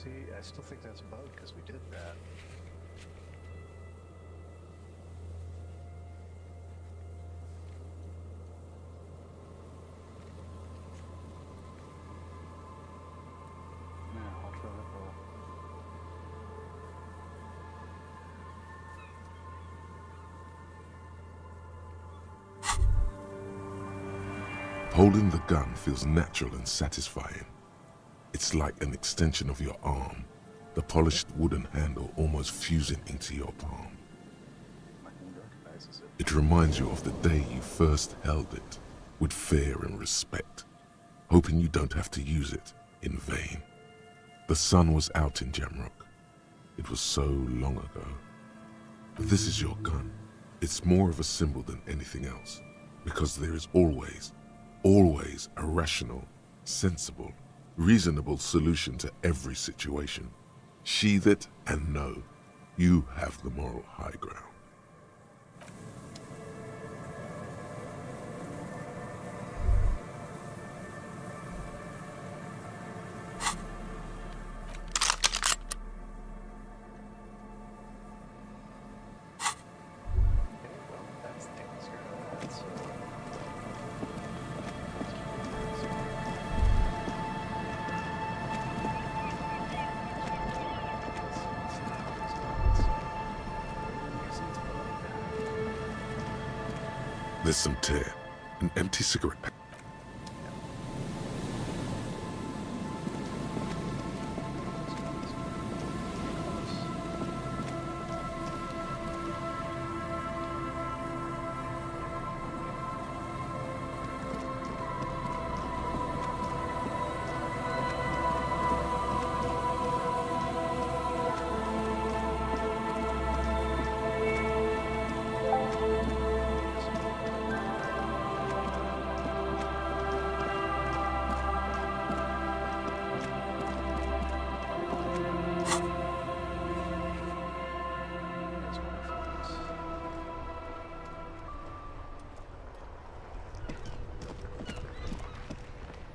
See, I still think that's a bug because we did that. Yeah, ultra liberal. Holding the gun feels natural and satisfying. It's like an extension of your arm, the polished wooden handle almost fusing into your palm. My hand recognizes it. It reminds you of the day you first held it, with fear and respect, hoping you don't have to use it in vain. The sun was out in Jamrock. It was so long ago. But this is your gun. It's more of a symbol than anything else, because there is always a rational, sensible, reasonable solution to every situation. Sheathe it and know you have the moral high ground. Okay, well, that's the taking care of that, so... There's some tear, an empty cigarette pack.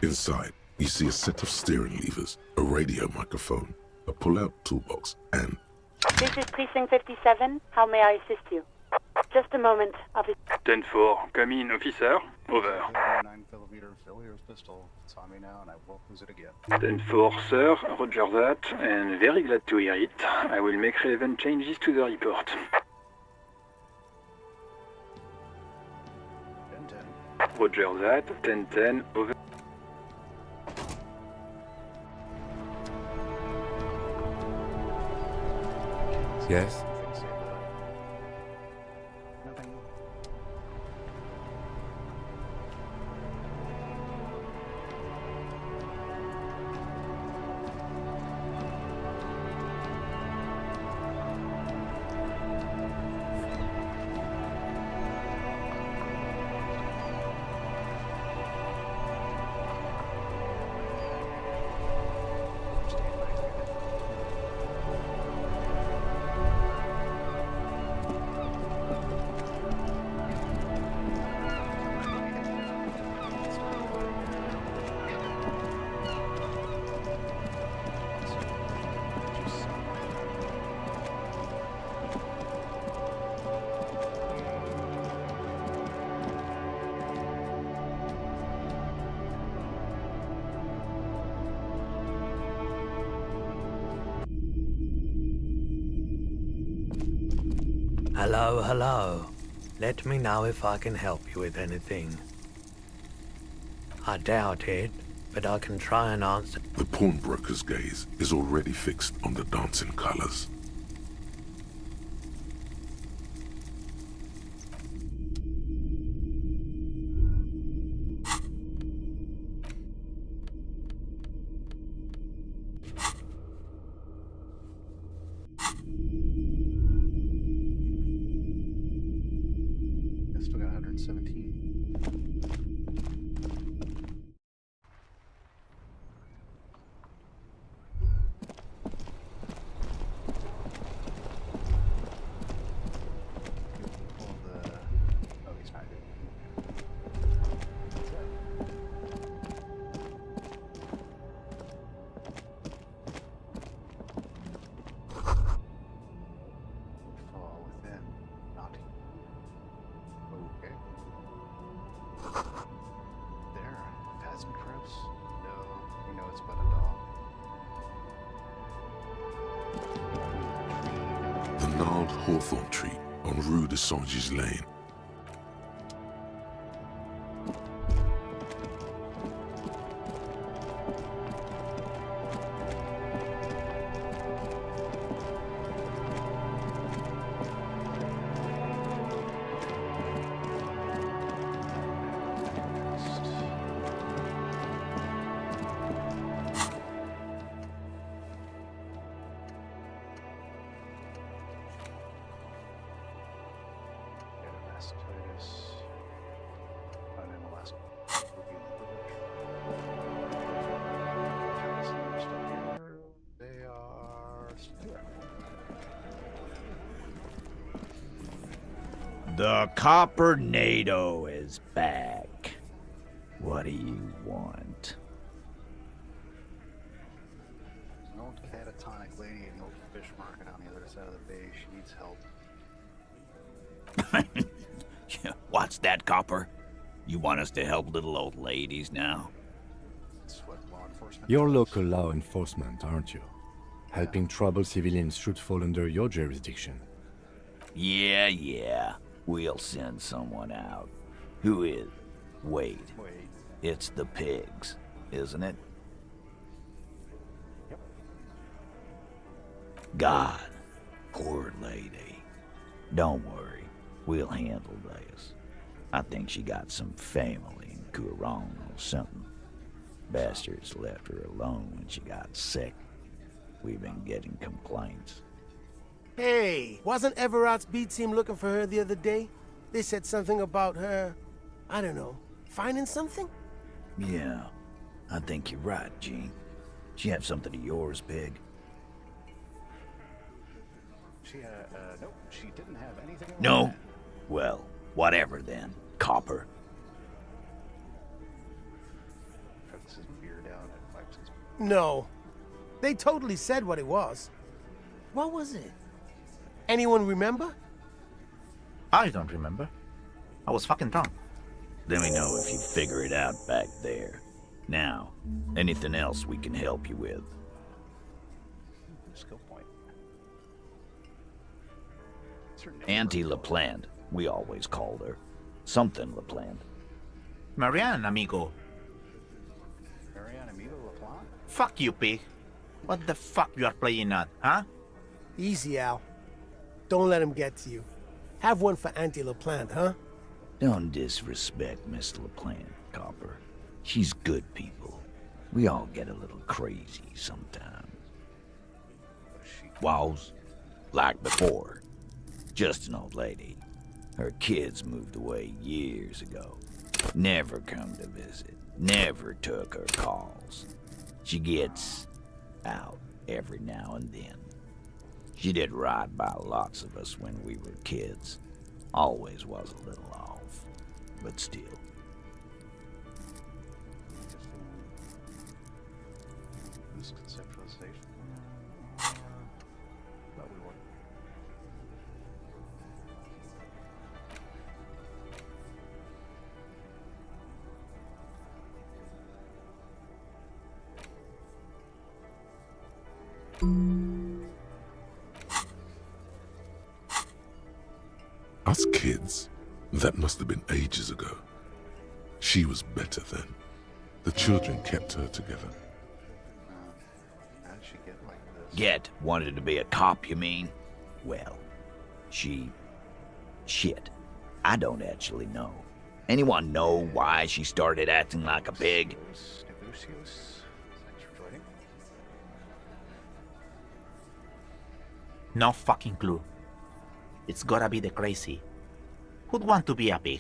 Inside, you see a set of steering levers, a radio microphone, a pull-out toolbox, and... This is Precinct 57. How may I assist you? Just a moment, officer. 10-4, come in, officer. Over. 9mm Philliers pistol. It's on me now, and I won't lose it again. 10-4, sir. Roger that, and very glad to hear it. I will make relevant changes to the report. 10-10. Roger that, 10-10, over. Yes? Anything say that? Nothing. Stand by. Hello, hello. Let me know if I can help you with anything. I doubt it, but I can try and answer. The pawnbroker's gaze is already fixed on the dancing colors. I still got 117. That's but a dog. The gnarled hawthorn tree on Rue de Saint-Gilles Lane. They are still there. The Copper NATO is back. What do you want? There's an old catatonic lady in the old fish market on the other side of the bay. She needs help. What's that, Copper? You want us to help little old ladies now? That's what law enforcement You're does. local law enforcement, aren't you? Helping troubled civilians should fall under your jurisdiction. Yeah. We'll send someone out. Who is? Wait, Wait. it's the pigs, isn't it? Yep. God, poor lady. Don't worry, we'll handle this. I think she got some family in Courant or something. Bastards left her alone when she got sick. We've been getting complaints. Hey, wasn't Everett's B team looking for her the other day? They said something about her, I don't know, finding something? Yeah, I think you're right, Gene. She have something of yours, Pig? She nope, she didn't have anything. Like No? that. Well, whatever then, Copper. Cuts his beard out and wipes his. No. They totally said what it was. What was it? Anyone remember? I don't remember. I was fucking drunk. Let me know if you figure it out back there. Now, anything else we can help you with? Skill point. What's her name? Auntie LaPlante, we always called her. Something LaPlante. Marianne, amigo. Marianne Amigo LaPlante? Fuck you, pig. What the fuck you are playing at, huh? Easy, Al. Don't let him get to you. Have one for Auntie LaPlante, huh? Don't disrespect Miss LaPlante, Copper. She's good people. We all get a little crazy sometimes. Wows, like before. Just an old lady. Her kids moved away years ago. Never come to visit. Never took her calls. She gets out every now and then. She did right by lots of us when we were kids. Always was a little off, but still. Misconceptualization. But we were. Us kids, that must have been ages ago. She was better then. The children kept her together. How did she get like this? Get wanted to be a cop, you mean? Well, shit. I don't actually know. Anyone know why she started acting like a pig? Thanks for joining. No fucking clue. It's gotta be the crazy. Who'd want to be a pig?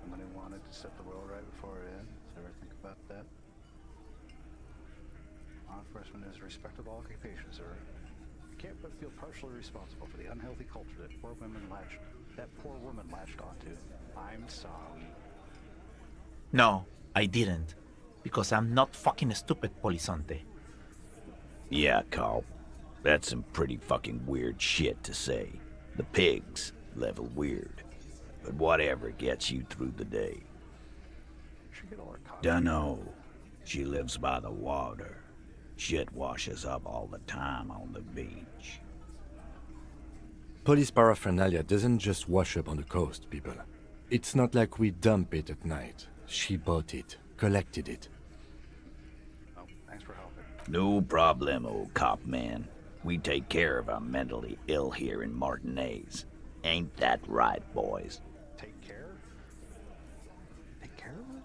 Someone who wanted to set the world right before it ends. Ever think about that? Law enforcement is a respectable occupation, sir. You can't but feel partially responsible for the unhealthy culture that poor woman latched onto. I'm sorry. No, I didn't. Because I'm not fucking stupid, Polizonte. Yeah, Carl. That's some pretty fucking weird shit to say. The pigs level weird. But whatever gets you through the day. Should get all our copies. Dunno. She lives by the water. Shit washes up all the time on the beach. Police paraphernalia doesn't just wash up on the coast, people. It's not like we dump it at night. She bought it, collected it. Oh, thanks for helping. No problemo, cop man. We take care of our mentally ill here in Martinez. Ain't that right, boys? Take care? Take care of it?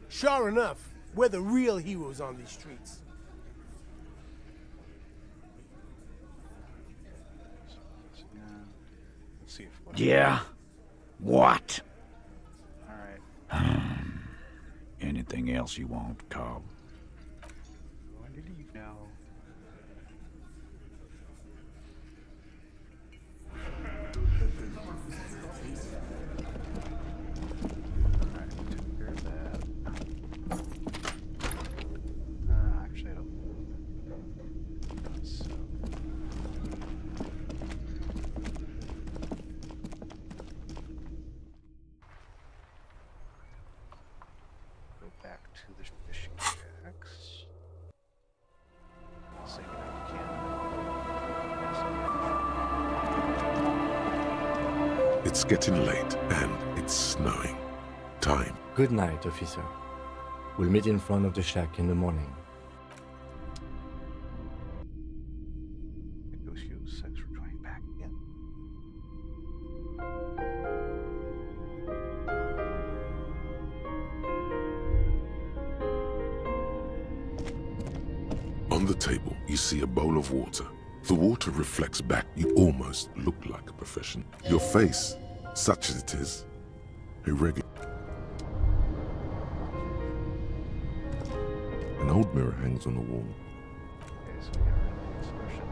Sure enough, we're the real heroes on these streets. Yeah. Let's see if... Yeah? What? Alright. Anything else you want, Cobb? When did you know? Alright, took care of that. Actually, I don't. So. Go back to the fishing shacks. Save it out again. It's getting late and it's snowing. Time. Good night, officer. We'll meet in front of the shack in the morning. Negotiate sex for joining back again. On the table, you see a bowl of water. The water reflects back. You almost look like a professional. Your face, such as it is, irregular. An old mirror hangs on the wall. Okay, so we got rid of the expression.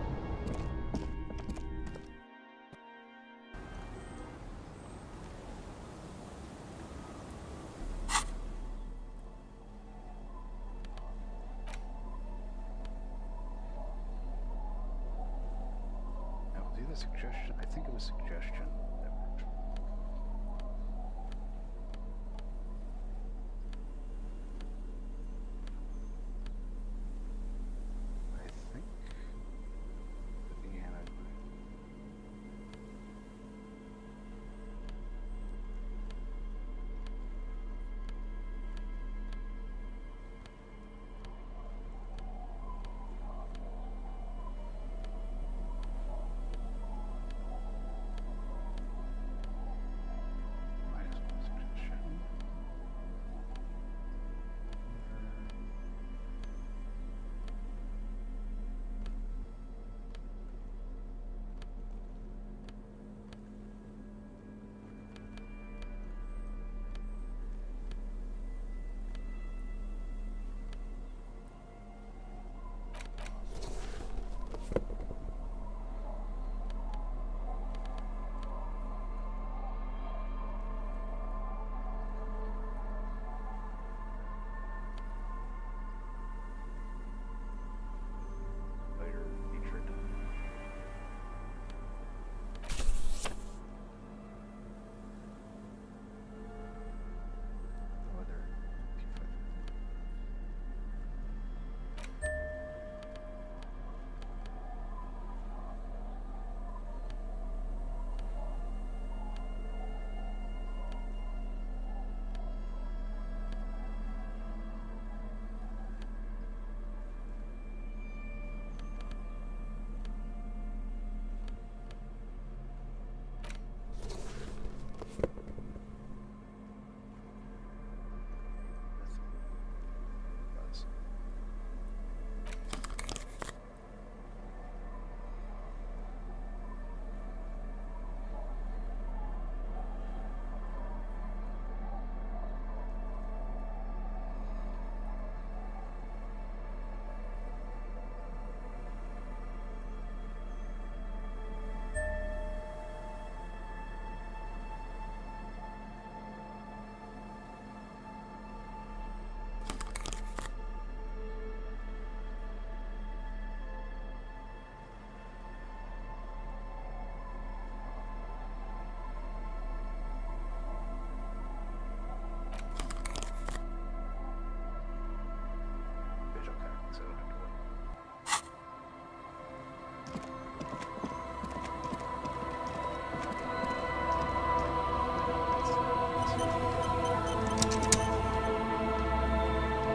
Now, was either suggestion? I think it was suggestion. That worked. I think Indiana.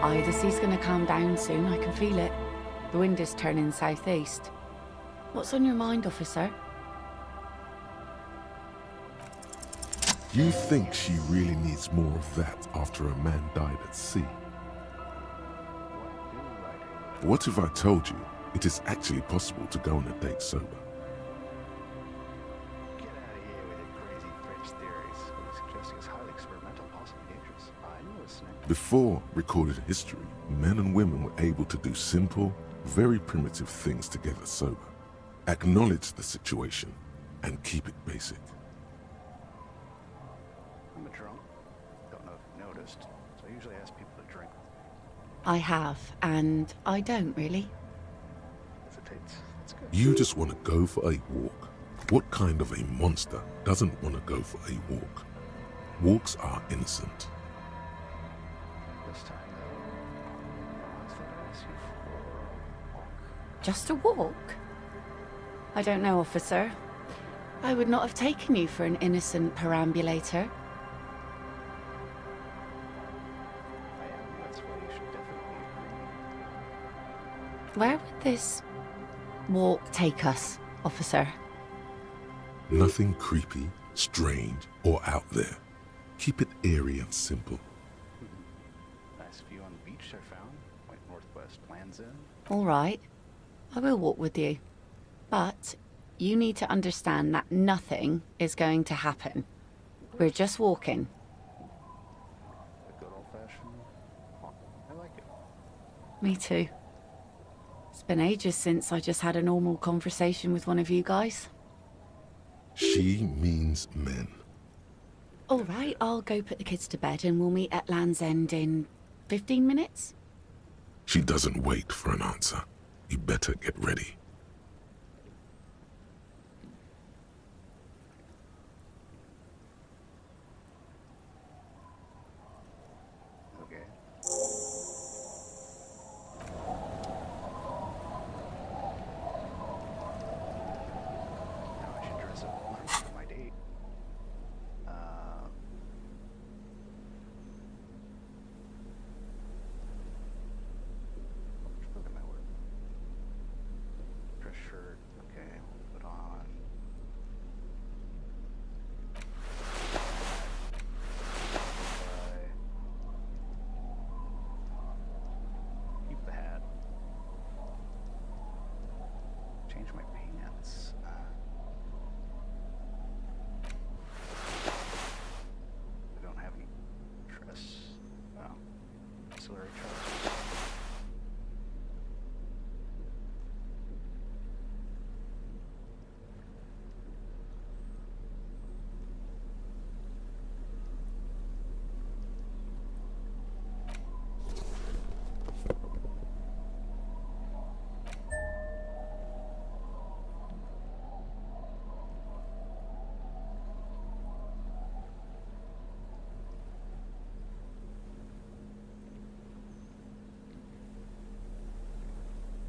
Aye, the sea's gonna calm down soon, I can feel it. The wind is turning southeast. What's on your mind, officer? You think she really needs more of that after a man died at sea? What if I told you it is actually possible to go on a date sober? Get out of here with your crazy French theories. What he's suggesting is highly experimental, possibly dangerous. I'm listening. Before recorded history, men and women were able to do simple, very primitive things together sober. Acknowledge the situation and keep it basic. I'm a drunk. Don't know if you noticed, so I usually ask people to drink. I have, and I don't really. Hesitates. That's good. You just want to go for a walk. What kind of a monster doesn't want to go for a walk? Walks are innocent. This time, though, I'll ask you for a walk. Just a walk? I don't know, officer. I would not have taken you for an innocent perambulator. I am. That's why you should definitely agree. Where would this walk take us, officer? Nothing creepy, strange, or out there. Keep it eerie and simple. Nice view on the beach I found. Point northwest, Land's End. All right. I will walk with you. But you need to understand that nothing is going to happen. We're just walking. A good old-fashioned walk. I like it. Me too. It's been ages since I just had a normal conversation with one of you guys. She means men. All right, I'll go put the kids to bed and we'll meet at Land's End in 15 minutes. She doesn't wait for an answer. You better get ready. Okay. Now I should dress up for my date. Look at my work. Dress shirt. Okay, we'll put on. Keep the hat. Change my pants. I don't have any dress. Oh, auxiliary trousers.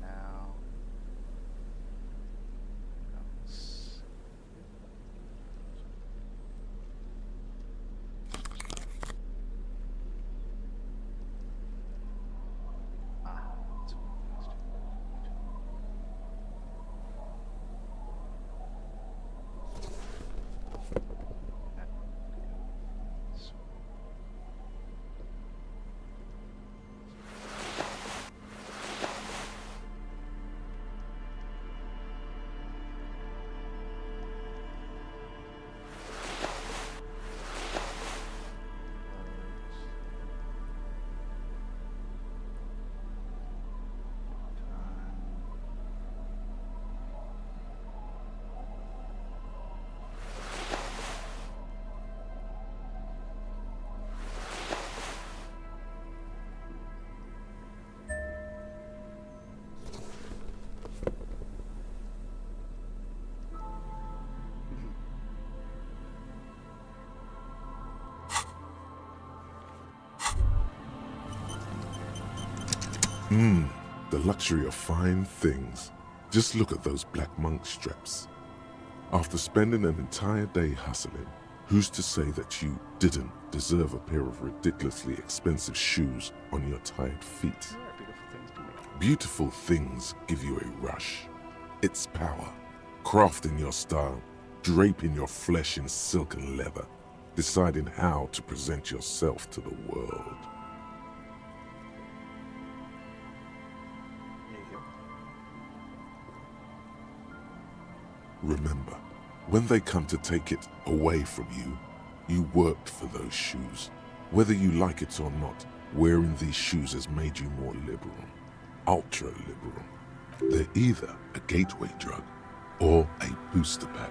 Now comes that's what it is. The luxury of fine things. Just look at those black monk straps. After spending an entire day hustling, Who's to say that you didn't deserve a pair of ridiculously expensive shoes on your tired feet? There are beautiful things to me. Beautiful things give you a rush. It's power, crafting your style, draping your flesh in silk and leather, deciding how to present yourself to the world. There you go. Remember, when they come to take it away from you, you worked for those shoes. Whether you like it or not, wearing these shoes has made you more liberal, ultra-liberal. They're either a gateway drug or a booster pack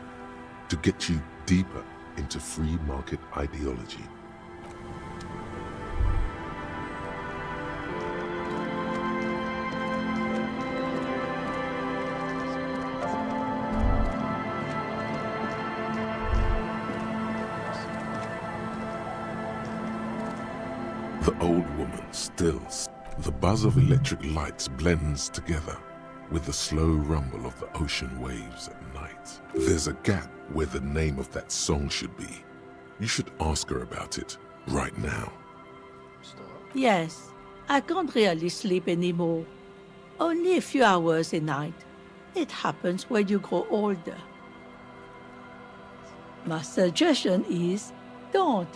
to get you deeper into free market ideology. The old woman stills. The buzz of electric lights blends together with the slow rumble of the ocean waves at night. There's a gap where the name of that song should be. You should ask her about it right now. Still up. Yes, I can't really sleep anymore. Only a few hours a night. It happens when you grow older. My suggestion is don't.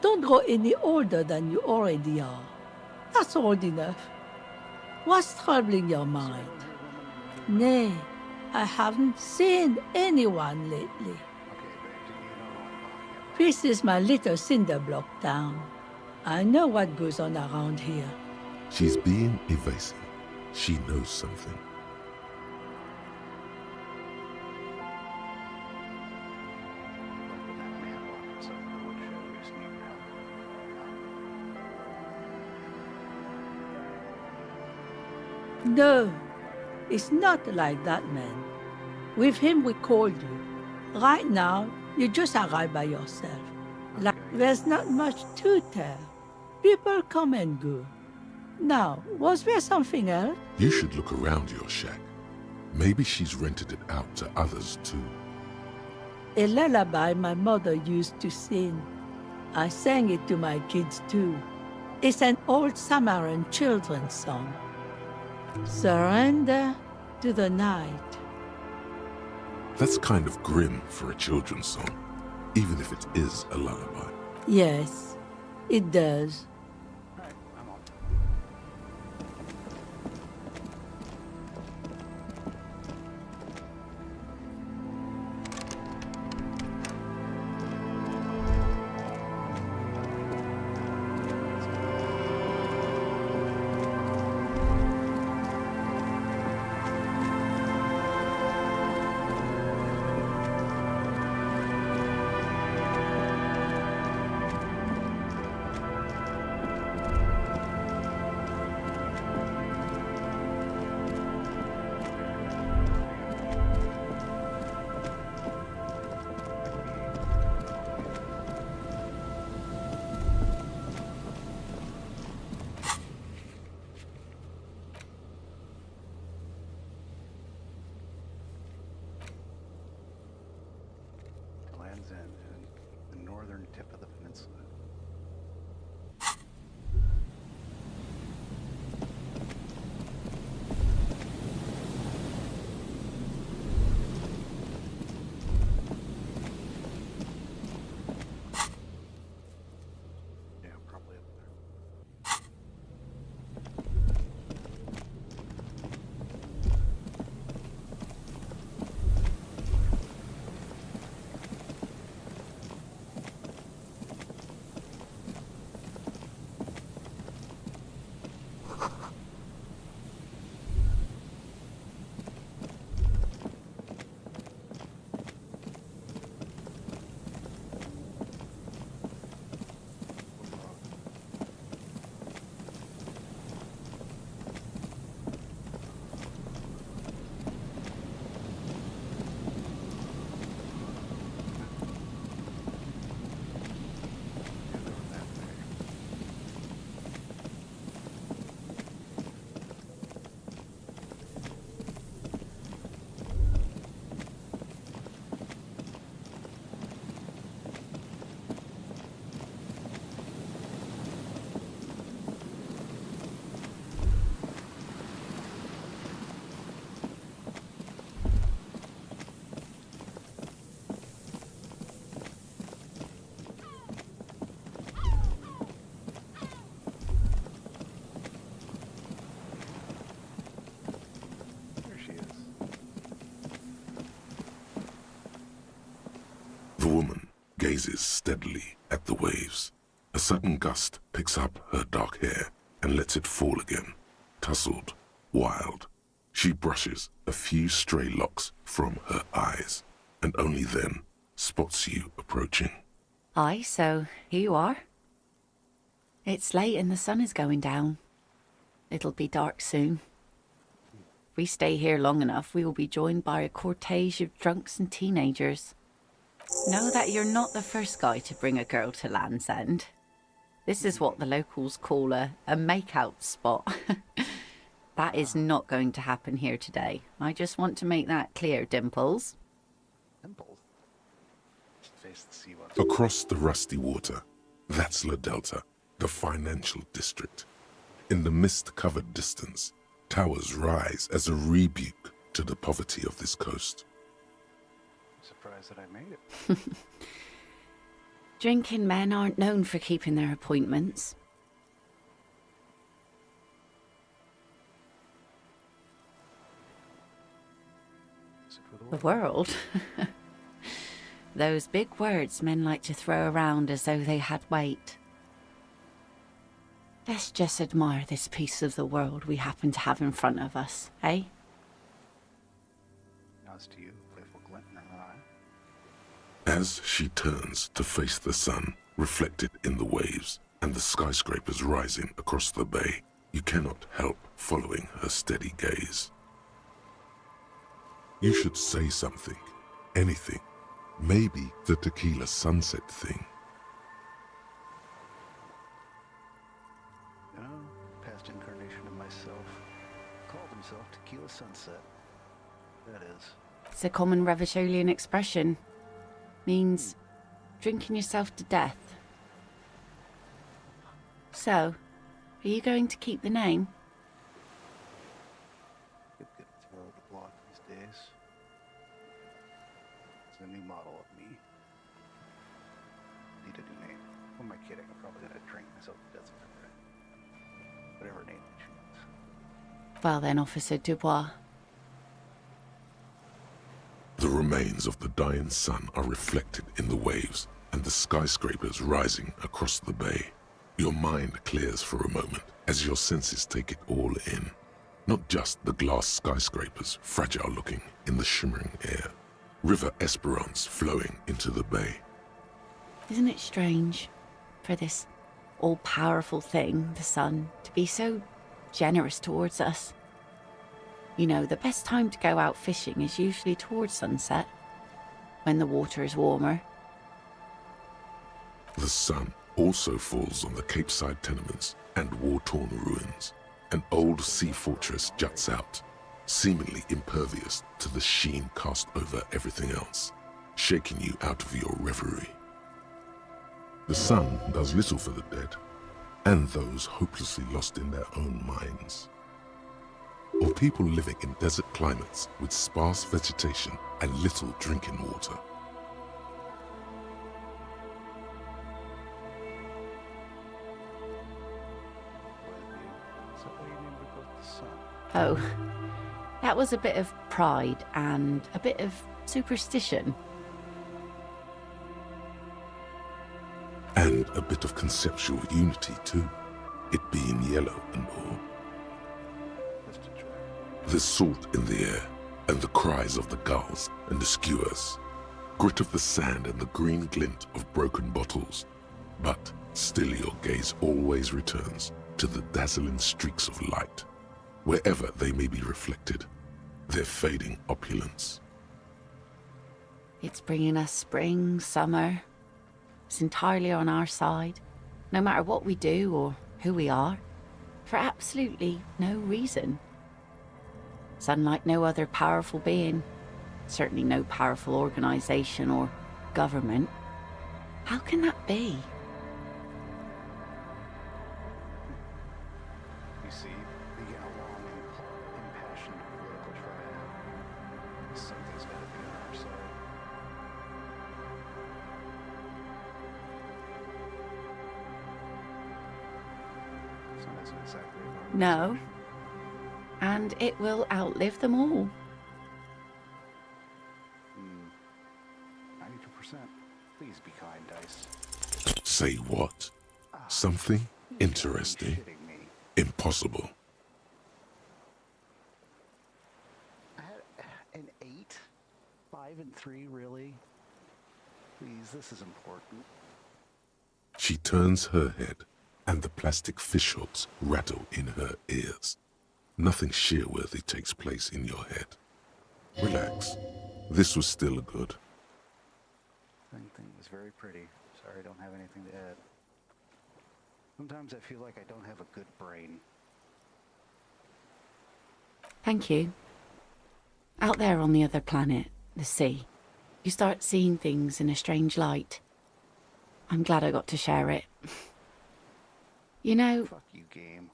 Don't grow any older than you already are. That's old enough. What's troubling your mind? Nay, I haven't seen anyone lately. Okay, but do you know? This is my little cinder block town. I know what goes on around here. She's being evasive. She knows something. No, it's not like that, man. With him, we called you. Right now, you just arrived by yourself. Like, there's not much to tell. People come and go. Now, was there something else? You should look around your shack. Maybe she's rented it out to others too. A lullaby my mother used to sing. I sang it to my kids too. It's an old Samaran children's song. Surrender to the night. That's kind of grim for a children's song, even if it is a lullaby. Yes, it does. Alright, I'm on. gazes steadily at the waves. A sudden gust picks up her dark hair and lets it fall again, tousled, wild. She brushes a few stray locks from her eyes, and only then spots you approaching. Aye, so here you are. It's late and the sun is going down. It'll be dark soon. If we stay here long enough, we will be joined by a cortege of drunks and teenagers. Know that you're not the first guy to bring a girl to Land's End. This is what the locals call a make-out spot. That is not going to happen here today. I just want to make that clear, Dimples. Dimples? Face the sea once. Across the rusty water, that's La Delta, the financial district. In the mist-covered distance, towers rise as a rebuke to the poverty of this coast. I'm surprised that I made it. Drinking men aren't known for keeping their appointments. The world? Those big words men like to throw around as though they had weight. Let's just admire this piece of the world we happen to have in front of us, eh? Nods to you, playful glint in her eye. As she turns to face the sun, reflected in the waves, and the skyscrapers rising across the bay, you cannot help following her steady gaze. You should say something, anything, maybe the tequila sunset thing. You know, past incarnation of myself called himself Tequila Sunset. That is. It's a common Revacholian expression. Means drinking yourself to death. So, are you going to keep the name? Good throw of the block these days. It's a new model of me. Need a new name. Who am I kidding? I'm probably gonna drink myself to death someday. Whatever name I choose. Well then, Officer Dubois. The remains of the dying sun are reflected in the waves and the skyscrapers rising across the bay. Your mind clears for a moment as your senses take it all in. Not just the glass skyscrapers, fragile looking in the shimmering air. River Esperance flowing into the bay. Isn't it strange for this all-powerful thing, the sun, to be so generous towards us? You know, the best time to go out fishing is usually towards sunset, when the water is warmer. The sun also falls on the Capeside tenements and war-torn ruins. An old sea fortress juts out, seemingly impervious to the sheen cast over everything else, shaking you out of your reverie. The sun does little for the dead, and those hopelessly lost in their own minds. Or people living in desert climates with sparse vegetation and little drinking water. Is that why you named the book The Sun? Oh, that was a bit of pride and a bit of superstition. And a bit of conceptual unity too, it being yellow and all. There's salt in the air, and the cries of the gulls and the skuas, grit of the sand and the green glint of broken bottles. But still your gaze always returns to the dazzling streaks of light, wherever they may be reflected, their fading opulence. It's bringing us spring, summer. It's entirely on our side, no matter what we do or who we are, for absolutely no reason. It's unlike no other powerful being, certainly no powerful organization or government. How can that be? You see, begin a long, impassioned political triad. Something's got to be on our side. Sun isn't exactly our No. And it will outlive them all. 92%. Please be kind. Say what? Something interesting? Shitting me. Impossible. I had an 8? 5 and 3, really? Please, this is important. She turns her head, and the plastic fishhooks rattle in her ears. Nothing shearworthy takes place in your head. Relax. This was still good. Thing was very pretty. Sorry, I don't have anything to add. Sometimes I feel like I don't have a good brain. Thank you. Out there on the other planet, the sea, you start seeing things in a strange light. I'm glad I got to share it. You know, Fuck you, game.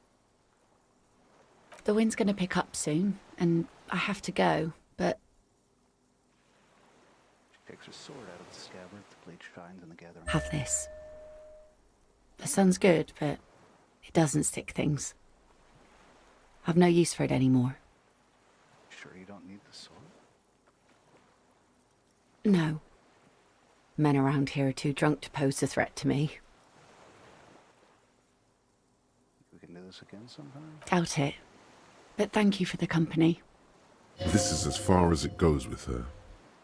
the wind's gonna pick up soon, and I have to go, but She takes her sword out of the scabbard. The blade shines in the gathering. have this. The sun's good, but it doesn't stick things. I've no use for it anymore. Sure you don't need the sword? No. Men around here are too drunk to pose a threat to me. We can do this again sometime? Doubt it. But thank you for the company. This is as far as it goes with her.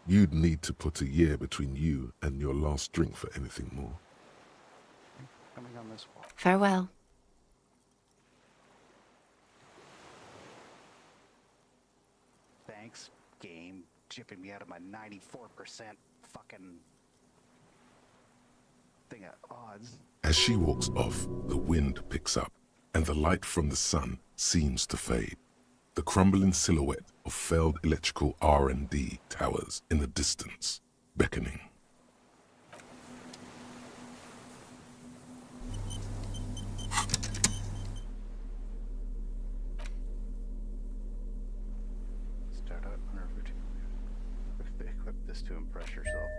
You'd need to put a year between you and your last drink for anything more. Coming on this wall. Farewell. Thanks, game. Chipping me out of my 94% fucking thing at odds. As she walks off, the wind picks up, and the light from the sun seems to fade. The crumbling silhouette of failed electrical R&D towers in the distance, beckoning. Start out on our routine. Equip this to impress yourself.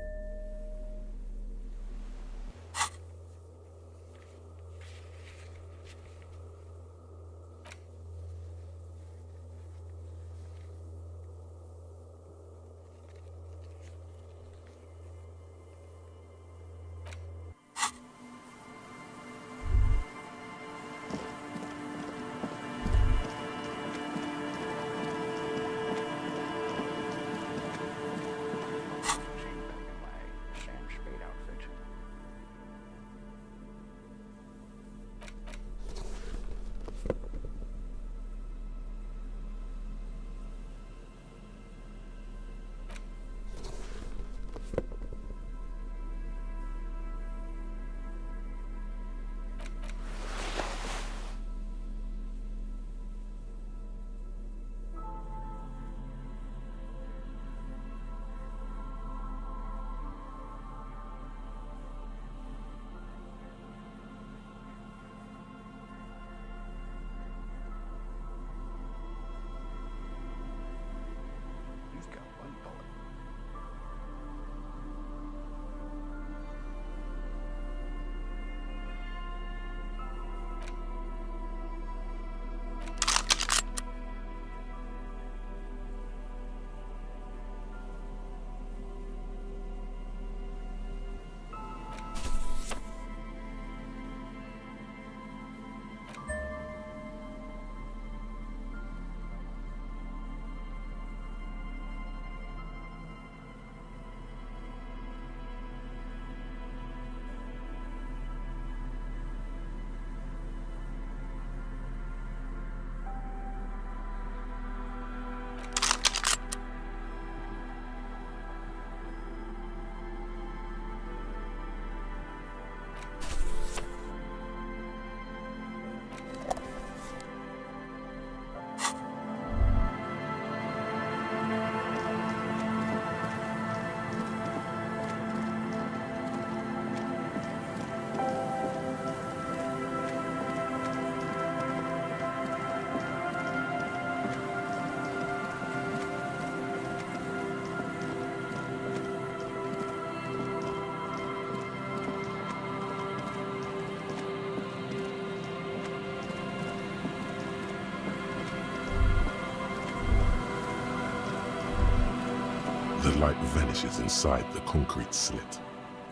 You've got one bullet. The light vanishes inside the concrete slit.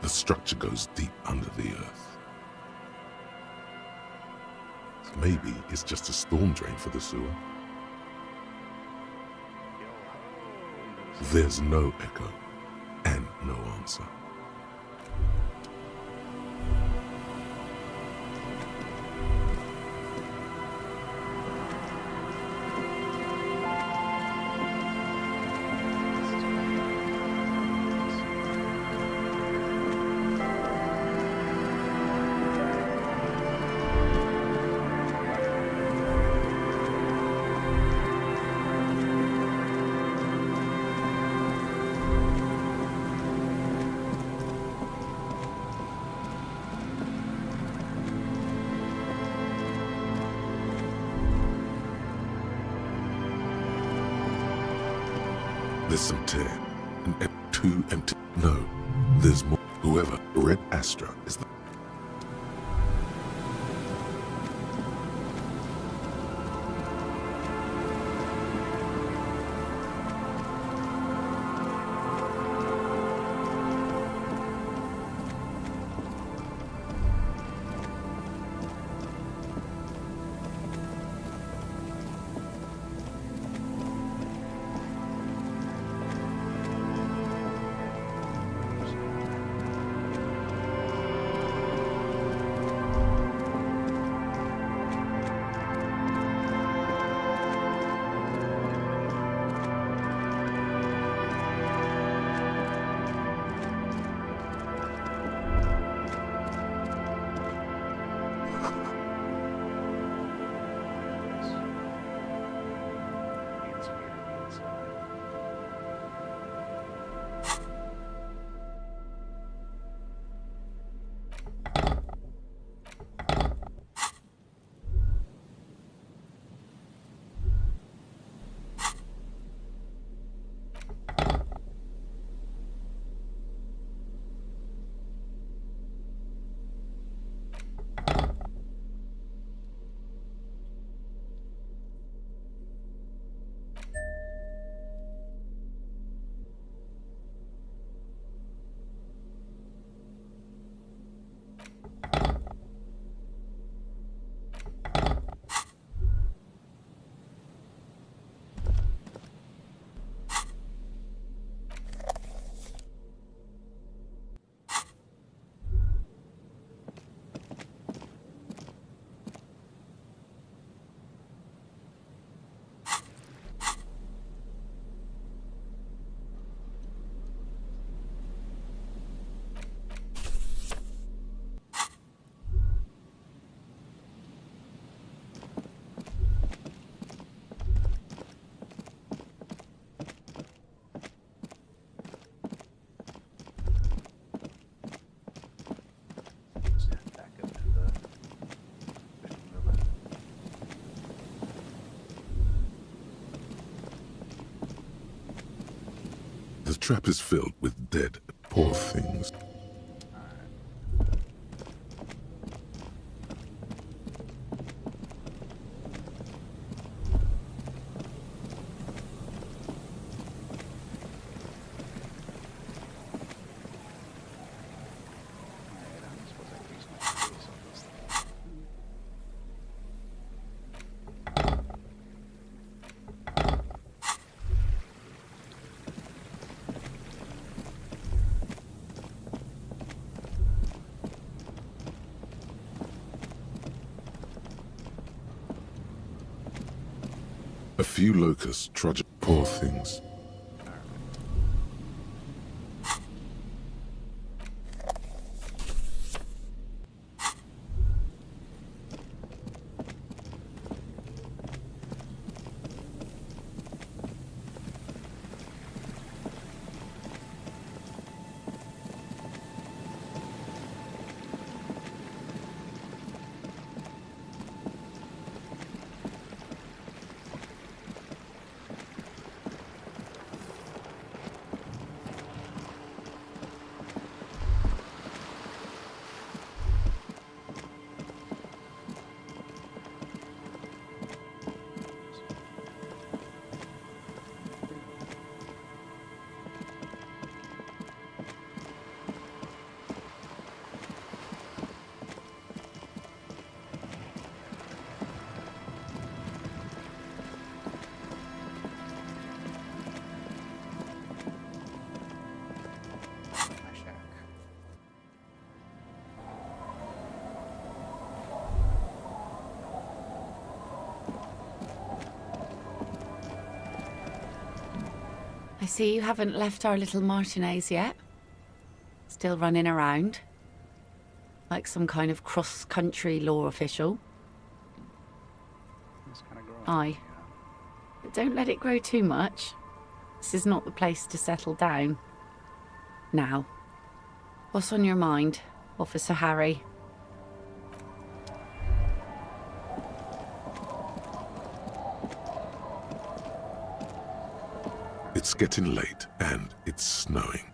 The structure goes deep under the earth. Maybe it's just a storm drain for the sewer. There's no echo and no answer. There's some tear, and two empty. No, there's more. Whoever Red Astra is the. The trap is filled with dead, poor things. A few locusts trudge, poor things. see you haven't left our little Martinez yet. Still running around. Like some kind of cross-country law official. It's kind of growing. Aye. But don't let it grow too much. This is not the place to settle down. Now, what's on your mind, Officer Harry? It's getting late and it's snowing.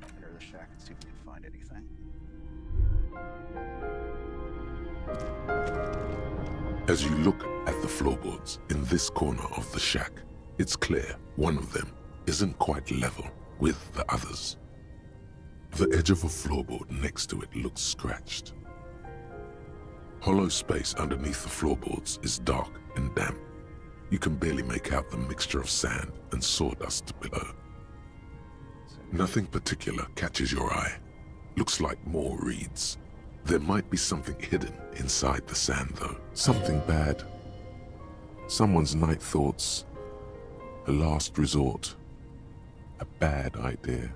Enter the shack and see if we can find anything. As you look at the floorboards in this corner of the shack, it's clear one of them isn't quite level with the others. The edge of a floorboard next to it looks scratched. Hollow space underneath the floorboards is dark and damp. You can barely make out the mixture of sand and sawdust below. Nothing particular catches your eye. Looks like more reeds. There might be something hidden inside the sand though. Something bad. Someone's night thoughts. A last resort. A bad idea.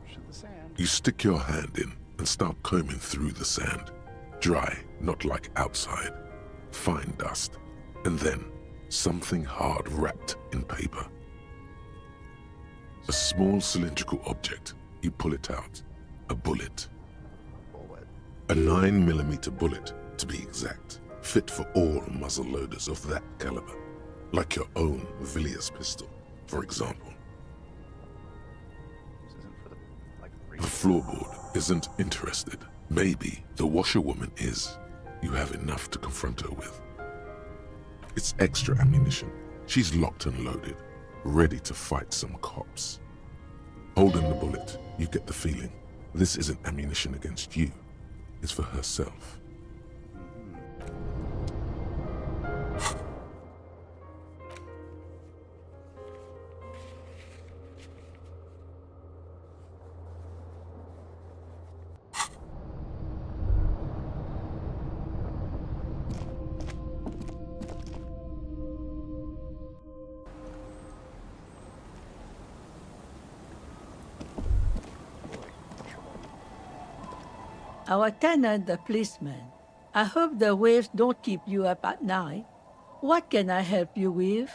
Shoot the sand. You stick your hand in and start combing through the sand. Dry, not like outside. Fine dust. And then, something hard wrapped in paper. A small cylindrical object. You pull it out. A bullet. A 9mm bullet, to be exact. Fit for all muzzle loaders of that caliber. Like your own Villiers pistol, for example. This isn't for The floorboard isn't interested. Maybe the washerwoman is. You have enough to confront her with. It's extra ammunition. She's locked and loaded, ready to fight some cops. Holding the bullet, you get the feeling this isn't ammunition against you. It's for herself. Our tenant, the policeman. I hope the waves don't keep you up at night. What can I help you with?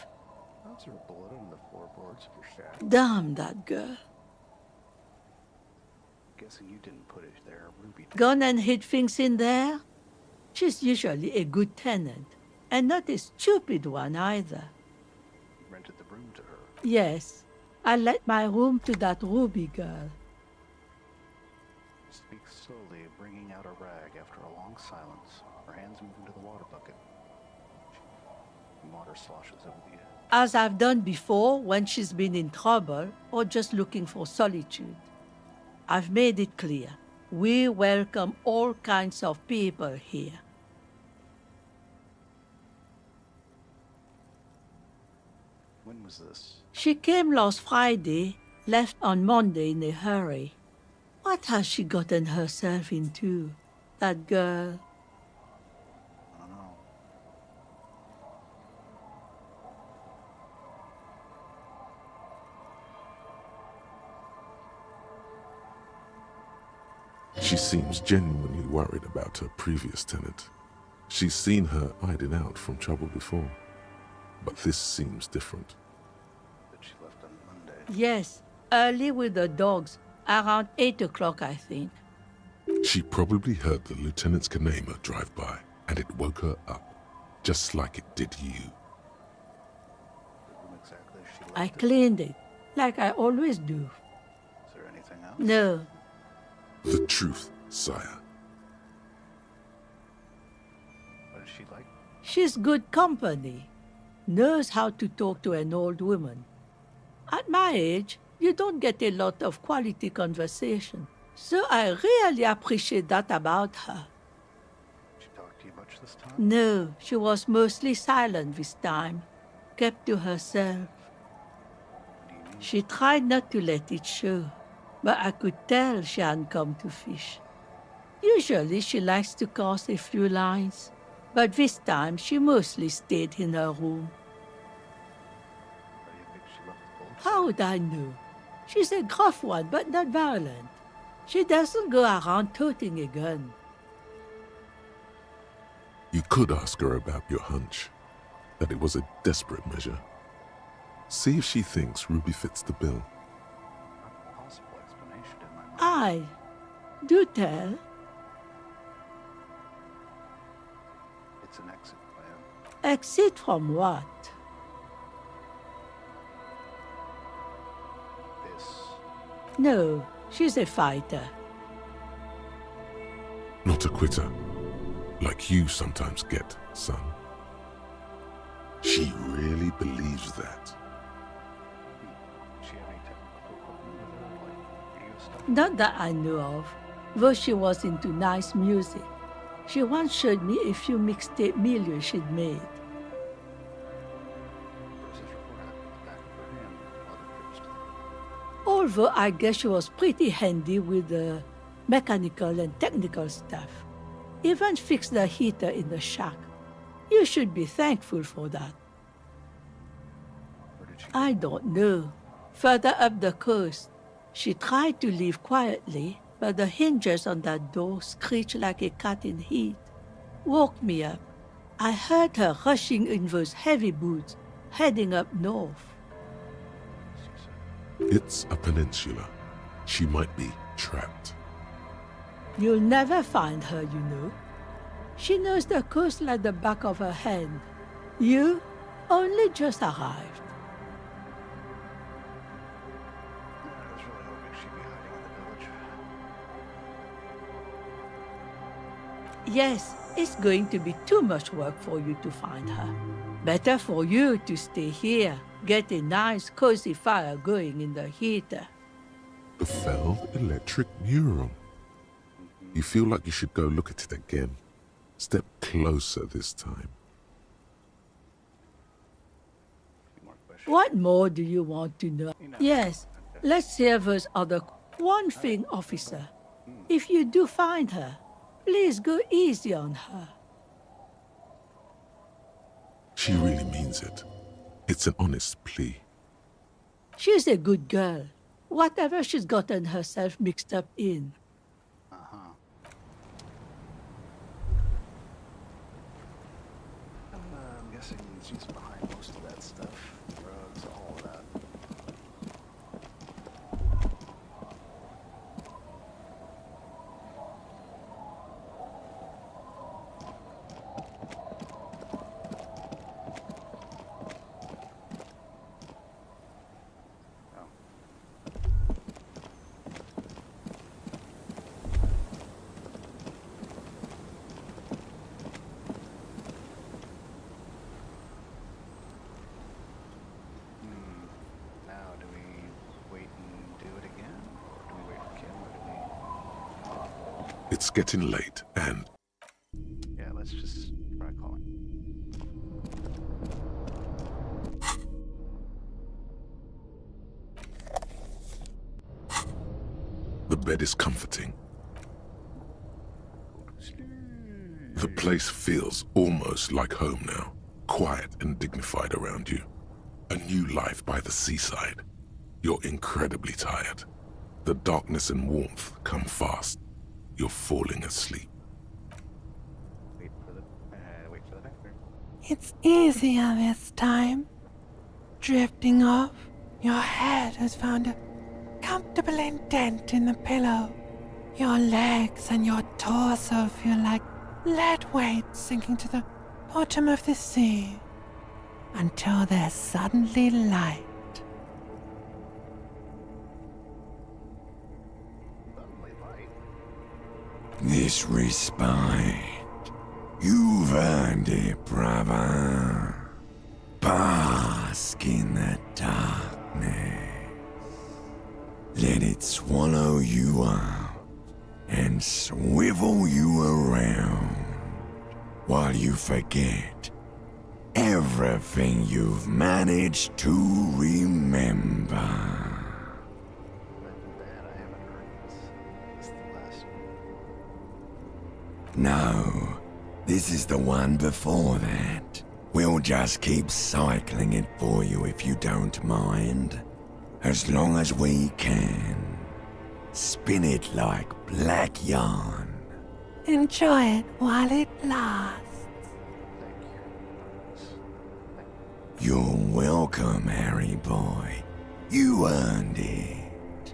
That's her bullet on the floorboards of your shack. Damn that girl. Guessing you didn't put it there, Ruby. Gone and hid things in there? She's usually a good tenant, and not a stupid one either. You rented the room to her. Yes, I let my room to that Ruby girl. Speaks slowly, bringing out a rag after a long silence. Her hands move into the water bucket. Water sloshes over the edge. As I've done before when she's been in trouble or just looking for solitude. I've made it clear. We welcome all kinds of people here. When was this? She came last Friday, left on Monday in a hurry. What has she gotten herself into, that girl? I don't know. She seems genuinely worried about her previous tenant. She's seen her hiding out from trouble before. But this seems different. That she left on Monday. Yes, early with the dogs, around 8 o'clock, I think. She probably heard the lieutenant's Kanema drive by, and it woke her up, just like it did you. The room exactly as she left I it. cleaned it, like I always do. Is there anything else? No, The truth, sire. What is she like? she's good company. Knows how to talk to an old woman. At my age, you don't get a lot of quality conversation. So I really appreciate that about her. She talked to you much this time? No, she was mostly silent this time, kept to herself. What do you mean? She tried not to let it show, but I could tell she hadn't come to fish. Usually she likes to cast a few lines, but this time she mostly stayed in her room. How do you think she How would I know? She's a gruff one, but not violent. She doesn't go around toting a gun. You could ask her about your hunch, that it was a desperate measure. See if she thinks Ruby fits the bill. A possible explanation in my mind. Aye. Do tell. It's an exit plan. Exit from what? This. No, she's a fighter. Not a quitter, like you sometimes get, son. She really believes that. She have any technical equipment with her, like video stuff? Not that I know of, though she was into nice music. She once showed me a few mixtape millions she'd made. Bruce's report had the back of her hand while the first. Although I guess she was pretty handy with the mechanical and technical stuff. Even fixed the heater in the shack. You should be thankful for that. Where did she I don't know. Further up the coast. She tried to leave quietly, but the hinges on that door screeched like a cat in heat. Woke me up. I heard her rushing in those heavy boots, heading up north. It's a peninsula. She might be trapped. You'll never find her, you know. She knows the coast like the back of her hand. You only just arrived. I was really hoping she'd be hiding in the village. Yes, it's going to be too much work for you to find her. Better for you to stay here, get a nice cozy fire going in the heater. The failed electric neuron. You feel like you should go look at it again. Step closer this time. A few more questions. What more do you want to know? Yes, let's hear those other. One thing, officer. If you do find her, please go easy on her. She really means it. It's an honest plea. She's a good girl. Whatever she's gotten herself mixed up in. I'm guessing she's behind most of that stuff. Drugs, all of that. Oh. Now, do we wait and do it again? Or do we wait for Kim? Or do It's getting late, and we... Yeah, let's just try calling. the bed is comforting. The place feels almost like home now, quiet and dignified around you. A new life by the seaside. You're incredibly tired. The darkness and warmth come fast. You're falling asleep. Wait for the vector. It's easier this time. Drifting off, your head has found a comfortable indent in the pillow. Your legs and your torso feel like lead weights sinking to the bottom of the sea until they're suddenly light. This respite, you've earned it, brother. Bask in the darkness. Let it swallow you up and swivel you around while you forget everything you've managed to remember. No, this is the one before that. We'll just keep cycling it for you if you don't mind. As long as we can. Spin it like black yarn. Enjoy it while it lasts. You're welcome, Harry boy. You earned it.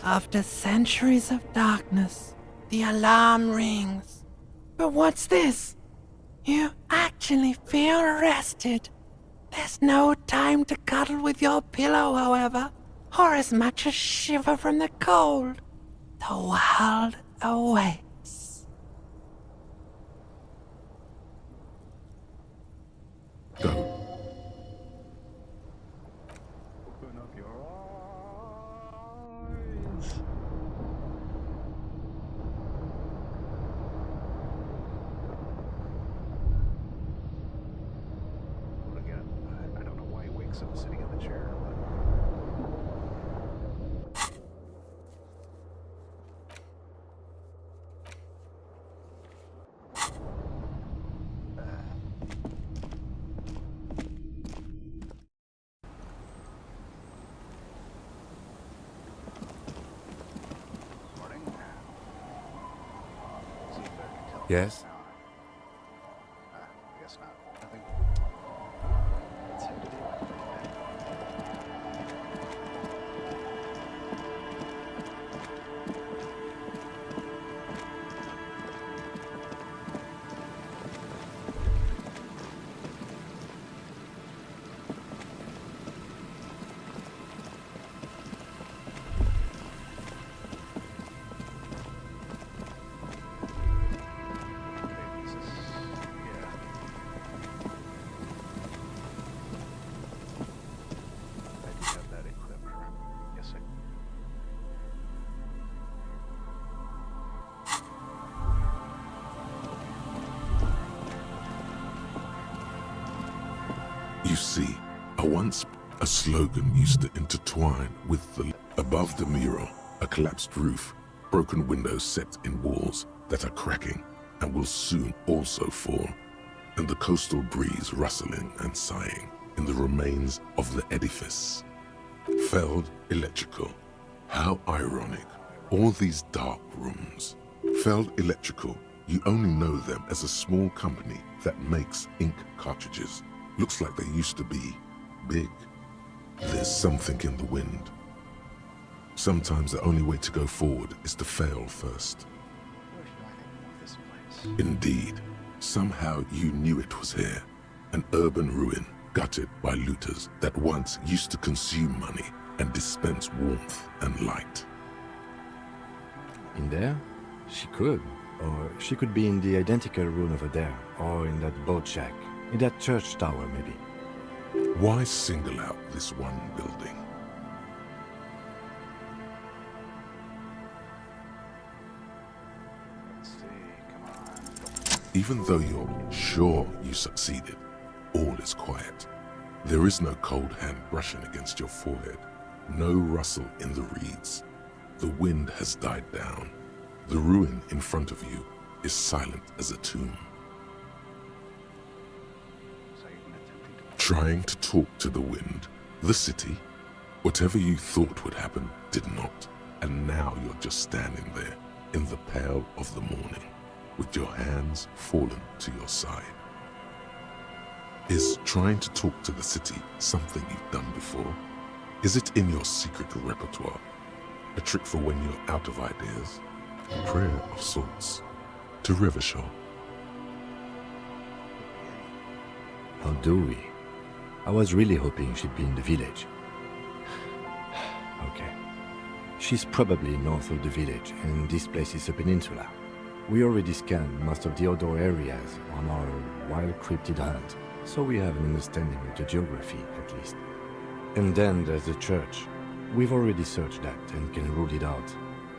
After centuries of darkness, the alarm rings. But what's this? You actually feel rested. There's no time to cuddle with your pillow, however, or as much as shiver from the cold. The world awaits. Go. Open up your eyes. Again, I don't know why he wakes up sitting in the chair, but... Yes? I guess not. I think... Let's head to the You see, a slogan used to intertwine with the above the mural, a collapsed roof, broken windows set in walls that are cracking and will soon also fall, and the coastal breeze rustling and sighing in the remains of the edifice. Feld Electrical. How ironic. All these dark rooms. Feld Electrical, you only know them as a small company that makes ink cartridges. Looks like they used to be big. There's something in the wind. Sometimes the only way to go forward is to fail first. Indeed, somehow you knew it was here. An urban ruin gutted by looters that once used to consume money and dispense warmth and light. In there? She could. Or she could be in the identical room over there. Or in that boat shack. In that church tower, maybe. Why single out this one building? Let's see, come on. Even though you're sure you succeeded, all is quiet. There is no cold hand brushing against your forehead, no rustle in the reeds. The wind has died down. The ruin in front of you is silent as a tomb. Trying to talk to the wind, the city, whatever you thought would happen did not, and now you're just standing there in the pale of the morning, with your hands fallen to your side. Is trying to talk to the city something you've done before? Is it in your secret repertoire? A trick for when you're out of ideas? A prayer of sorts to Rivershore. How do we? I was really hoping she'd be in the village. Okay. She's probably north of the village, and this place is a peninsula. We already scanned most of the outdoor areas on our wild cryptid hunt, so we have an understanding of the geography, at least. And then there's the church. We've already searched that and can rule it out.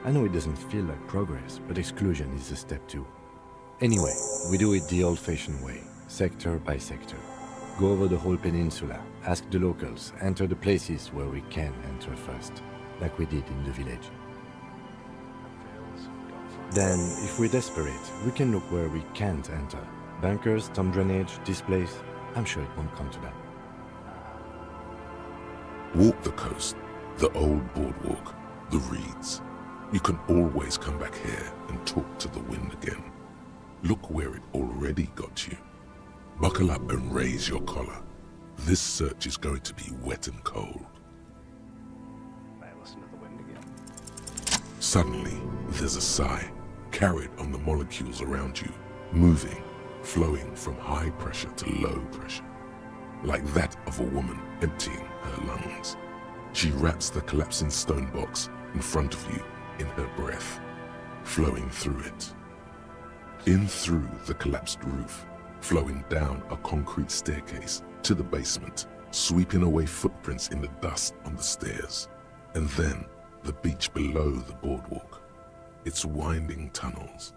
I know it doesn't feel like progress, but exclusion is a step too. Anyway, we do it the old-fashioned way, sector by sector. Go over the whole peninsula, ask the locals, enter the places where we can enter first, like we did in the village. Then, if we're desperate, we can look where we can't enter. Bunkers, storm drainage, this place, I'm sure it won't come to that. Walk the coast, the old boardwalk, the reeds. You can always come back here and talk to the wind again. Look where it already got you. Buckle up and raise your collar. This search is going to be wet and cold. I listen to the wind again. Suddenly, there's a sigh, carried on the molecules around you, moving, flowing from high pressure to low pressure, like that of a woman emptying her lungs. She wraps the collapsing stone box in front of you in her breath, flowing through it. In through the collapsed roof, flowing down a concrete staircase to the basement, sweeping away footprints in the dust on the stairs, and then the beach below the boardwalk, its winding tunnels,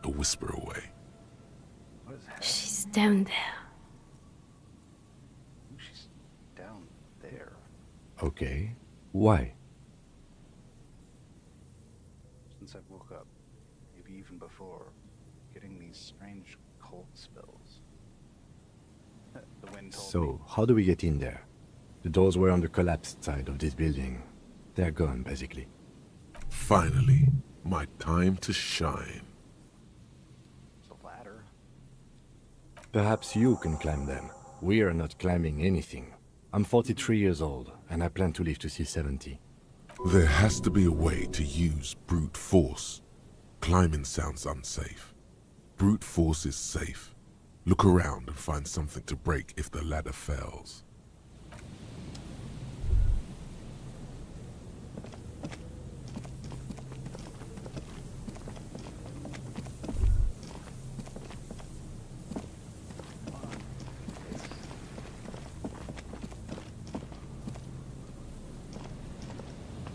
a whisper away. She's down there. She's down there. Okay. Why? Since I woke up, maybe even before, getting these strange cold spells. The wind told me. So, how do we get in there? The doors were on the collapsed side of this building. They're gone, basically. Finally, my time to shine. It's a ladder. Perhaps you can climb them. We are not climbing anything. I'm 43 years old, and I plan to live to see 70. There has to be a way to use brute force. Climbing sounds unsafe. Brute force is safe. Look around and find something to break if the ladder fails.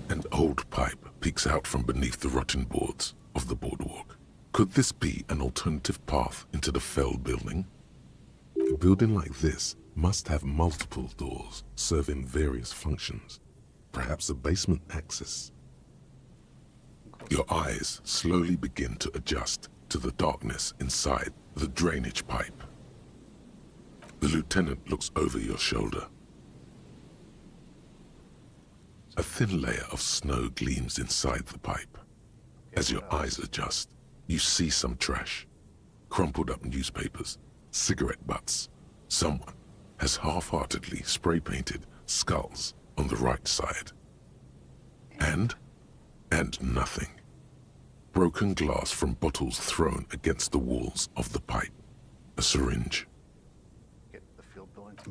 An old pipe peeks out from beneath the rotten boards of the boardwalk. Could this be an alternative path into the felled building? A building like this must have multiple doors serving various functions. Perhaps a basement access. Your eyes slowly begin to adjust to the darkness inside the drainage pipe. The lieutenant looks over your shoulder. A thin layer of snow gleams inside the pipe. As your eyes adjust, you see some trash, crumpled up newspapers, cigarette butts. Someone has half-heartedly spray-painted skulls on the right side. And nothing. Broken glass from bottles thrown against the walls of the pipe. A syringe.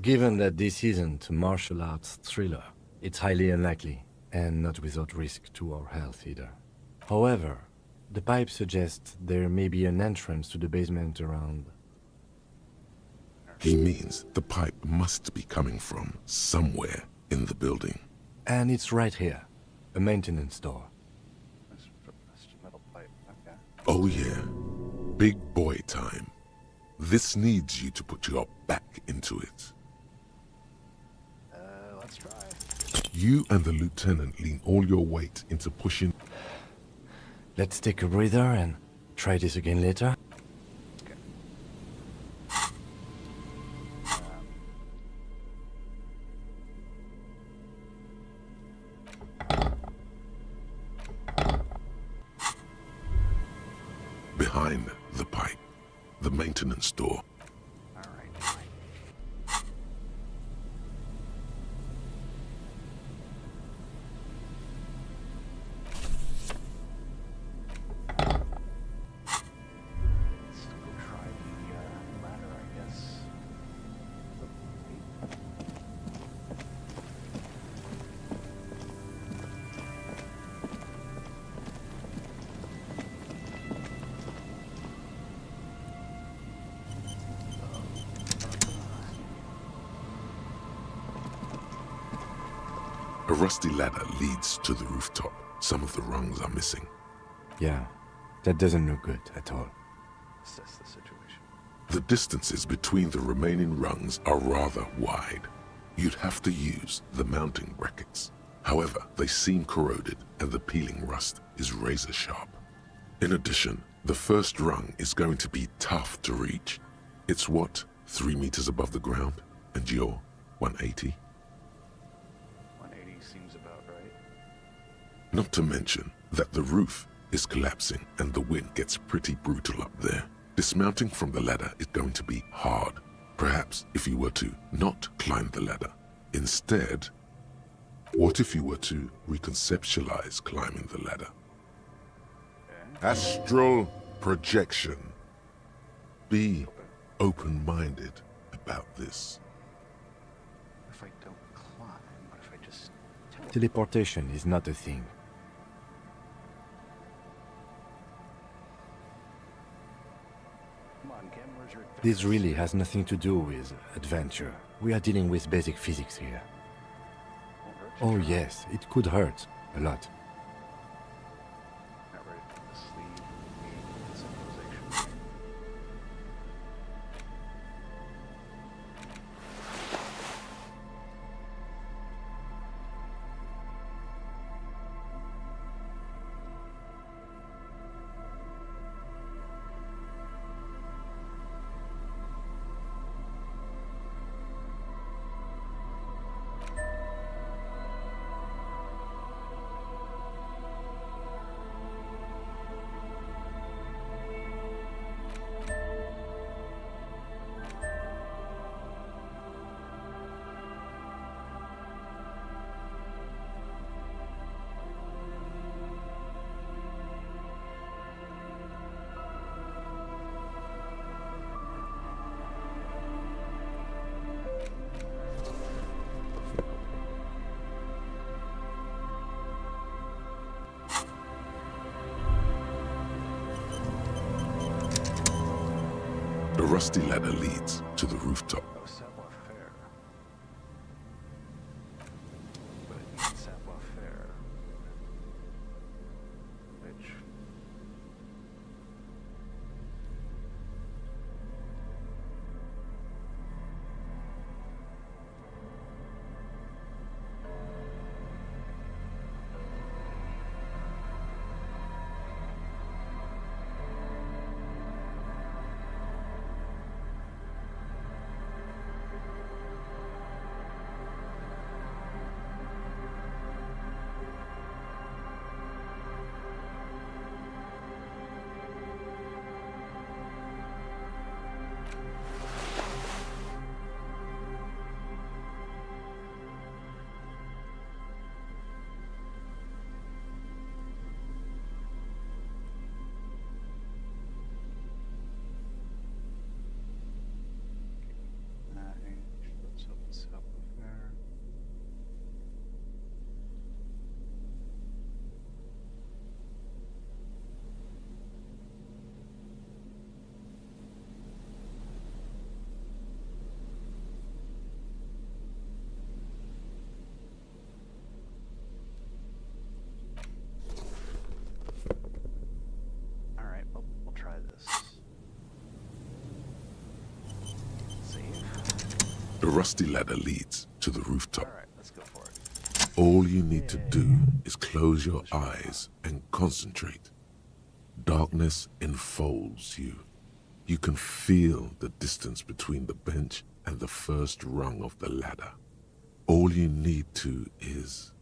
Given that this isn't a martial arts thriller, it's highly unlikely, and not without risk to our health either. However, the pipe suggests there may be an entrance to the basement around. He means the pipe must be coming from somewhere in the building. And it's right here, a maintenance door. Metal pipe. Okay. Oh yeah, big boy time. This needs you to put your back into it. Let's try. You and the lieutenant lean all your weight into pushing. Let's take a breather and try this again later. Behind the pipe, the maintenance door. A rusty ladder leads to the rooftop. Some of the rungs are missing. Yeah, that doesn't look good at all. Assess the situation. The distances between the remaining rungs are rather wide. You'd have to use the mounting brackets. However, they seem corroded and the peeling rust is razor sharp. In addition, the first rung is going to be tough to reach. It's what, 3 meters above the ground? And you're 180? 180. Not to mention that the roof is collapsing and the wind gets pretty brutal up there. Dismounting from the ladder is going to be hard. Perhaps if you were to not climb the ladder. Instead, what if you were to reconceptualize climbing the ladder? Astral projection. Be open-minded about this. If I don't climb, what if I just Teleportation is not a thing. Come on, Ken, where's your This really has nothing to do with adventure. We are dealing with basic physics here. Oh yes, it could hurt. A lot. Not ready for the sleep, civilization. The rusty ladder leads to the rooftop. Oh, savoir-faire. But it needs savoir-faire. Which... Let's open savoir-faire. All right, we'll try this. Save. The rusty ladder leads to the rooftop. All right, let's go for it. All you need to do is close your eyes and concentrate. Darkness enfolds you. You can feel the distance between the bench and the first rung of the ladder. All you need to is...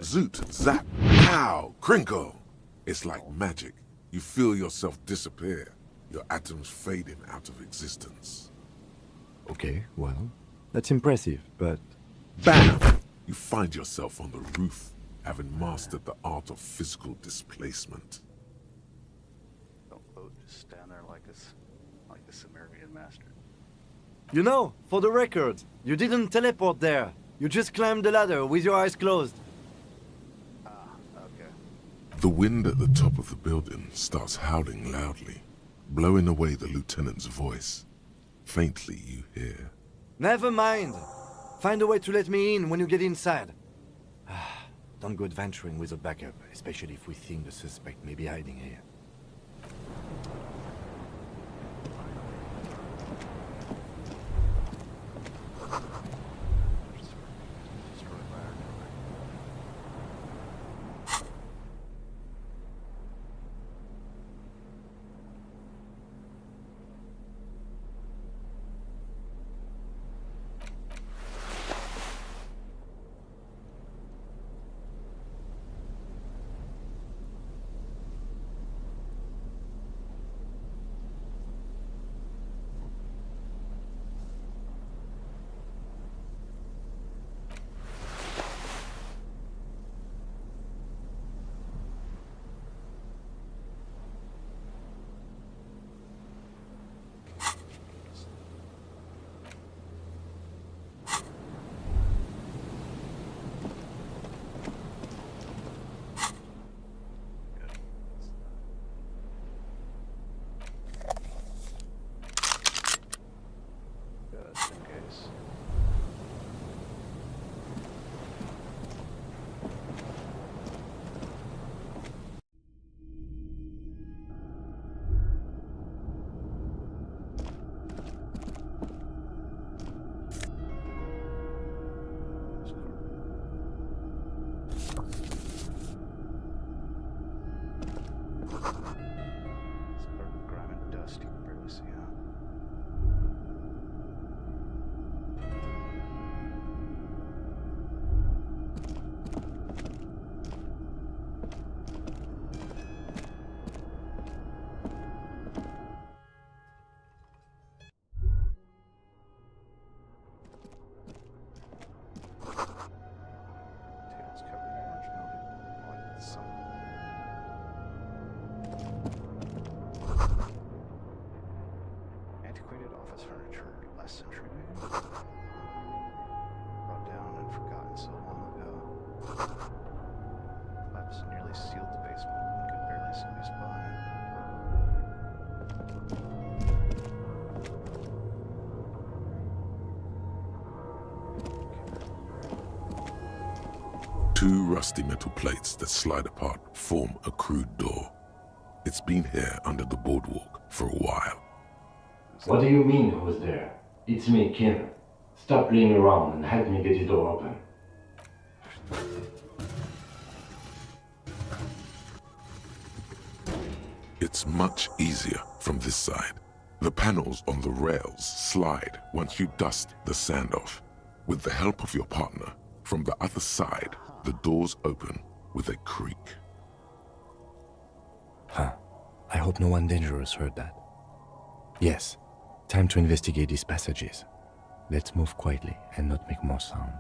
Zoot, zap, pow, crinkle. It's like magic. You feel yourself disappear, your atoms fading out of existence. Okay, well, that's impressive, but... Bam! You find yourself on the roof, having mastered the art of physical displacement. Don't vote, just stand there like a Sumerian master. You know, for the record, you didn't teleport there. You just climbed the ladder with your eyes closed. Ah, okay. The wind at the top of the building starts howling loudly, blowing away the lieutenant's voice. Faintly you hear. Never mind. Find a way to let me in when you get inside. Don't go adventuring with a backup, especially if we think the suspect may be hiding here. dust. You can barely see, huh? Tables covered in orange mildew, like the summer. Antiquated office furniture, last century maybe? Brought down and forgotten so long ago. Collapse nearly sealed the basement and could barely squeeze by. Two rusty metal plates that slide apart form a crude door. It's been here under the boardwalk for a while. What do you mean, who's there? It's me, Kim. Stop playing around and help me get the door open. It's much easier from this side. The panels on the rails slide once you dust the sand off. With the help of your partner, from the other side, the doors open with a creak. Huh. I hope no one dangerous heard that. Yes, time to investigate these passages. Let's move quietly and not make more sound.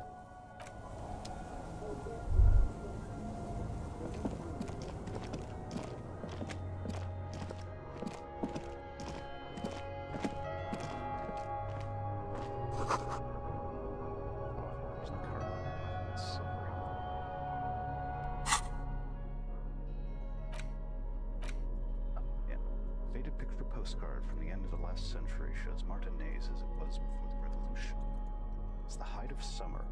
Faded picture postcard from the end of the last century shows Martinaise as it was before the revolution. It's the height of summer.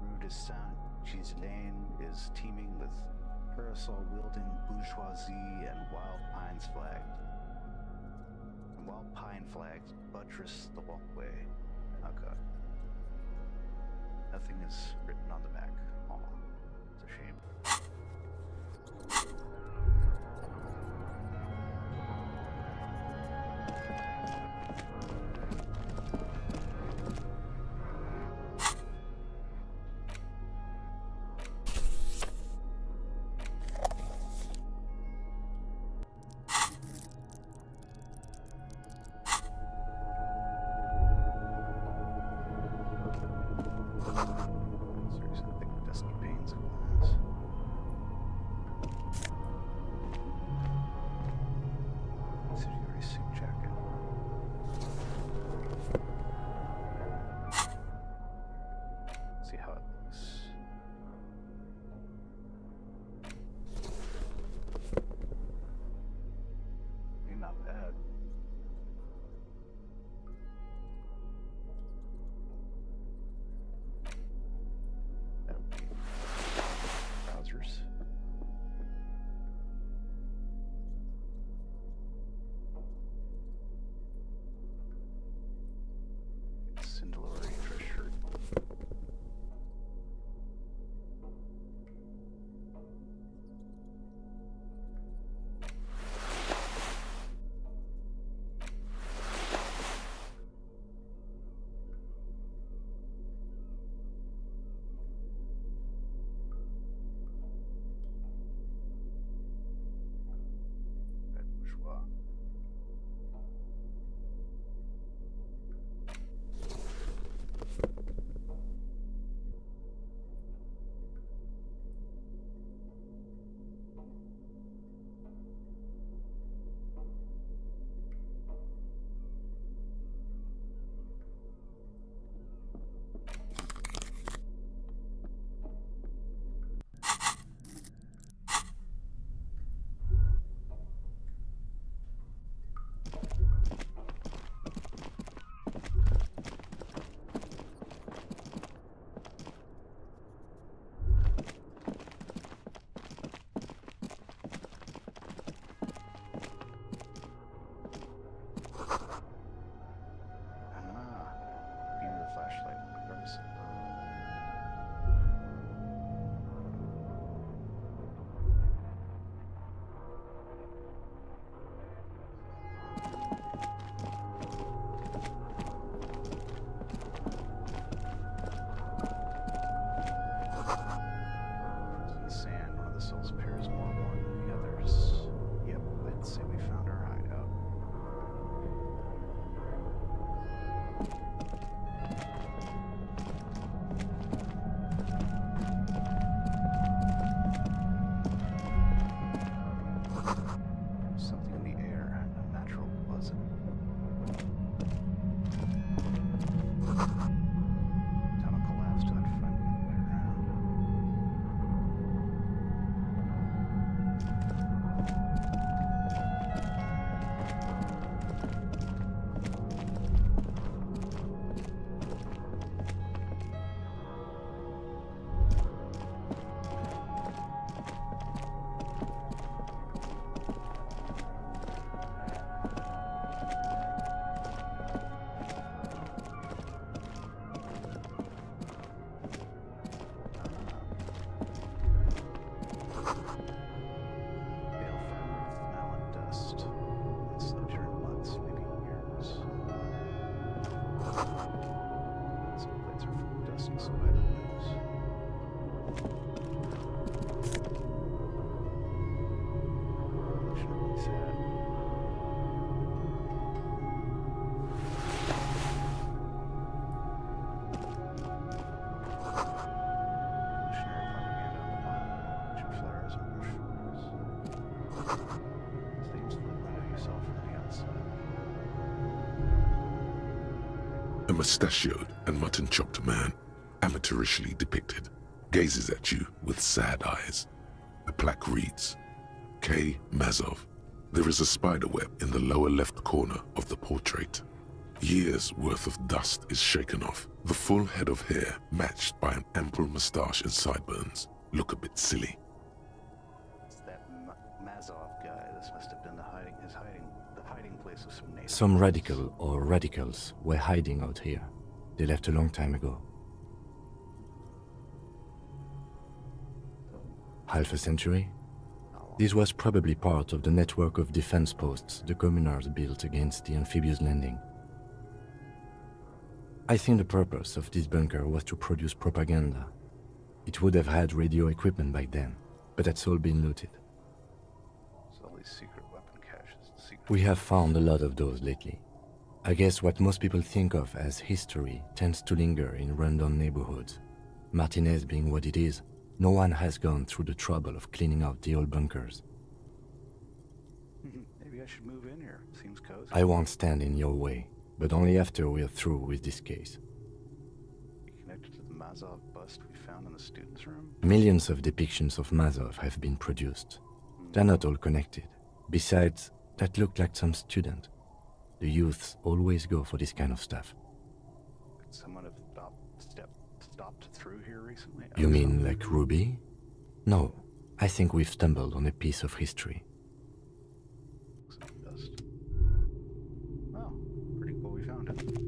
Rue de Saint-Ghislain is teeming with parasol-wielding bourgeoisie and wild pine flags buttress the walkway. Oh god. Nothing is written on the back. Aw, it's a shame. Seriously, thick dusty panes of glass. Incendiary suit jacket. See how it looks. I mean, not bad. Trousers. Cinderella dress shirt. Red bourgeois. A mustachioed and mutton-chopped man, amateurishly depicted, gazes at you with sad eyes. The plaque reads, K. Mazov. There is a spiderweb in the lower left corner of the portrait. Years' worth of dust is shaken off. The full head of hair, matched by an ample moustache and sideburns, look a bit silly. It's that Mazov guy. This must have been the hiding place of some natives. Some radical or radicals were hiding out here. They left a long time ago. Half a century? This was probably part of the network of defense posts the communards built against the amphibious landing. I think the purpose of this bunker was to produce propaganda. It would have had radio equipment back then, but that's all been looted. So all these secret weapon caches. We have found a lot of those lately. I guess what most people think of as history tends to linger in rundown neighborhoods. Martinez being what it is, no one has gone through the trouble of cleaning out the old bunkers. Maybe I should move in here. Seems cozy. I won't stand in your way, but only after we're through with this case. You connected to the Mazov bust we found in the student's room? Millions of depictions of Mazov have been produced. They're not all connected. Besides, that looked like some student. The youths always go for this kind of stuff. Could someone have stopped through here recently? You mean like Ruby? No, I think we've stumbled on a piece of history. Dust. Oh, pretty cool. We found it.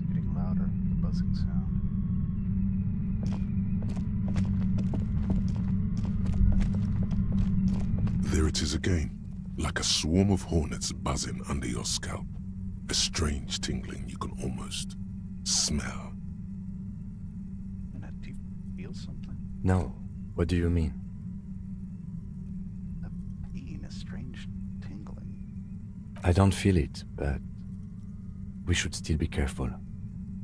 Getting louder, buzzing sound. There it is again, like a swarm of hornets buzzing under your scalp. A strange tingling you can almost smell. And do you feel something? No, what do you mean? A strange tingling. I don't feel it, but we should still be careful.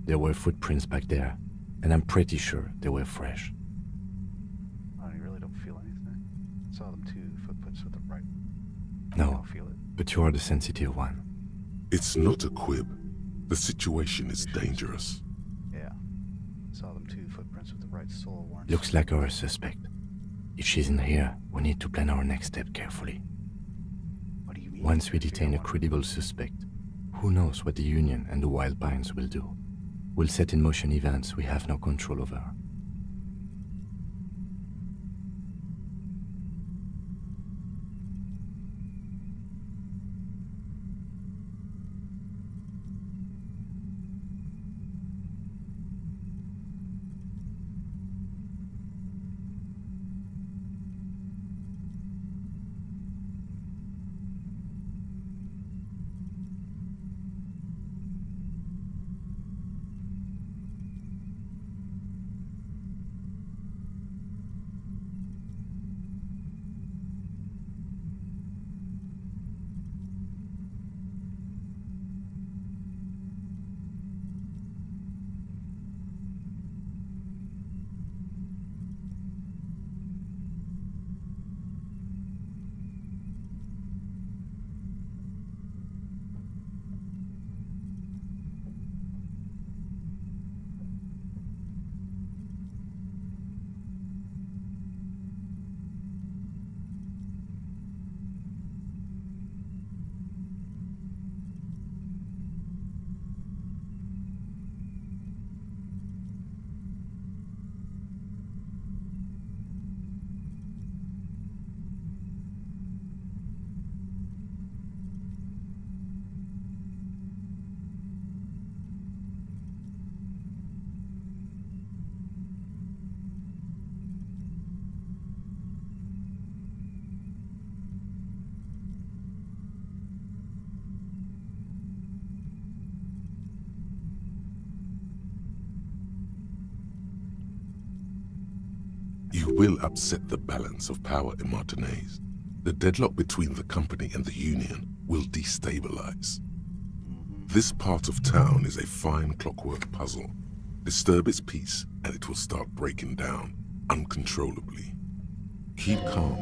There were footprints back there, and I'm pretty sure they were fresh. Oh, you really don't feel anything? I saw them too, footprints with the right. No, I don't feel it. but you are the sensitive one. It's not a quib. The situation is dangerous. Yeah. Saw them too, footprints with the right soul weren't. Looks like our suspect. If she's in here, we need to plan our next step carefully. What do you mean? Once we detain a credible suspect, who knows what the Union and the Wild Pines will do? We'll set in motion events we have no control over. You will upset the balance of power in Martinez. The deadlock between the company and the Union will destabilize. This part of town is a fine clockwork puzzle. Disturb its peace and it will start breaking down uncontrollably. Keep calm.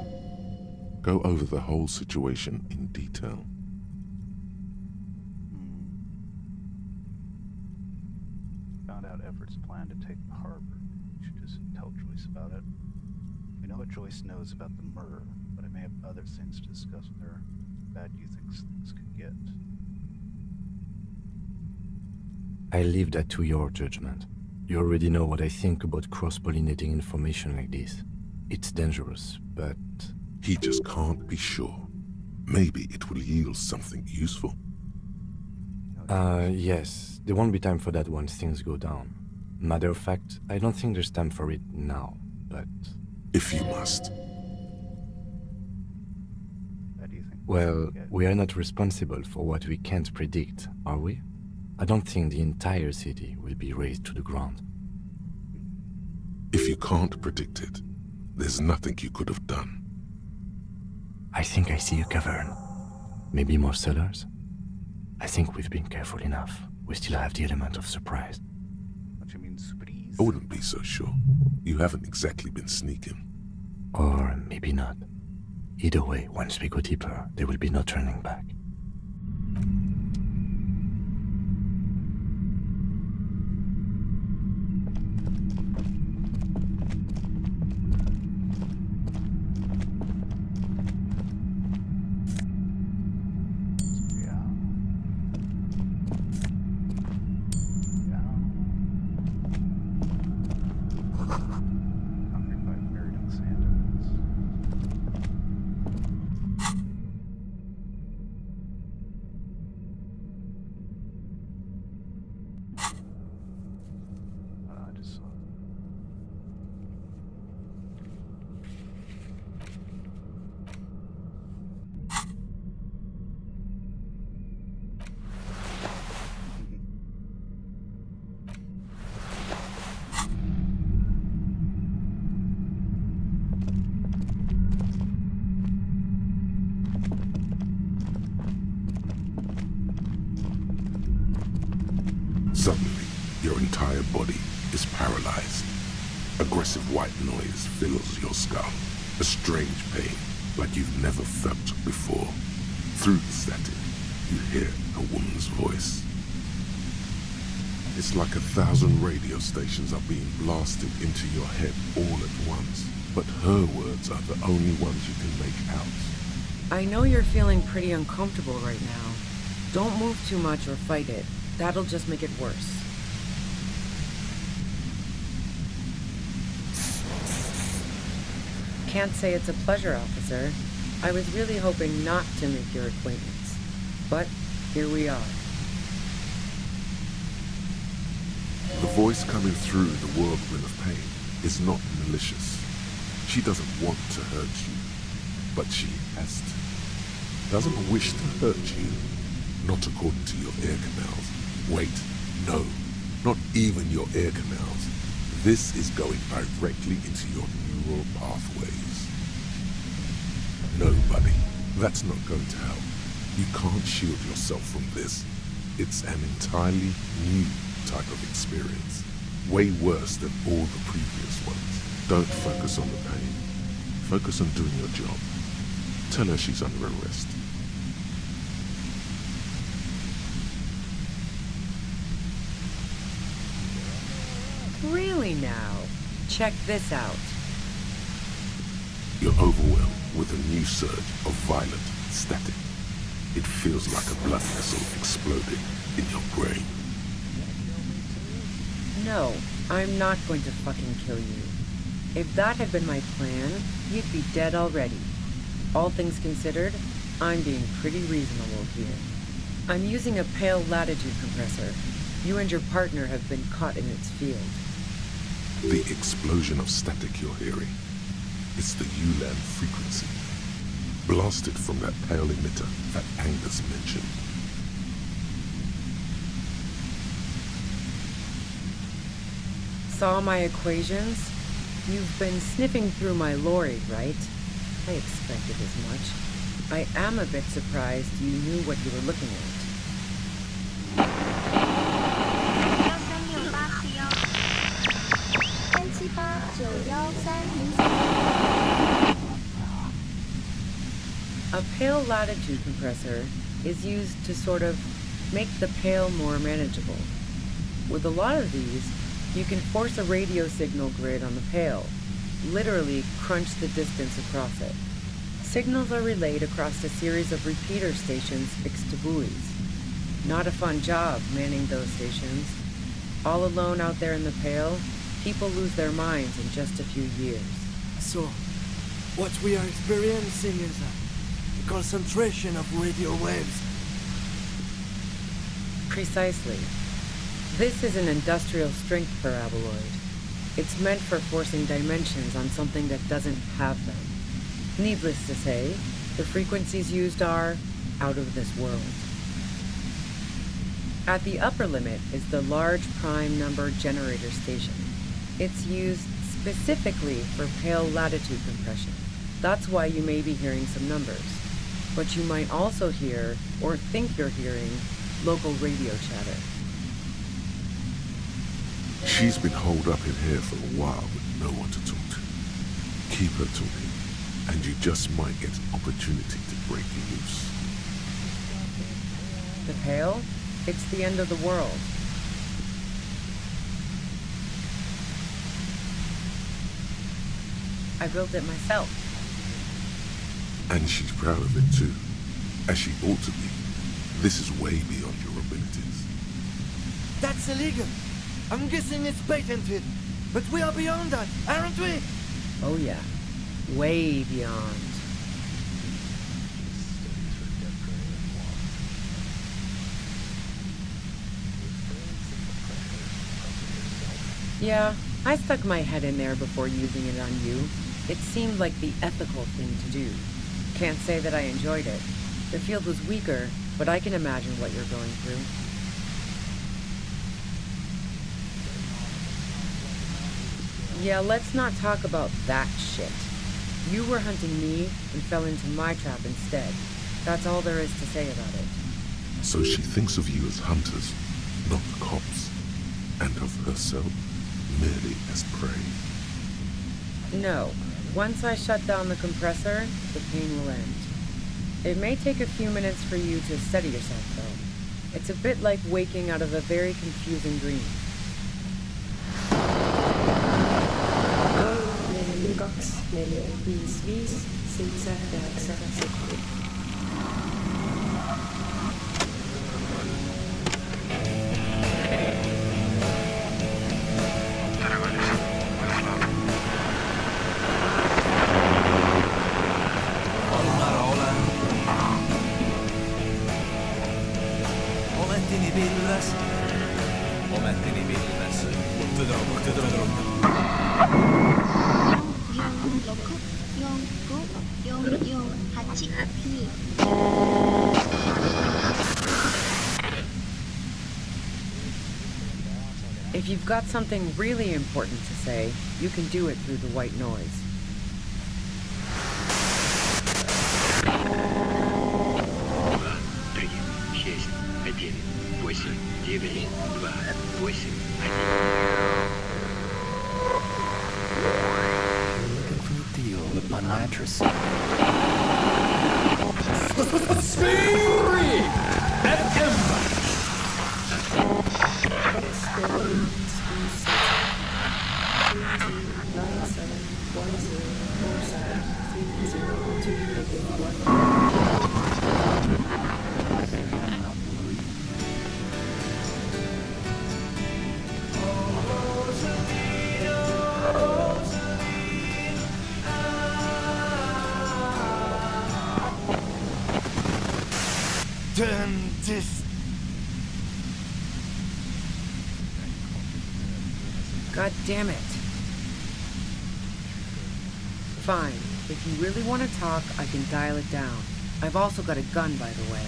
Go over the whole situation in detail. Found out efforts plan to take the harbor. You should just tell Joyce about it. We know what Joyce knows about the murder, but I may have other things to discuss with her. How bad do you think things could get? I leave that to your judgment. You already know what I think about cross-pollinating information like this. It's dangerous, but... He just can't be sure. Maybe it will yield something useful. Yes. There won't be time for that once things go down. Matter of fact, I don't think there's time for it now, but... If you must. How do you think? Well, we are not responsible for what we can't predict, are we? I don't think the entire city will be razed to the ground. If you can't predict it, there's nothing you could have done. I think I see a cavern. Maybe more cellars? I think we've been careful enough. We still have the element of surprise. What you mean, surprise? I wouldn't be so sure. You haven't exactly been sneaking. Or maybe not. Either way, once we go deeper, there will be no turning back. Suddenly, your entire body is paralyzed. Aggressive white noise fills your skull. A strange pain, like you've never felt before. Through the static, you hear a woman's voice. It's like 1,000 radio stations are being blasted into your head all at once. But her words are the only ones you can make out. I know you're feeling pretty uncomfortable right now. Don't move too much or fight it. That'll just make it worse. Can't say it's a pleasure, officer. I was really hoping not to make your acquaintance. But here we are. The voice coming through the whirlwind of pain is not malicious. She doesn't want to hurt you, but she has to. Doesn't wish to hurt you, not according to your ear canals. Wait, no, not even your ear canals. This is going directly into your neural pathways. No, buddy, that's not going to help. You can't shield yourself from this. It's an entirely new type of experience. Way worse than all the previous ones. Don't focus on the pain. Focus on doing your job. Tell her she's under arrest. Really now? Check this out. You're overwhelmed with a new surge of violent static. It feels like a blood vessel exploding in your brain. No, I'm not going to fucking kill you. If that had been my plan, you'd be dead already. All things considered, I'm being pretty reasonable here. I'm using a pale latitude compressor. You and your partner have been caught in its field. The explosion of static you're hearing, it's the ULAN frequency, blasted from that pale emitter that Angus mentioned. Saw my equations? You've been sniffing through my lorry, right? I expected as much. I am a bit surprised you knew what you were looking at. A pail latitude compressor is used to sort of make the pail more manageable. With a lot of these, you can force a radio signal grid on the pail, literally crunch the distance across it. Signals are relayed across a series of repeater stations fixed to buoys. Not a fun job manning those stations. All alone out there in the pale, people lose their minds in just a few years. So, what we are experiencing is a concentration of radio waves. Precisely. This is an industrial strength paraboloid. It's meant for forcing dimensions on something that doesn't have them. Needless to say, the frequencies used are out of this world. At the upper limit is the large prime number generator station. It's used specifically for pale latitude compression. That's why you may be hearing some numbers. But you might also hear, or think you're hearing, local radio chatter. She's been holed up in here for a while with no one to talk to. Keep her talking, and you just might get an opportunity to break loose. The pale? It's the end of the world. I built it myself. And she's proud of it too, as she ought to be. This is way beyond your abilities. That's illegal. I'm guessing it's patented. But we are beyond that, aren't we? Oh yeah, way beyond. Yeah, I stuck my head in there before using it on you. It seemed like the ethical thing to do. Can't say that I enjoyed it. The field was weaker, but I can imagine what you're going through. Yeah, let's not talk about that shit. You were hunting me and fell into my trap instead. That's all there is to say about it. So she thinks of you as hunters, not cops, and of herself merely as prey. No. Once I shut down the compressor, the pain will end. It may take a few minutes for you to steady yourself, though. It's a bit like waking out of a very confusing dream. If you've got something really important to say, you can do it through the white noise. Looking for a deal with my mattress. Turn this. God damn it. Fine. If you really want to talk, I can dial it down. I've also got a gun, by the way.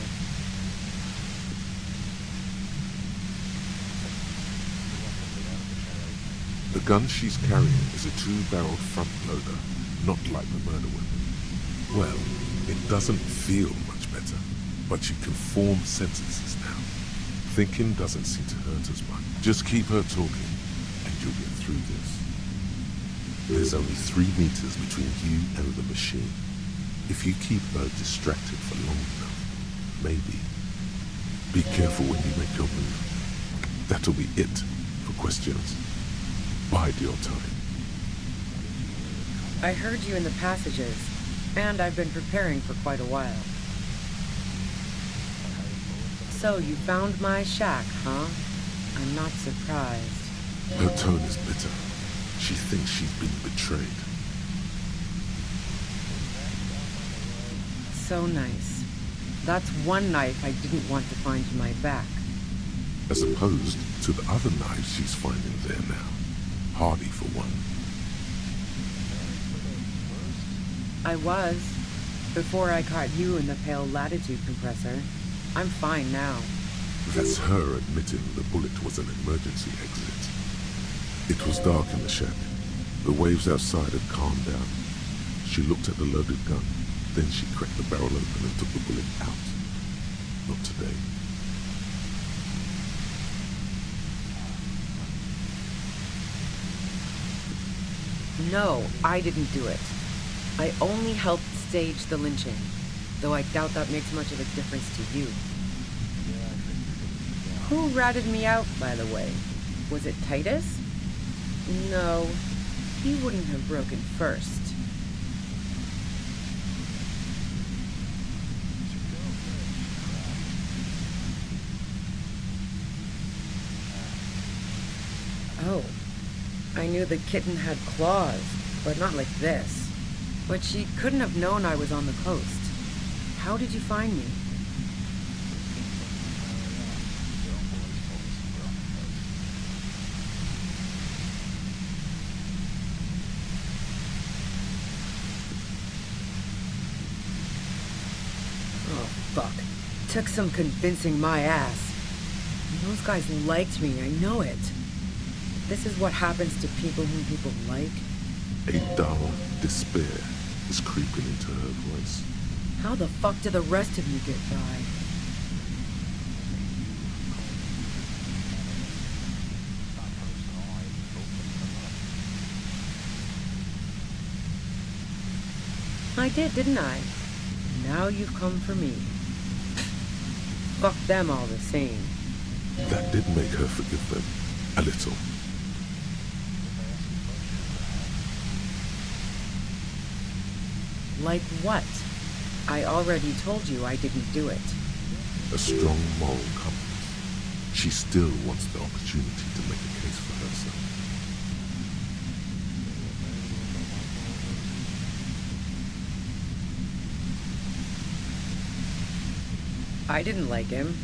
The gun she's carrying is a 2-barreled front loader, not like the murder weapon. Well, It doesn't feel much better, but you can form sentences now. Thinking doesn't seem to hurt as much. Just keep her talking, and you'll get through this. There's only 3 meters between you and the machine. If you keep her distracted for long enough, maybe. Be careful when you make your move. That'll be it for questions. Bide your time. I heard you in the passages, and I've been preparing for quite a while. So you found my shack, huh? I'm not surprised. Her tone is bitter. She thinks she's been betrayed. So nice. That's one knife I didn't want to find in my back. As opposed to the other knives she's finding there now. Hardy for one. I was, before I caught you in the pale latitude compressor. I'm fine now. That's her admitting the bullet was an emergency exit. It was dark in the shack. The waves outside had calmed down. She looked at the loaded gun. Then she cracked the barrel open and took the bullet out. Not today. No, I didn't do it. I only helped stage the lynching, though I doubt that makes much of a difference to you. Who ratted me out, by the way? Was it Titus? No, he wouldn't have broken first. Oh, I knew the kitten had claws, but not like this. But she couldn't have known I was on the coast. How did you find me? Oh, fuck. Took some convincing my ass. And those guys liked me, I know it. This is what happens to people whom people like. A dull despair is creeping into her voice. How the fuck do the rest of you get by? I did, didn't I? Now you've come for me. Fuck them all the same. That did make her forgive them. A little. Like what? I already told you I didn't do it. A strong moral compass. She still wants the opportunity to make a case for herself. I didn't like him.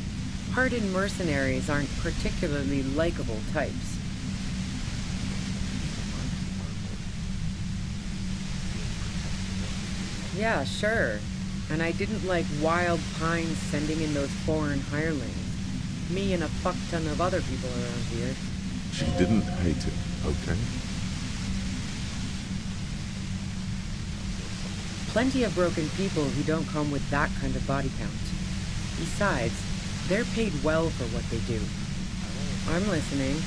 Hardened mercenaries aren't particularly likable types. Yeah, sure. And I didn't like Wild Pines sending in those foreign hirelings. Me and a fuck ton of other people around here. She didn't hate him, okay? Plenty of broken people who don't come with that kind of body count. Besides, they're paid well for what they do. I'm listening.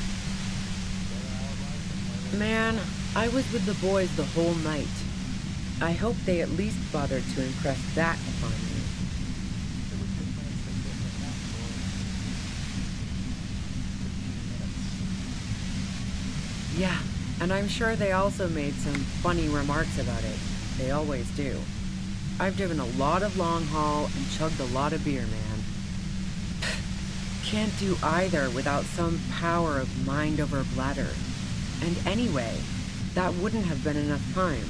Man, I was with the boys the whole night. I hope they at least bothered to impress that upon me. Yeah, and I'm sure they also made some funny remarks about it. They always do. I've driven a lot of long haul and chugged a lot of beer, man. Can't do either without some power of mind over bladder. And anyway, that wouldn't have been enough time.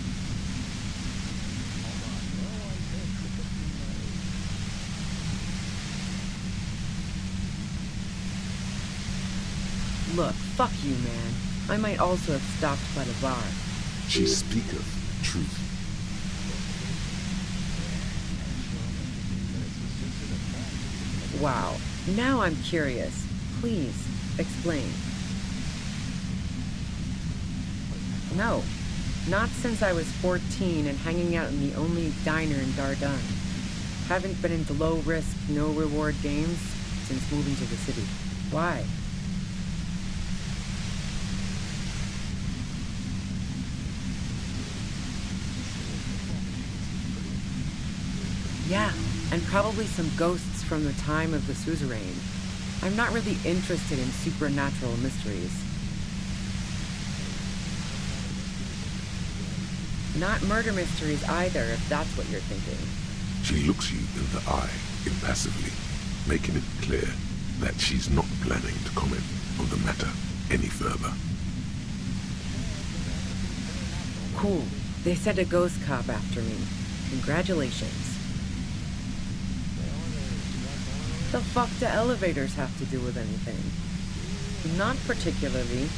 Look, fuck you, man. I might also have stopped by the bar. She speaketh truth. Wow. Now I'm curious. Please, explain. No. Not since I was 14 and hanging out in the only diner in Dardenne. Haven't been into low-risk, no-reward games since moving to the city. Why? Yeah, and probably some ghosts from the time of the suzerain. I'm not really interested in supernatural mysteries. Not murder mysteries either, if that's what you're thinking. She looks you in the eye impassively, making it clear that she's not planning to comment on the matter any further. Cool. They sent a ghost cop after me. Congratulations. The fuck do elevators have to do with anything? Not particularly.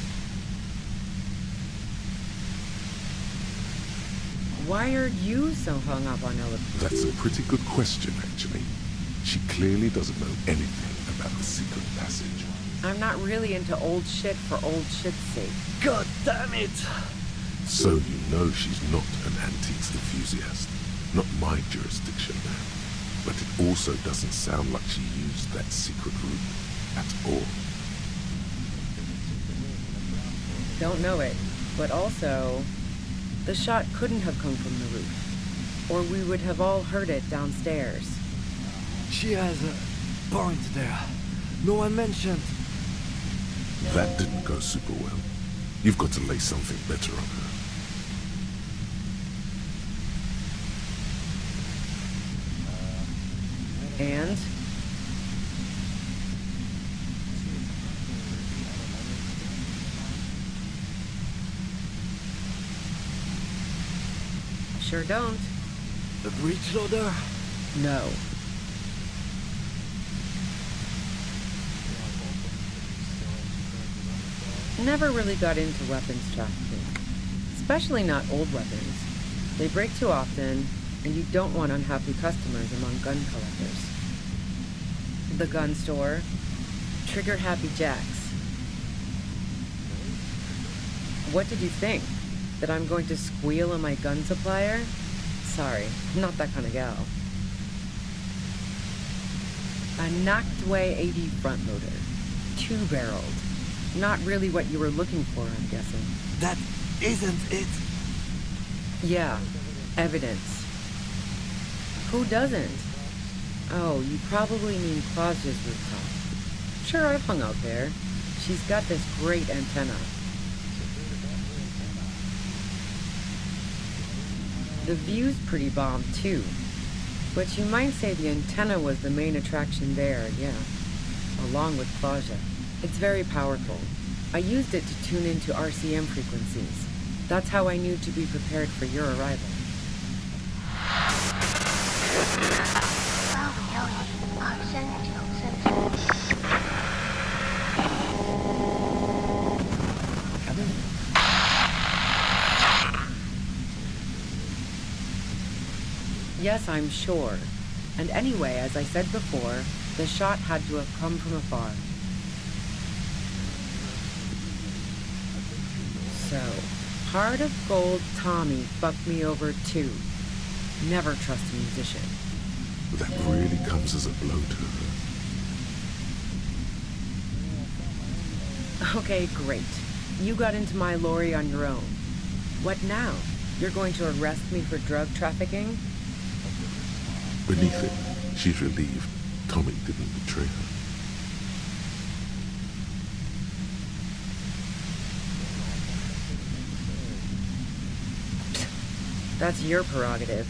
Why are you so hung up on elevators? That's a pretty good question, actually. She clearly doesn't know anything about the secret passage. I'm not really into old shit for old shit's sake. God damn it! So you know she's not an antiques enthusiast. Not my jurisdiction, man. But it also doesn't sound like she used that secret route at all. Don't know it, but also, the shot couldn't have come from the roof, or we would have all heard it downstairs. She has a point there. No one mentioned. That didn't go super well. You've got to lay something better on her. And? Sure don't. The breech loader? No. Never really got into weapons trafficking. Especially not old weapons. They break too often, and you don't want unhappy customers among gun collectors. The gun store, trigger-happy jacks. What did you think? That I'm going to squeal on my gun supplier? Sorry, I'm not that kind of gal. A Nachtway 80 front loader. 2-barreled. Not really what you were looking for, I'm guessing. That isn't it. Yeah, evidence. Who doesn't? Oh, you probably mean Claudia's rooftop. Sure, I've hung out there. She's got this great antenna. The view's pretty bomb, too. But you might say the antenna was the main attraction there, yeah. Along with Claudia. It's very powerful. I used it to tune into RCM frequencies. That's how I knew to be prepared for your arrival. Yes, I'm sure. And anyway, as I said before, the shot had to have come from afar. So, Heart of Gold Tommy fucked me over too. Never trust a musician. That really comes as a blow to her. Okay, great. You got into my lorry on your own. What now? You're going to arrest me for drug trafficking? Beneath it, she's relieved Tommy didn't betray her. That's your prerogative.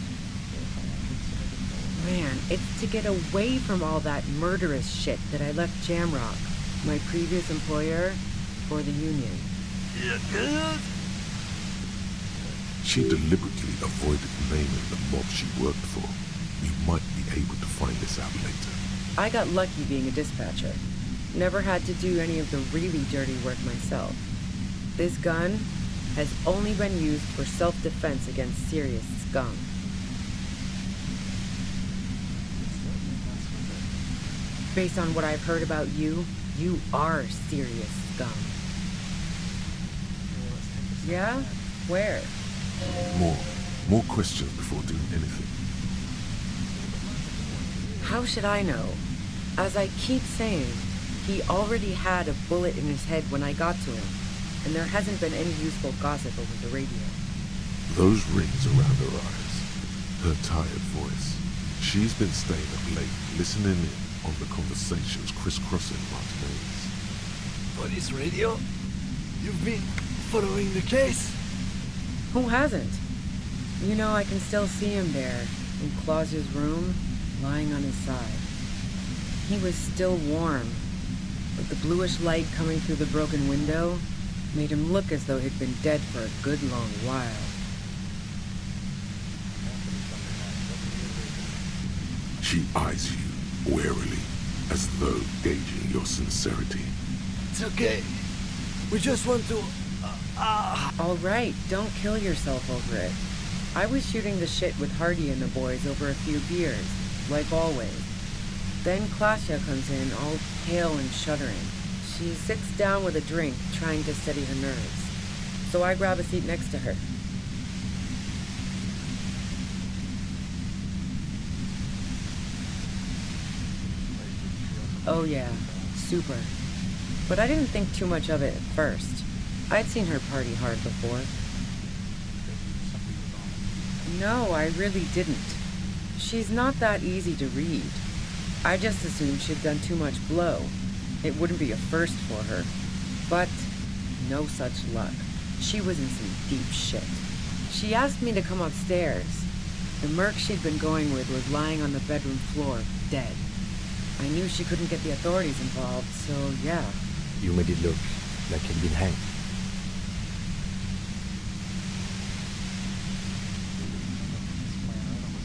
Man, it's to get away from all that murderous shit that I left Jamrock, my previous employer, for the Union. She deliberately avoided naming the mob she worked for. You might be able to find this out later. I got lucky being a dispatcher. Never had to do any of the really dirty work myself. This gun has only been used for self-defense against serious scum. Based on what I've heard about you, you are serious scum. Yeah? Where? More questions before doing anything. How should I know? As I keep saying, he already had a bullet in his head when I got to him, and there hasn't been any useful gossip over the radio. Those rings around her eyes, her tired voice. She's been staying up late, listening in on the conversations crisscrossing Martinez. Police radio? You've been following the case? Who hasn't? You know, I can still see him there, in Claus's room, lying on his side. He was still warm, but the bluish light coming through the broken window made him look as though he'd been dead for a good long while. She eyes you warily, as though gauging your sincerity. It's okay. We just want to... All right, don't kill yourself over it. I was shooting the shit with Hardy and the boys over a few beers, like always. Then Klasha comes in, all pale and shuddering. She sits down with a drink, trying to steady her nerves. So I grab a seat next to her. Oh yeah, super. But I didn't think too much of it at first. I'd seen her party hard before. No, I really didn't. She's not that easy to read. I just assumed she'd done too much blow. It wouldn't be a first for her. But no such luck. She was in some deep shit. She asked me to come upstairs. The merc she'd been going with was lying on the bedroom floor, dead. I knew she couldn't get the authorities involved, so yeah. You made it look like he'd been hanged.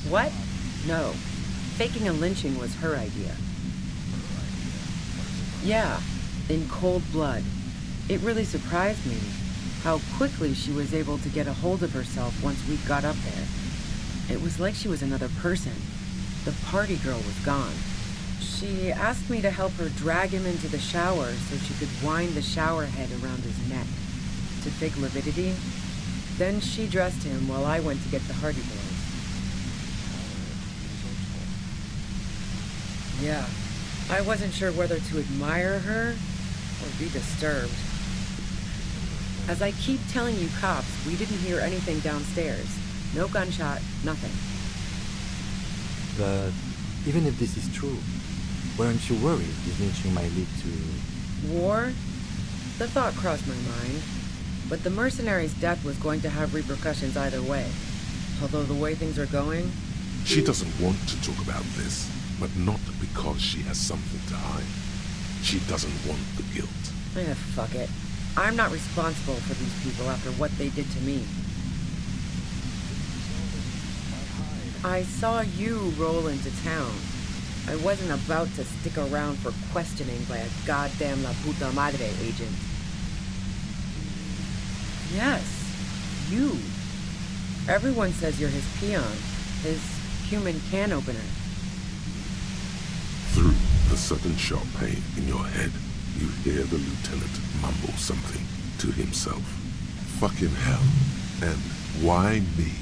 What? No. Faking a lynching was her idea. Yeah, in cold blood. It really surprised me how quickly she was able to get a hold of herself once we got up there. It was like she was another person. The party girl was gone. She asked me to help her drag him into the shower so she could wind the shower head around his neck to fake lividity. Then she dressed him while I went to get the Hardy boys. Yeah, I wasn't sure whether to admire her or be disturbed. As I keep telling you cops, we didn't hear anything downstairs. No gunshot, nothing. But even if this is true, weren't you worried this lynching might lead to... War? The thought crossed my mind. But the mercenary's death was going to have repercussions either way. Although the way things are going... She doesn't want to talk about this, but not because she has something to hide. She doesn't want the guilt. Fuck it. I'm not responsible for these people after what they did to me. I saw you roll into town. I wasn't about to stick around for questioning by a goddamn La Puta Madre agent. Yes, you. Everyone says you're his peon, his human can opener. Through the sudden sharp pain in your head, you hear the lieutenant mumble something to himself. Fucking hell. And why me?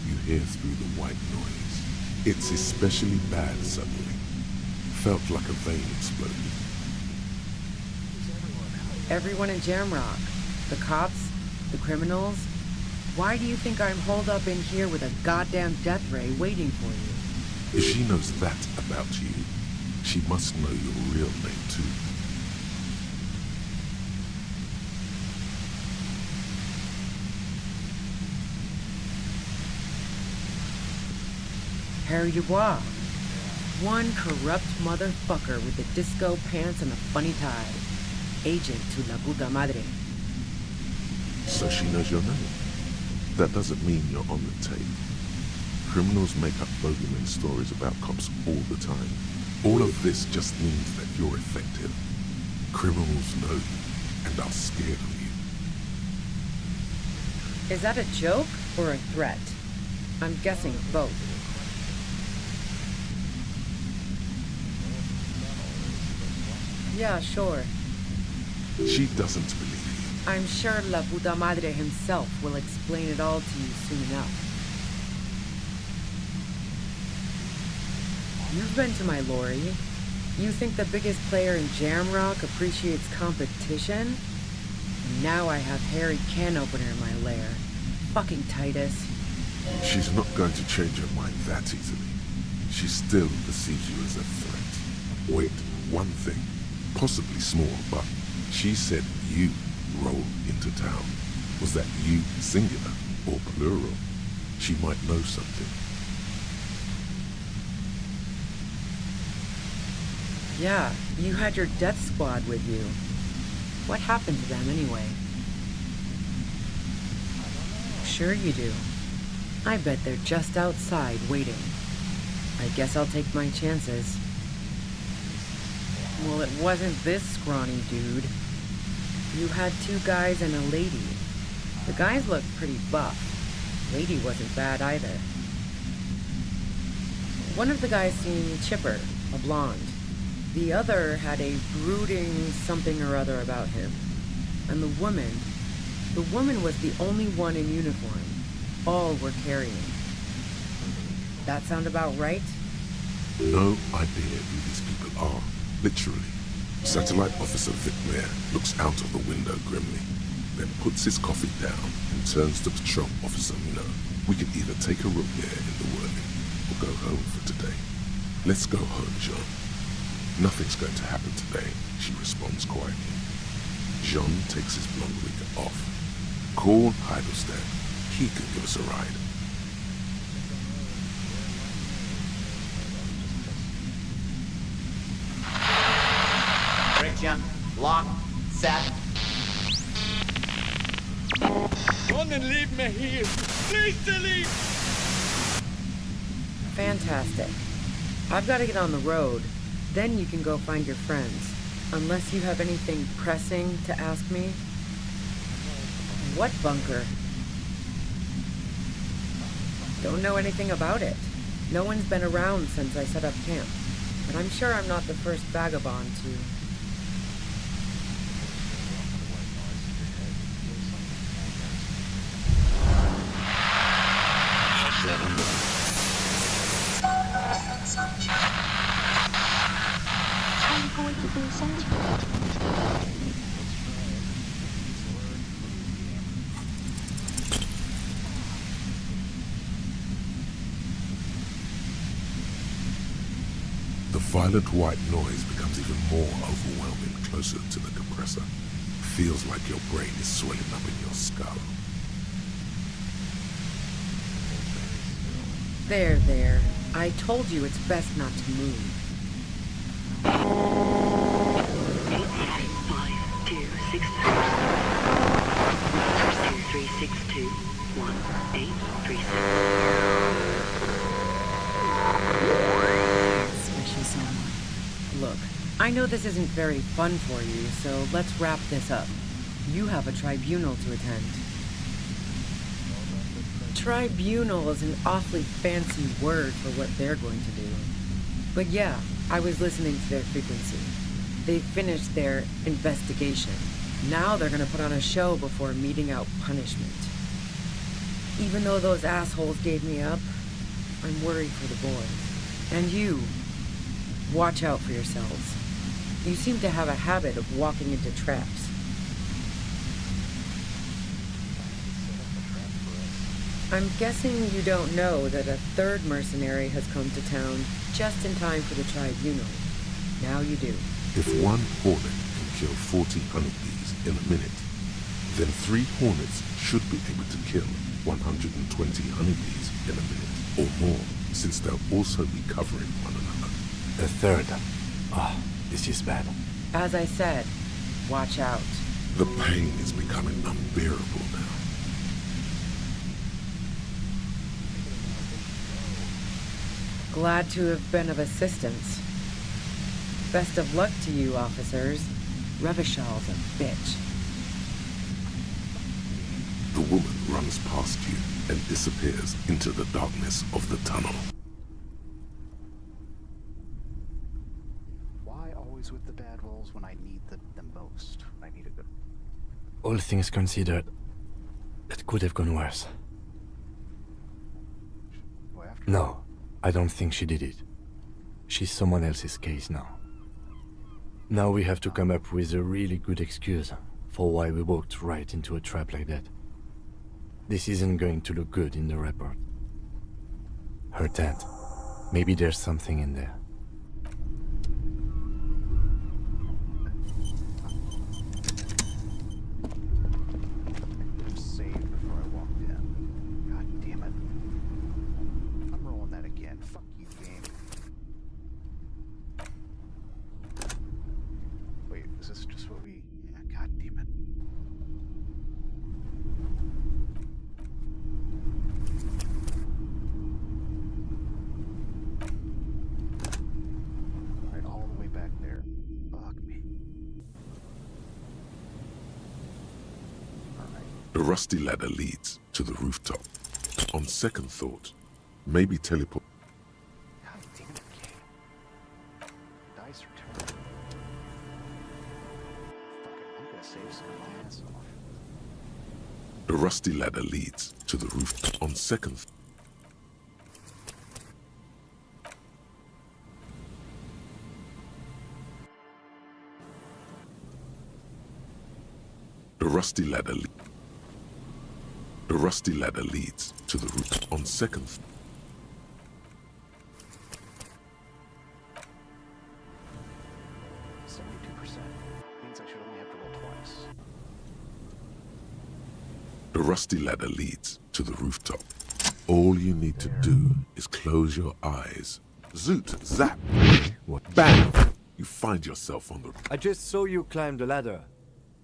You hear through the white noise. It's especially bad suddenly. Felt like a vein exploded. Everyone in Jamrock. The cops, the criminals. Why do you think I'm holed up in here with a goddamn death ray waiting for you? If she knows that about you, she must know your real name too. Harry Dubois. One corrupt motherfucker with the disco pants and a funny tie. Agent to La Puta Madre. So she knows your name. That doesn't mean you're on the tape. Criminals make up bogeyman stories about cops all the time. All of this just means that you're effective. Criminals know you and are scared of you. Is that a joke or a threat? I'm guessing both. Yeah, sure. She doesn't believe you. I'm sure La Puta Madre himself will explain it all to you soon enough. You've been to my lorry. You think the biggest player in Jamrock appreciates competition? And now I have Harry Can Opener in my lair. Fucking Titus. She's not going to change her mind that easily. She still perceives you as a threat. Wait, one thing, possibly small, but she said you rolled into town. Was that you singular or plural? She might know something. Yeah, you had your death squad with you. What happened to them anyway? Sure you do. I bet they're just outside waiting. I guess I'll take my chances. Well, it wasn't this scrawny dude. You had 2 guys and a lady. The guys looked pretty buff. Lady wasn't bad either. One of the guys seemed chipper, a blonde. The other had a brooding something or other about him. And the woman was the only one in uniform. All were carrying. That sound about right? No idea who these people are, literally. Satellite Officer Vic Mayer looks out of the window grimly, then puts his coffee down and turns to Patrol Officer Minot. We can either take a room here in the Whirling or go home for today. Let's go home, Jean. Nothing's going to happen today, she responds quietly. Jean takes his blonde wig off. Call Heidelstein. He can give us a ride. Friction, lock, set. Don't leave me here. Please leave. Fantastic. I've got to get on the road. Then you can go find your friends. Unless you have anything pressing to ask me. What bunker? Don't know anything about it. No one's been around since I set up camp. But I'm sure I'm not the first vagabond to... The violent white noise becomes even more overwhelming closer to the compressor. Feels like your brain is swelling up in your skull. There. I told you it's best not to move. 855-262-1837. Look, I know this isn't very fun for you, so let's wrap this up. You have a tribunal to attend. Tribunal is an awfully fancy word for what they're going to do. But yeah, I was listening to their frequency. They finished their investigation. Now they're gonna put on a show before meting out punishment. Even though those assholes gave me up, I'm worried for the boys. And you, watch out for yourselves. You seem to have a habit of walking into traps. I'm guessing you don't know that a third mercenary has come to town just in time for the tribunal. Now you do. If one hornet can kill 40 honeybees in a minute, then 3 hornets should be able to kill 120 honeybees in a minute or more, since they'll also be covering one another. A third. This is bad. As I said, watch out. The pain is becoming unbearable now. Glad to have been of assistance. Best of luck to you, officers. Revishal's a bitch. The woman runs past you and disappears into the darkness of the tunnel. Why always with the bad rolls when I need them the most? I need a good... All things considered, it could have gone worse. No, I don't think she did it. She's someone else's case now. Now we have to come up with a really good excuse for why we walked right into a trap like that. This isn't going to look good in the report. Her tent. Maybe there's something in there. Saved before I walked in. God damn it. I'm rolling that again. Fuck you, game. Wait, is this just what we... Yeah, god damn it. Alright, all the way back there. Fuck me. The rusty ladder leads to the rooftop. On second thought, maybe teleport. God damn it, game. Dice are terrible. Fuck it, I'm gonna save some of my ass off. The rusty ladder leads to the roof. On second thought. The rusty ladder leads to the roof. On second thought. Means I should only have to roll twice. The rusty ladder leads to the rooftop. All you need to do is close your eyes. Zoot, zap, what? Bang! You find yourself on the... I just saw you climb the ladder.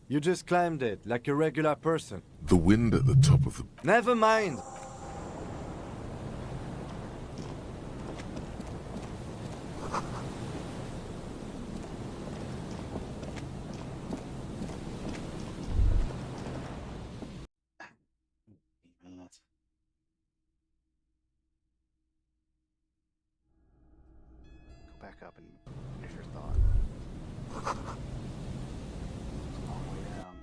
You just climbed it, like a regular person. The wind at the top of the... Never mind! Go back up and finish your thought. It's a long way down.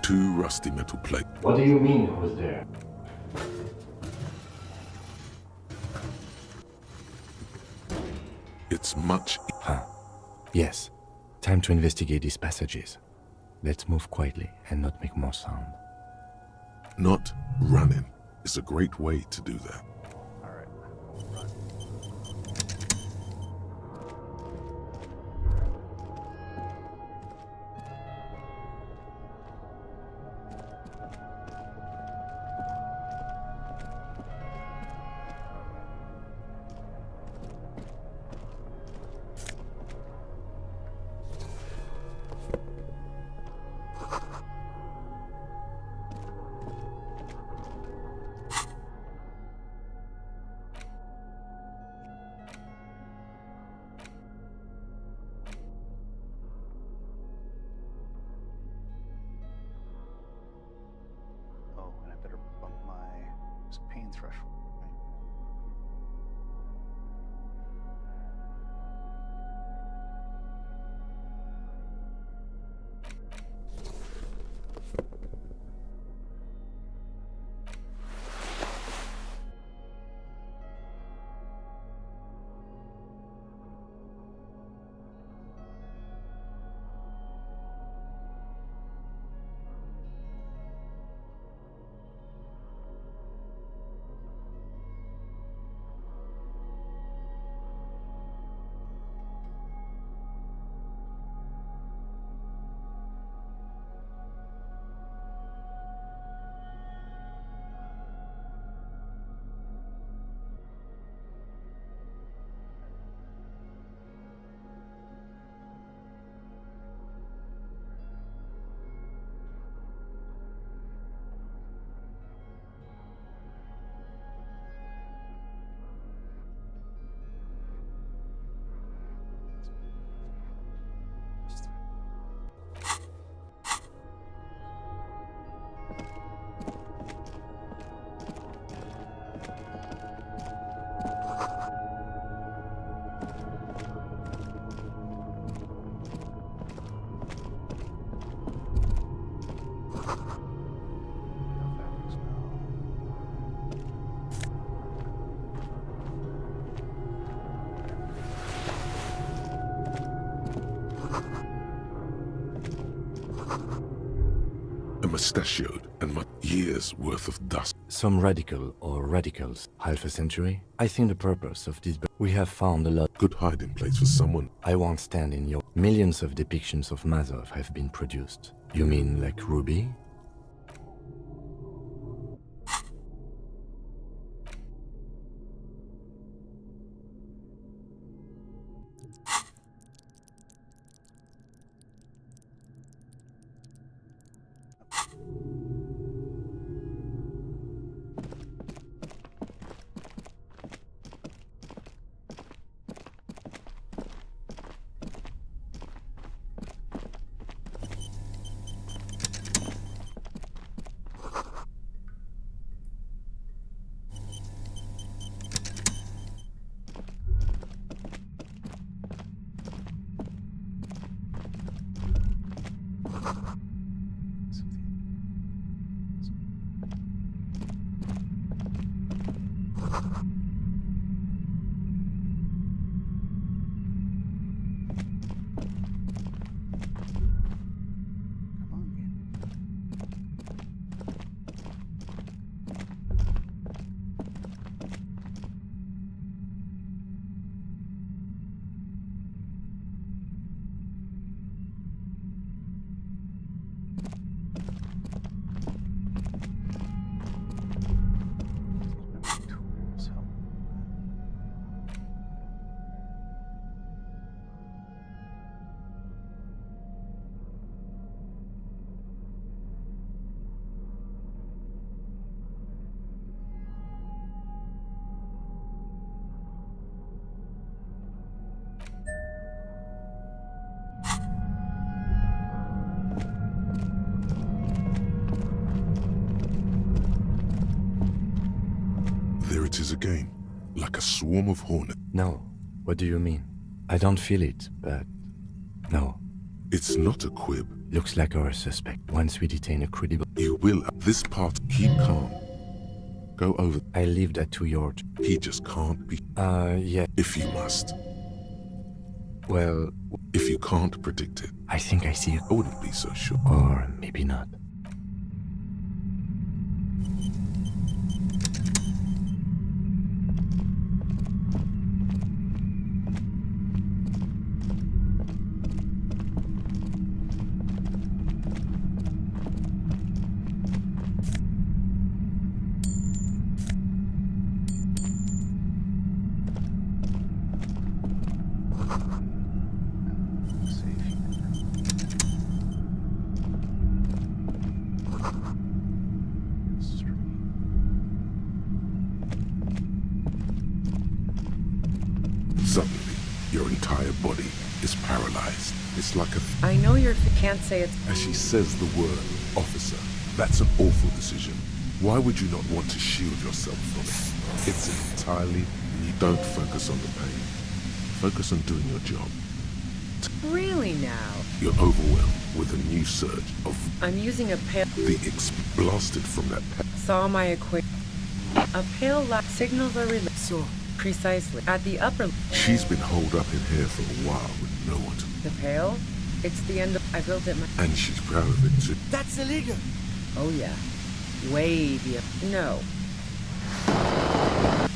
Two rusty metal plates. What do you mean it was there? It's much... Huh. Yes. Time to investigate these passages. Let's move quietly and not make more sound. Not running is a great way to do that. Alright, run. Oh, and I better bump my pain threshold, right? mustachioed and years worth of dust. Some radical or radicals. Half a century? I think the purpose of this... We have found a lot... Good hiding place for someone. I won't stand in your... Millions of depictions of Mazov have been produced. You mean like Ruby? There it is again, like a swarm of hornets. No. What do you mean? I don't feel it, but... No. It's not a quib. Looks like our suspect. Once we detain a credible... You will. This part, keep calm. Go over. I leave that to your... He just can't be... yeah. If you must. Well... If you can't predict it. I think I see it. I wouldn't be so sure. Or maybe not. Suddenly, your entire body is paralyzed. It's like a... I know you can't say it's... As she says the word, officer, that's an awful decision. Why would you not want to shield yourself from it? It's entirely... You don't focus on the pain. Focus on doing your job. Really now? You're overwhelmed with a new surge of... I'm using a pale... blasted from that... Saw my equation. A pale light signals are released. So, precisely. At the upper... She's been holed up in here for a while with no one to... The pale? It's the end of... I built it my... And she's proud of it too. That's illegal. Oh yeah. Way beyond... No.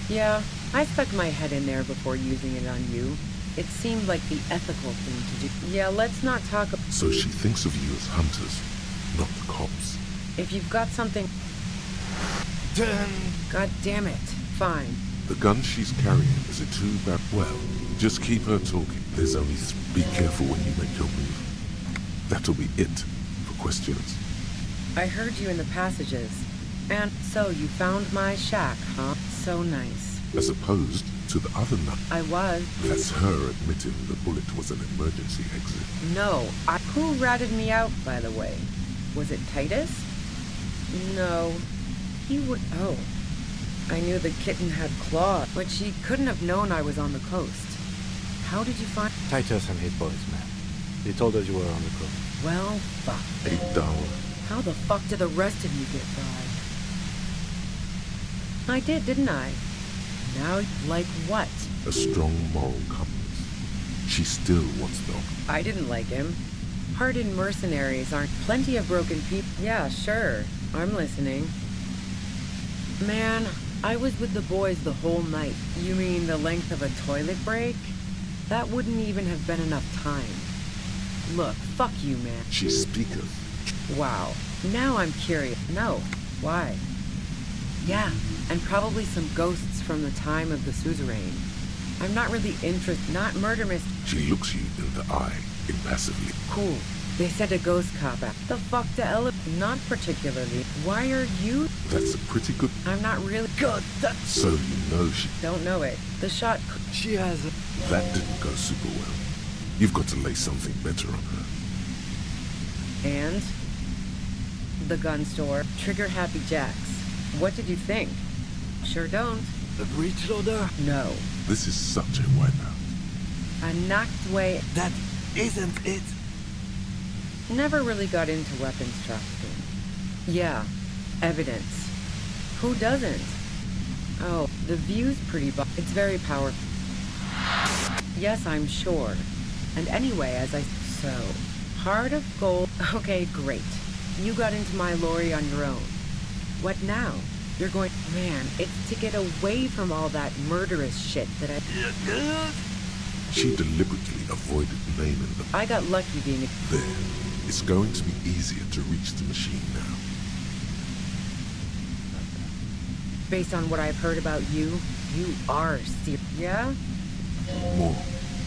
Yeah, I stuck my head in there before using it on you. It seemed like the ethical thing to do. Yeah, let's not talk about... So she thinks of you as hunters, not the cops. If you've got something... Done. God damn it. Fine. The gun she's carrying is a two-barrel... Well, just keep her talking. There's only... Be careful when you make your move. That'll be it for questions. I heard you in the passages. And so you found my shack, huh? So nice. As opposed to the other nut. I was. That's her admitting the bullet was an emergency exit. No, Who ratted me out, by the way? Was it Titus? No. He would... Oh. I knew the kitten had claws, but she couldn't have known I was on the coast. How did you find... Titus and his boys, man. They told us you were on the coast. Well, fuck. $8. How the fuck did the rest of you get by? I did, didn't I? Now, like what? A strong moral compass. She still wants the... I didn't like him. Hardened mercenaries aren't plenty of broken people. Yeah, sure. I'm listening. Man, I was with the boys the whole night. You mean the length of a toilet break? That wouldn't even have been enough time. Look, fuck you, man. She speaketh. Wow. Now I'm curious. No. Why? Yeah, and probably some ghosts from the time of the suzerain. I'm not really interested. Not murder mystery. She looks you in the eye, impassively. Cool. They sent a ghost cop out. The fuck to Elysium? Not particularly. Why are you? That's a pretty good... I'm not really... God, that's... So you know she... Don't know it. The shot... She has a... That didn't go super well. You've got to lay something better on her. And? The gun store. Trigger Happy Jacks. What did you think? Sure don't. A breech loader? No. This is such a wipeout. A knocked way... That isn't it. Never really got into weapons trafficking. Yeah, evidence. Who doesn't? Oh, the view's pretty it's very powerful. Yes, I'm sure. And anyway, So, heart of gold... Okay, great. You got into my lorry on your own. What now? You're going... Man, it's to get away from all that murderous shit that I... She deliberately avoided naming them. I got lucky being... There. It's going to be easier to reach the machine now. Based on what I've heard about you, you are serious. Yeah?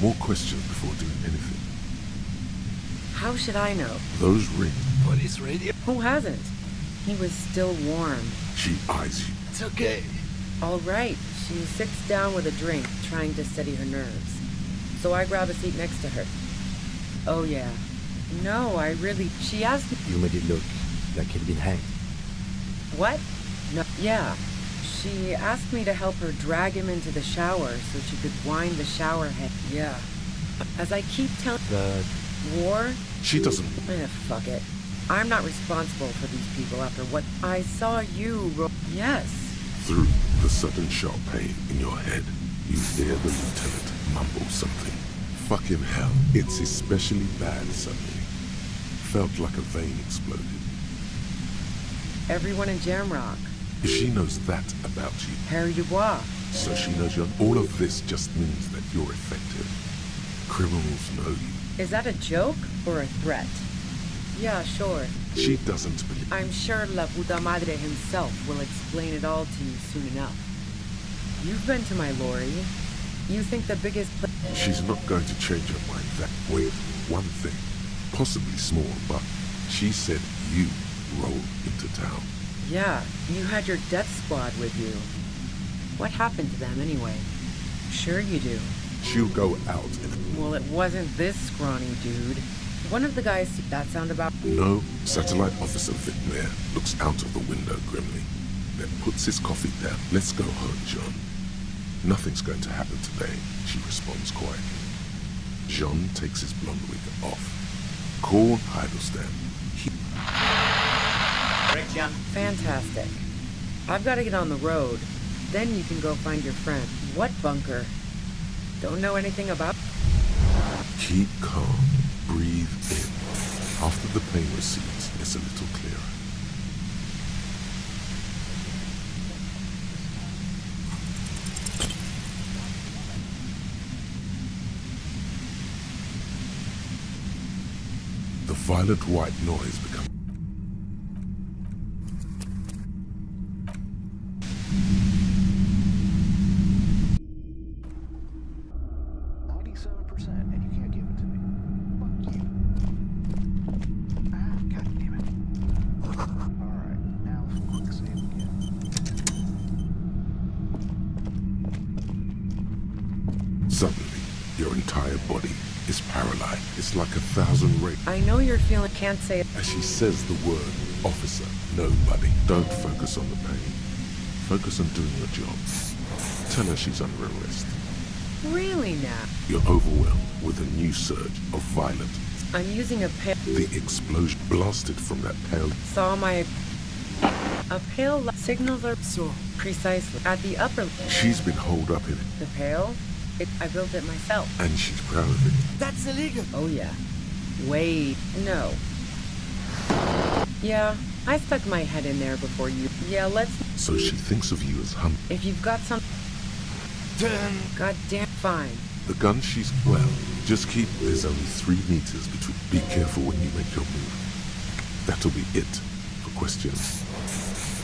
More questions before doing anything. How should I know? Those rings. Police radio. Who hasn't? He was still warm. She eyes you. It's okay. All right. She sits down with a drink, trying to steady her nerves. So I grab a seat next to her. Oh, yeah. No, I really... She asked me... You made it look like he'd been hanged. What? No. Yeah. She asked me to help her drag him into the shower so she could wind the shower head. Yeah. As I keep telling... The... War? She doesn't... Fuck it. I'm not responsible for these people after what... I saw you... Yes. Through the sudden sharp pain in your head, you hear the lieutenant mumble something. Fucking hell, it's especially bad suddenly. Felt like a vein exploded. Everyone in Jamrock. If she knows that about you... Harry Dubois. So she knows you're... All of this just means that you're effective. Criminals know you. Is that a joke or a threat? Yeah, sure. She doesn't believe... I'm sure La Puta Madre himself will explain it all to you soon enough. You've been to my lorry. You think the biggest She's not going to change her mind that way. One thing, possibly small, but she said you rolled into town. Yeah, you had your death squad with you. What happened to them anyway? Sure you do. She'll go out in... Well, it wasn't this scrawny dude. One of the guys... That sound about... No, Satellite Officer Vicmere looks out of the window grimly, then puts his coffee down. Let's go home, John. Nothing's going to happen today, she responds quietly. John takes his blonde wig off. Call Heidelstein. Fantastic. I've got to get on the road. Then you can go find your friend. What bunker? Don't know anything about... Keep calm. Breathe in. After the pain recedes, it's a little clearer. The violet-white noise becomes... Suddenly, your entire body is paralyzed. It's like 1,000 rays. I know you're feeling... Can't say it. As she says the word, officer, nobody. Don't focus on the pain. Focus on doing your job. Tell her she's under arrest. Really now? You're overwhelmed with a new surge of violent... I'm using a pale... The explosion blasted from that pale... Saw my... A pale... Signals are... So... Precisely. At the upper... She's been holed up in it. The pale? I built it myself. And she's proud of it. That's illegal. Oh, yeah. Wait, no. Yeah, I stuck my head in there before you. Yeah, let's... So she thinks of you as Hunt. If you've got some... Goddamn fine. The gun she's... Well, just keep... There's only 3 meters between... Be careful when you make your move. That'll be it for questions.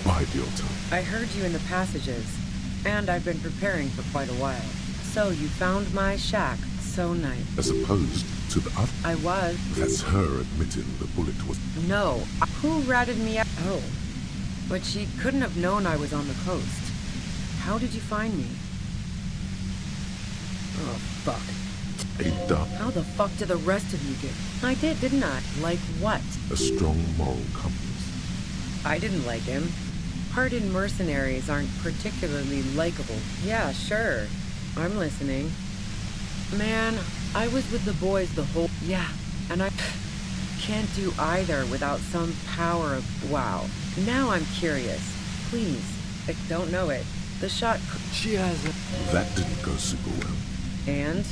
Bide your time. I heard you in the passages, and I've been preparing for quite a while. So you found my shack. So nice. As opposed to the other... I was. That's her admitting the bullet was... No. Who ratted me out? Oh. But she couldn't have known I was on the coast. How did you find me? Oh, fuck. A dumb... How the fuck did the rest of you get? I did, didn't I? Like what? A strong moral compass. I didn't like him. Hardened mercenaries aren't particularly likable. Yeah, sure. I'm listening. Man, I was with the boys the whole... Yeah, and I can't do either without some power of... Wow. Now I'm curious. Please. I don't know it. The shot... She has a... That didn't go super well. And?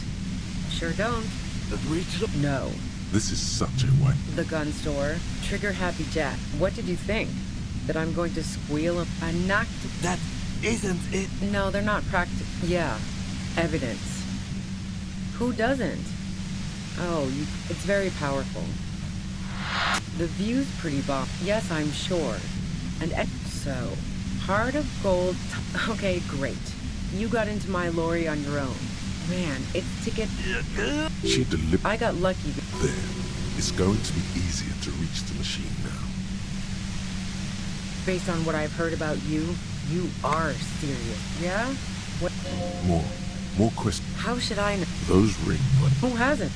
Sure don't. The breach... No. This is such a white... The gun store. Trigger Happy Jack. What did you think? That I'm going to squeal? I knocked... That isn't it. No, they're not practical. Yeah. Evidence. Who doesn't? Oh, it's very powerful. The view's pretty bomb. Yes, I'm sure. And so, Heart of Gold... Okay, great. You got into my lorry on your own. Man, it's to get... She delivered... I got lucky. There. It's going to be easier to reach the machine now. Based on what I've heard about you, you are serious. Yeah? What? More questions. How should I know? Those ring buttons. Who hasn't?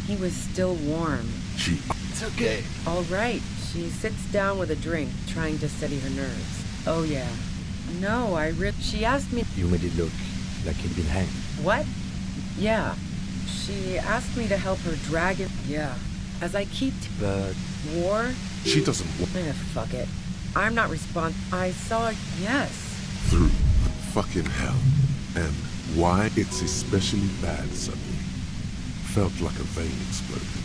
He was still warm. She... It's okay. All right. She sits down with a drink, trying to steady her nerves. Oh, yeah. No, She asked me... You made it look like he'd been hanged. What? Yeah. She asked me to help her drag him... Yeah. As I keep... But... War? She doesn't want... Fuck it. I'm not I saw... Yes. Through fucking hell. And why it's especially bad suddenly. Felt like a vein exploded.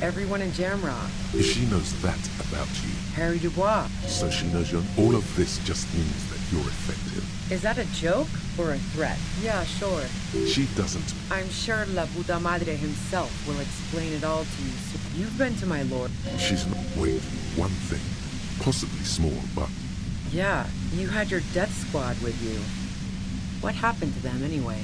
Everyone in Jamrock. If she knows that about you... Harry Dubois. So she knows you're... All of this just means that you're effective. Is that a joke or a threat? Yeah, sure. She doesn't... I'm sure La Puta Madre himself will explain it all to you. So you've been to my lord. She's not... Wait, one thing. Possibly small, but... Yeah, you had your death squad with you. What happened to them anyway?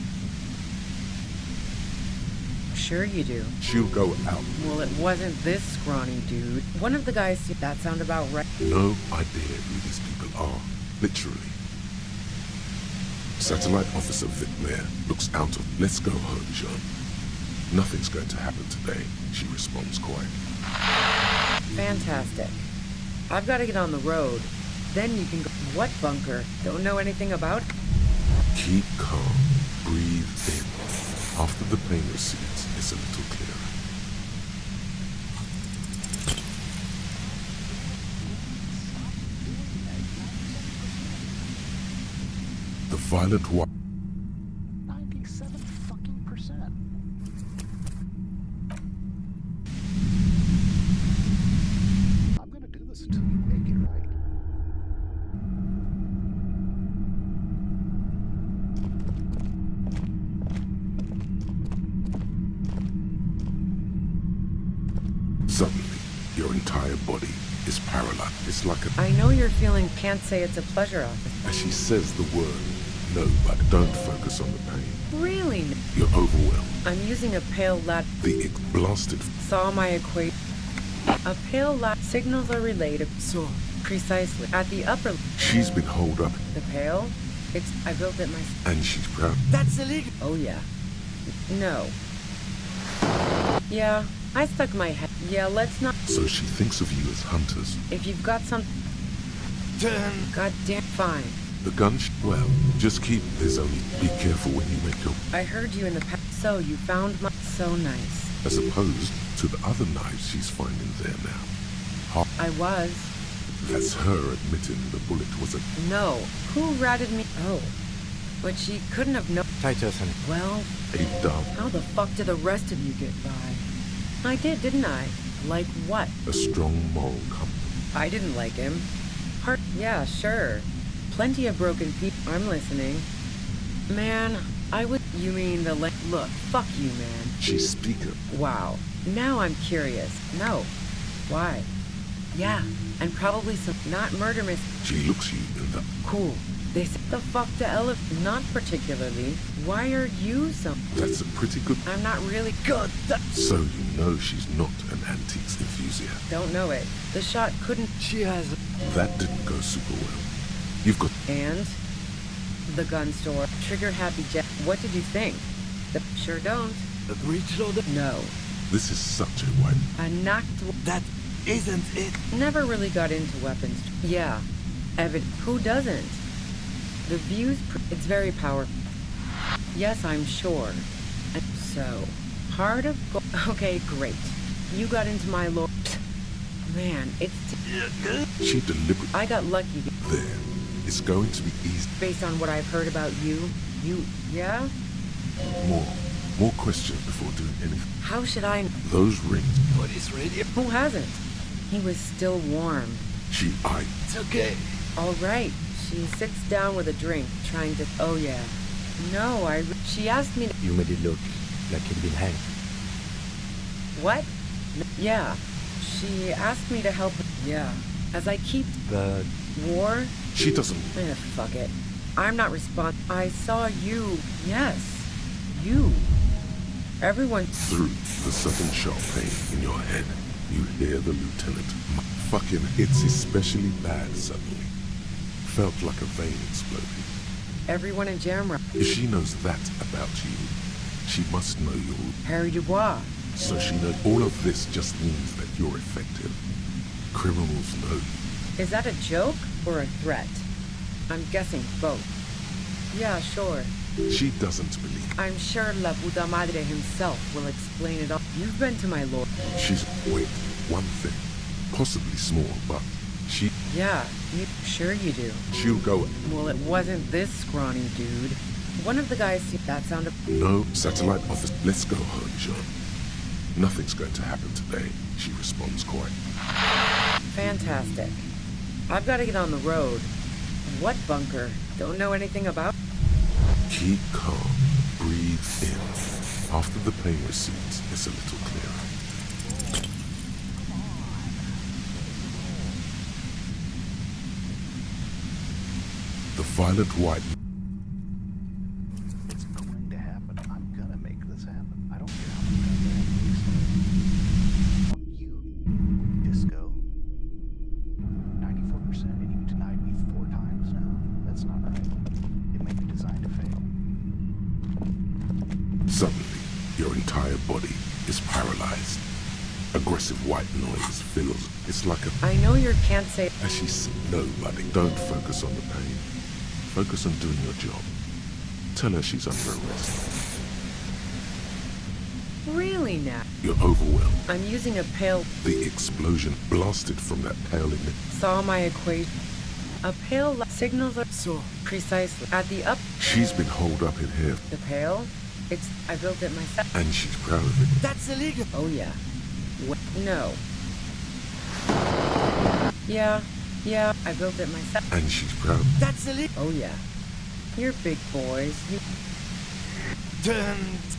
Sure you do. She'll go out. Well, it wasn't this scrawny dude. One of the guys... That sound about right? No idea who these people are. Literally. Satellite Officer Vic Mayer looks out of... Let's go home, Jean. Nothing's going to happen today, she responds quietly. Fantastic. I've got to get on the road. Then you can go... What bunker? Don't know anything about? Keep calm. Breathe in. After the pain recedes, it's a little clearer. The violent one. 97 fucking %. I'm gonna do this until you make it right. Suddenly, your entire body is paralyzed. It's like a... I know you're feeling can't say it's a pleasure officer. As she says the word, no, but don't focus on the pain. Really? You're overwhelmed. I'm using a pale lat... The blasted... Saw my equate... A pale lat... Signals are relayed... So... Precisely. At the upper... She's been holed up. The pale? It's... I built it myself. And she's proud. That's illegal. Oh, yeah. No. Yeah, I stuck my head... Yeah, let's not... So she thinks of you as hunters. If you've got some... Goddamn fine. The gun... Well, just keep... There's only... Be careful when you make your... I heard you in the past. So you found my... So nice. As opposed to the other knives she's finding there now. I was. That's her admitting the bullet was a... No. Who ratted me? Oh. But she couldn't have known... Titus and... Well... A dove. How the fuck did the rest of you get by? I did, didn't I? Like what? A strong moral compass. I didn't like him. Yeah, sure. Plenty of broken people. I'm listening. Man, I would... You mean the Look, fuck you, man. She's speaker. Wow. Now I'm curious. No. Why? Yeah, and probably some... Not murder She looks you in the... Cool. They said the fuck to Ella. Not particularly. Why are you so... That's a pretty good... I'm not really good. So you know she's not an antiques enthusiast. Don't know it. The shot couldn't... She has... That didn't go super well. You've got... And? The gun store. Trigger happy jet. What did you think? Sure don't. The breach loader? No. This is such a white... I knocked... That isn't it. Never really got into weapons. Yeah. Who doesn't? The view's... It's very powerful. Yes, I'm sure. And so, heart of gold... Okay, great. You got into my lore... Man, it's... She deliberately... I got lucky. There. It's going to be easy. Based on what I've heard about you... Yeah? More questions before doing anything. How should I... Those rings... What is radio? Who hasn't? He was still warm. It's okay. All right. She sits down with a drink, trying to... Oh, yeah. No, She asked me... You made it look like he'd been hanged. What? Yeah. She asked me to help... Yeah. As I keep... But... War? She doesn't... Fuck it. I'm not I saw you. Yes. You. Everyone... Through the sudden sharp pain in your head, you hear the lieutenant. Fucking hits especially bad suddenly. Felt like a vein exploded. Everyone in Jamrock. If she knows that about you, she must know you're... Harry Dubois. So she knows all of this just means that you're effective. Criminals know you. Is that a joke or a threat? I'm guessing both. Yeah, sure. She doesn't believe. I'm sure La Puta Madre himself will explain it all. You've been to my lord. She's... Wait, one thing. Possibly small, but she... Yeah, sure you do. She'll go... Well, it wasn't this scrawny dude. One of the guys... That sounded... No, satellite office. Let's go home, John. Nothing's going to happen today, she responds quietly. Fantastic. I've got to get on the road. What bunker? Don't know anything about? Keep calm. Breathe in. After the pain recedes, it's a little clearer. The violet white... It's going to happen. I'm gonna make this happen. I don't care how many times I have to Fuck you, Disco. 94%, and you denied me 4 times now. That's not right. It may be designed to fail. Suddenly, your entire body is paralyzed. Aggressive white noise fills. It's like a... I know you can't say... As she said, no, buddy, don't focus on the pain. Focus on doing your job. Tell her she's under arrest. Really now? You're overwhelmed. I'm using a pale... The explosion blasted from that pale emit. Saw my equation. A pale signals are... So, precisely. At the up... She's been holed up in here. The pale? I built it myself. And she's proud of it. That's illegal. Oh, yeah. No. Yeah, I built it myself. And she's proud. That's illegal. Oh, yeah. You're big boys.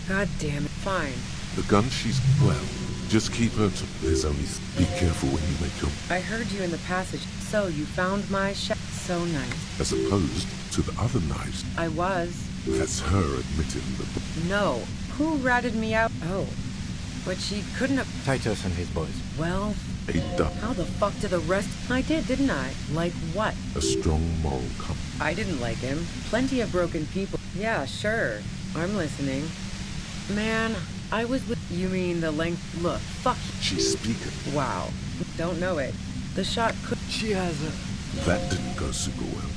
God damn it. Fine. The gun she's... Well, just keep her to... There's only... Be careful when you make your... I heard you in the passage. So, you found my So nice. As opposed to the other knives. I was. That's her admitting the... No. Who ratted me out? Oh. But she couldn't have... Titus and his boys. Well... A duck. How the fuck did the rest... I did, didn't I? Like what? A strong moral compass. I didn't like him. Plenty of broken people. Yeah, sure. I'm listening. Man, I was with... You mean the length... Look, fuck you. She's speaking. Wow. Don't know it. The shot could... She has a... That didn't go super well.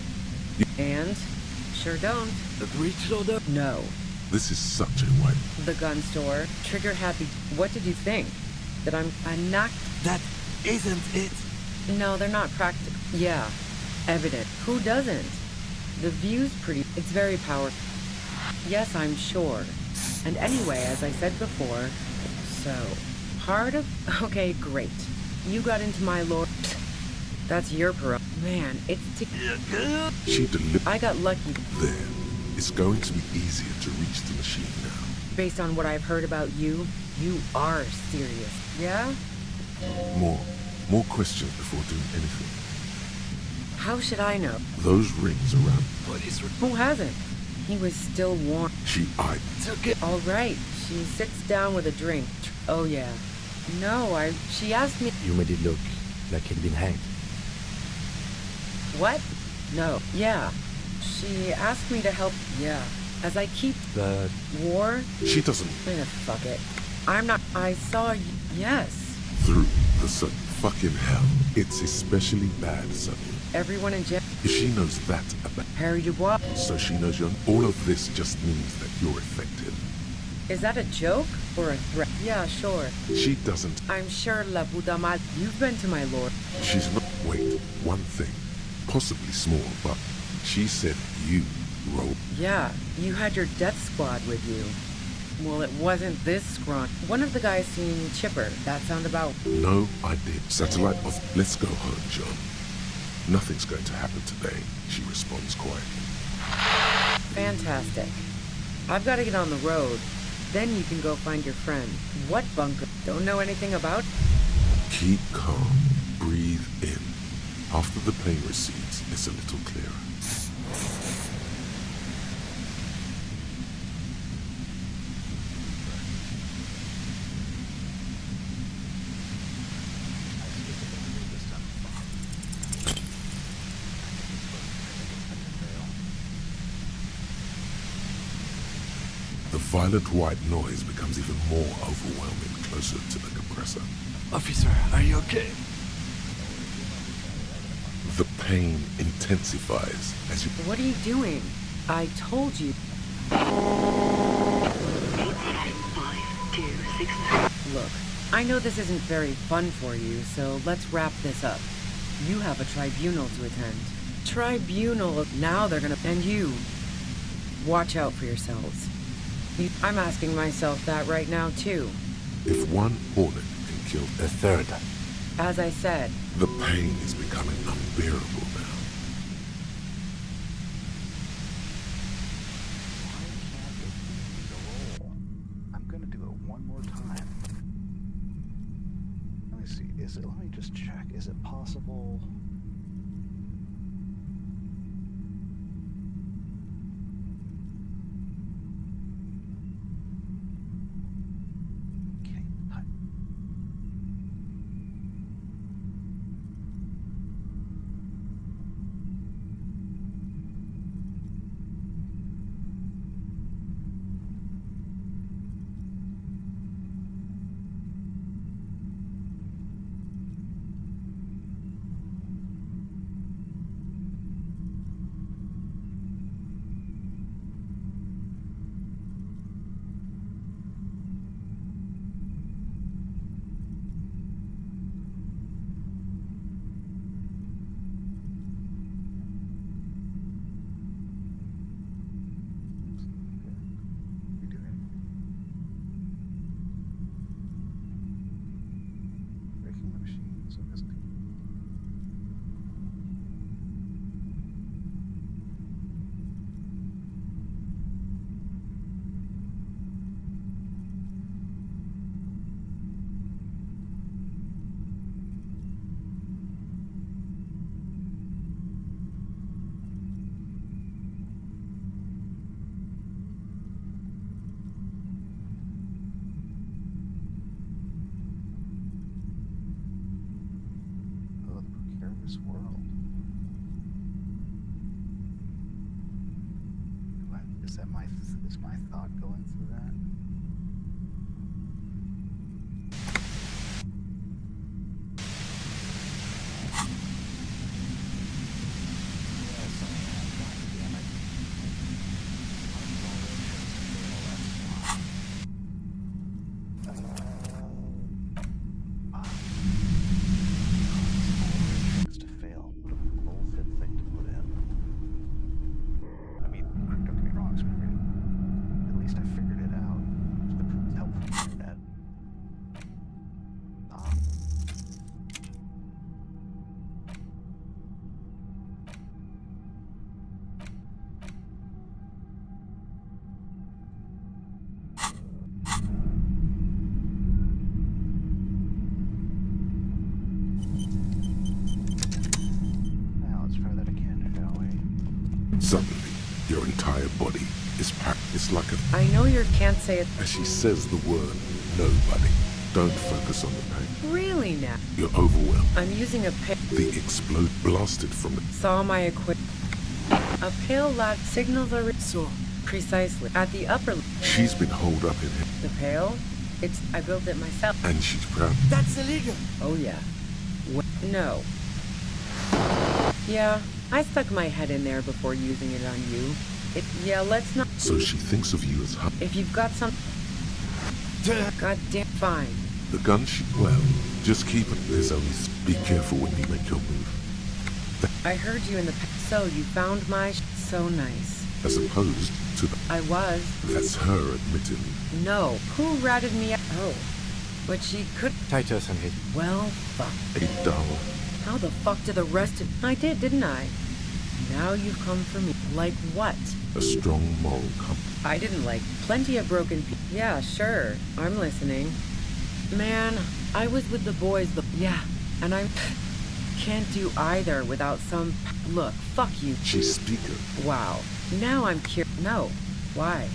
And? Sure don't. The breach loader? No. This is such a white... The gun store. Trigger happy... What did you think? That I'm knocked... That isn't it. No, they're not practical. Yeah. Evident. Who doesn't? The view's pretty... It's very powerful. Yes, I'm sure. And anyway, as I said before... So... Part of? Okay, great. You got into my lore. That's your prerogative. Man, it's She delivered. I got lucky. There. It's going to be easier to reach the machine now. Based on what I've heard about you, you are serious. Yeah? More questions before doing anything. How should I know? Those rings around. Who hasn't? He was still warm. She eyed. All right. She sits down with a drink. Oh, yeah. No, she asked me... You made it look like he'd been hanged. What? No. Yeah. She asked me to help... Yeah. As I keep... But... War? She doesn't... Fuck it. I'm not... I saw... Yes. Through the sun. Fucking hell. It's especially bad suddenly. Everyone in jail... If she knows that about... Harry Dubois... So she knows you're... All of this just means that you're effective. Is that a joke or a threat? Yeah, sure. She doesn't... I'm sure La Budamal... You've been to my lord. She's not... Wait, one thing. Possibly small, but she said you rolled. Yeah, you had your death squad with you. Well, it wasn't this scrawny. One of the guys seemed chipper. That sound about... No, I did. Satellite off. Let's go home, John. Nothing's going to happen today, she responds quietly. Fantastic. I've got to get on the road. Then you can go find your friend. What bunker? Don't know anything about? Keep calm. Breathe in. After the pain recedes, it's a little clearer. The violent white noise becomes even more overwhelming closer to the compressor. Officer, are you okay? The pain intensifies as you... What are you doing? I told you. 87526. Look, I know this isn't very fun for you, so let's wrap this up. You have a tribunal to attend. Tribunal? Now they're gonna... And you. Watch out for yourselves. I'm asking myself that right now, too. If one Hornet can kill a third. As I said. The pain is becoming unbearable now. I'm gonna do it one more time. Let me see. Let me just check. Is it possible? This world. Is my thought going through that? At least I figured it out. Suddenly, your entire body is packed. It's like a... I know you can't say it. As she says the word, nobody. Don't focus on the pain. Really now? You're overwhelmed. I'm using a The explode blasted from the... Saw my equipment. A pale light signals are... So, precisely. At the upper... She's been holed up in here. The pale? I built it myself. And she's proud. that's illegal. Oh yeah. No. Yeah, I stuck my head in there before using it on you. Yeah, let's not... So she thinks of you as her... If you've got some... God damn, fine. The gun she... Well, just keep it. There's only... Be careful when you make your move. I heard you in the... So, you found my... So nice. As opposed to the... I was. That's her admitting. No. Who ratted me out? Oh. But she could... Titus and his... Well, fuck. A dull... How the fuck did the rest of... I did, didn't I? Now you've come for me. Like what? A strong moral compass. I didn't like plenty of broken Yeah, sure. I'm listening. Man, I was with the boys Yeah, and I can't do either without some... Look, fuck you. She's speaker. Wow. Now I'm curious. No. Why?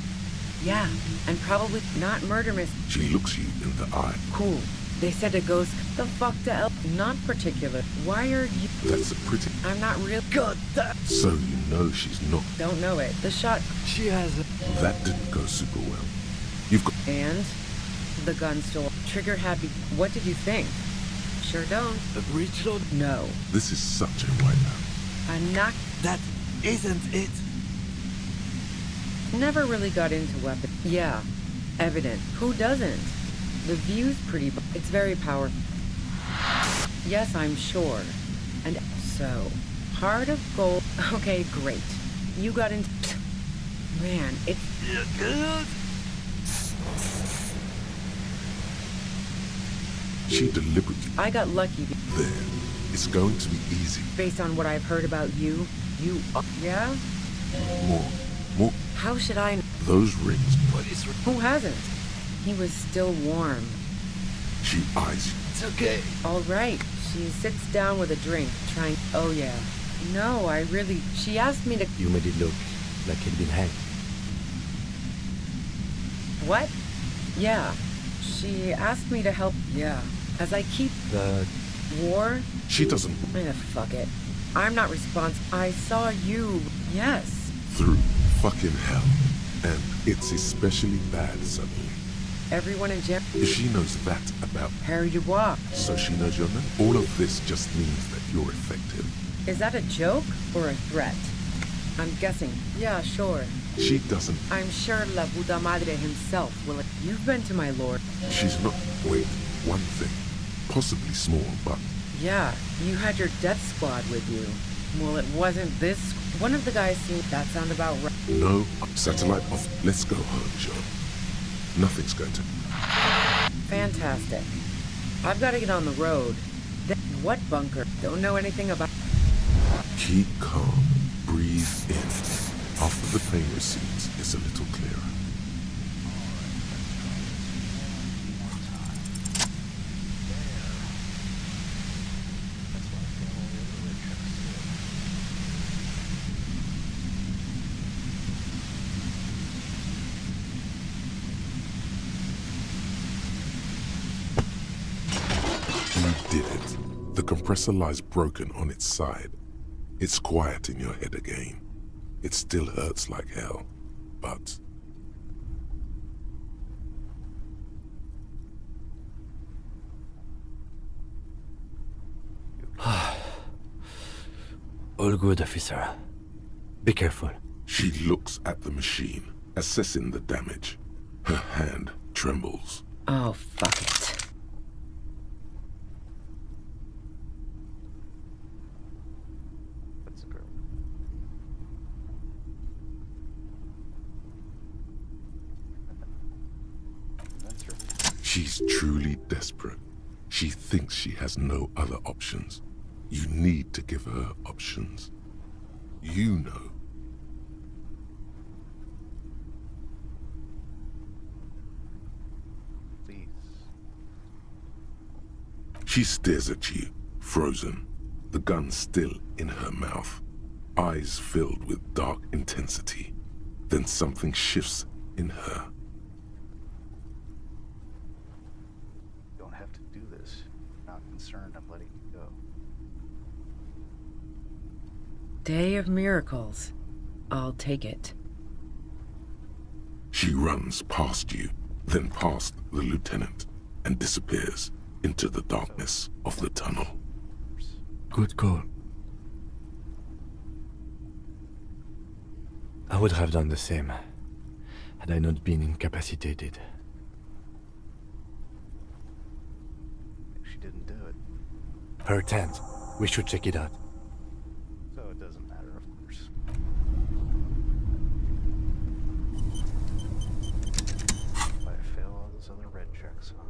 Yeah, and probably not murder miss... She looks you in the eye. Cool. They said a ghost... The fuck to El... Not particular. Why are you... That's a pretty... I'm not real... God, that... So you know she's not... Don't know it. The shot... She has a... That didn't go super well. You've got... And? The gun stole. Trigger happy... What did you think? Sure don't. The breech load? No. This is such a wipeout. I'm not... That isn't it. Never really got into weapons. Yeah. Evident. Who doesn't? The view's pretty... It's very powerful. Yes, I'm sure. And so... Heart of gold... Okay, great. You got into... Man, it's... She deliberately... I got lucky. There. It's going to be easy. Based on what I've heard about you... You... Yeah? More. How should I... Those rings... Who hasn't? He was still warm. She eyes you. It's okay. All right. She sits down with a drink, trying... Oh, yeah. No, I really... She asked me to... You made it look like he'd been hanged. What? Yeah. She asked me to help... Yeah. As I keep... The... War? She doesn't... Fuck it. I'm not responsible. I saw you... Yes. Through fucking hell. And it's especially bad suddenly. Everyone in jail... If she knows that about... Harry Dubois. So she knows your name? All of this just means that you're effective. Is that a joke or a threat? I'm guessing. Yeah, sure. She doesn't... I'm sure La Puta Madre himself will... You've been to my lord. She's not... Wait, one thing. Possibly small, but... Yeah, you had your death squad with you. Well, it wasn't this... One of the guys seemed... That sound about right. No, satellite off. Let's go home, John. Nothing's going to... Fantastic. I've got to get on the road. What bunker? Don't know anything about... Keep calm. Breathe in. After the pain recedes, it's a little clearer. You did it. The compressor lies broken on its side. It's quiet in your head again. It still hurts like hell, but... All good, officer. Be careful. She looks at the machine, assessing the damage. Her hand trembles. Oh, fuck it. She's truly desperate. She thinks she has no other options. You need to give her options. You know. Please. She stares at you, frozen, the gun still in her mouth. eyes filled with dark intensity. Then something shifts in her. You don't have to do this. Not concerned I'm letting you go. Day of miracles. I'll take it. She runs past you, then past the lieutenant, and disappears into the darkness of the tunnel. Good call. I would have done the same, had I not been incapacitated. She didn't do it. Her tent. We should check it out. So it doesn't matter, of course. If I fail all those other red checks, huh?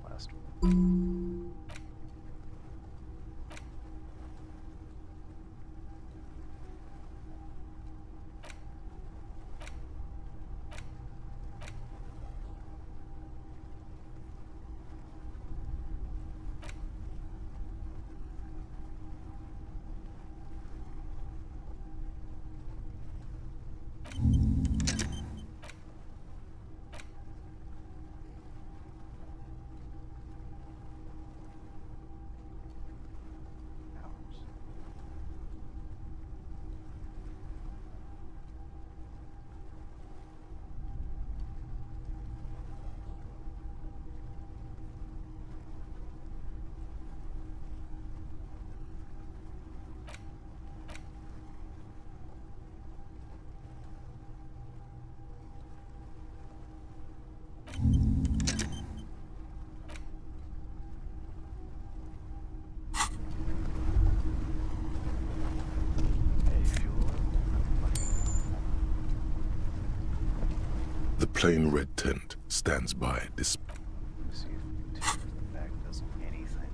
Last one. The plain red tent stands by this. See if tearing it back does anything.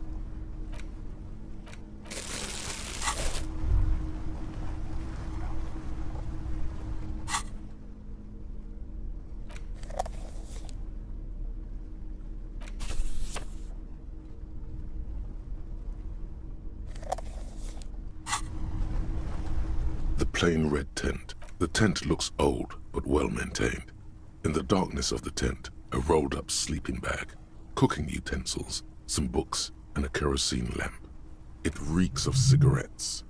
The plain red tent. The tent looks old, but well maintained. In the darkness of the tent, a rolled-up sleeping bag, cooking utensils, some books, and a kerosene lamp. It reeks of cigarettes.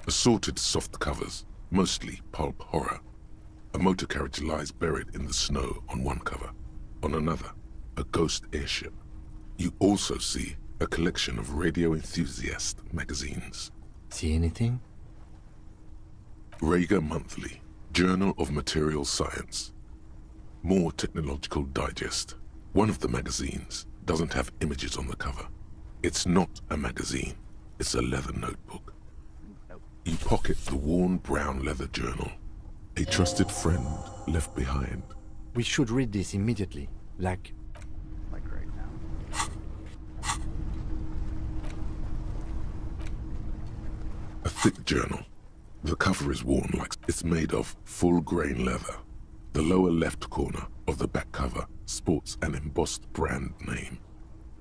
Assorted soft covers, mostly pulp horror. A motor carriage lies buried in the snow on one cover. On another, a ghost airship. You also see a collection of radio enthusiast magazines. See anything? Rager Monthly, Journal of Material Science. More Technological Digest. One of the magazines doesn't have images on the cover. It's not a magazine, it's a leather notebook. You pocket the worn brown leather journal. A trusted friend left behind. We should read this immediately, Like right now. A thick journal. The cover is worn like it's made of full-grain leather. The lower left corner of the back cover sports an embossed brand name,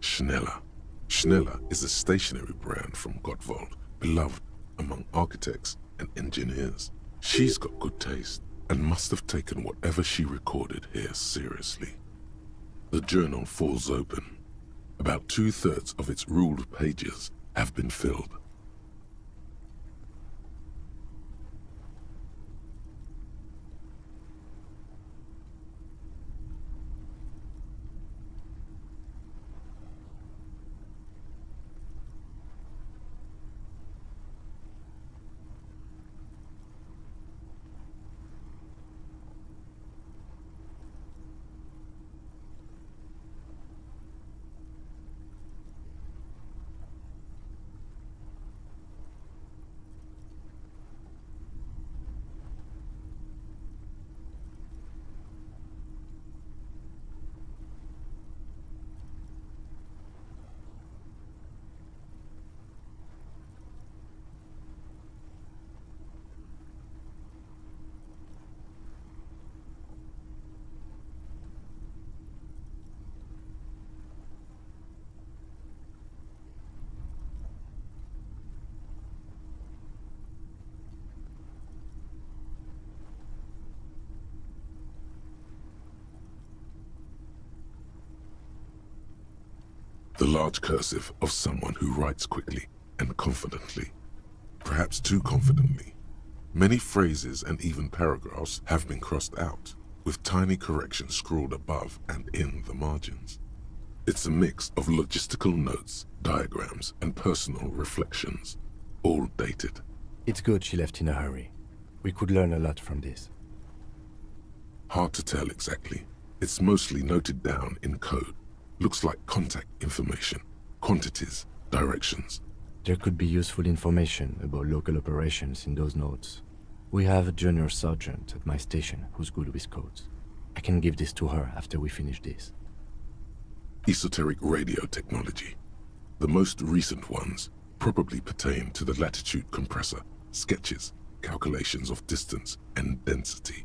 Schneller. Schneller is a stationery brand from Gottwald, beloved among architects and engineers. She's got good taste and must have taken whatever she recorded here seriously. The journal falls open. About 2/3 of its ruled pages have been filled. The large cursive of someone who writes quickly and confidently, perhaps too confidently. Many phrases and even paragraphs have been crossed out, with tiny corrections scrawled above and in the margins. It's a mix of logistical notes, diagrams, and personal reflections, all dated. It's good she left in a hurry. We could learn a lot from this. Hard to tell exactly. It's mostly noted down in code. Looks like contact information, quantities, directions. There could be useful information about local operations in those notes. We have a junior sergeant at my station who's good with codes. I can give this to her after we finish this. Esoteric radio technology. The most recent ones probably pertain to the latitude compressor, sketches, calculations of distance and density.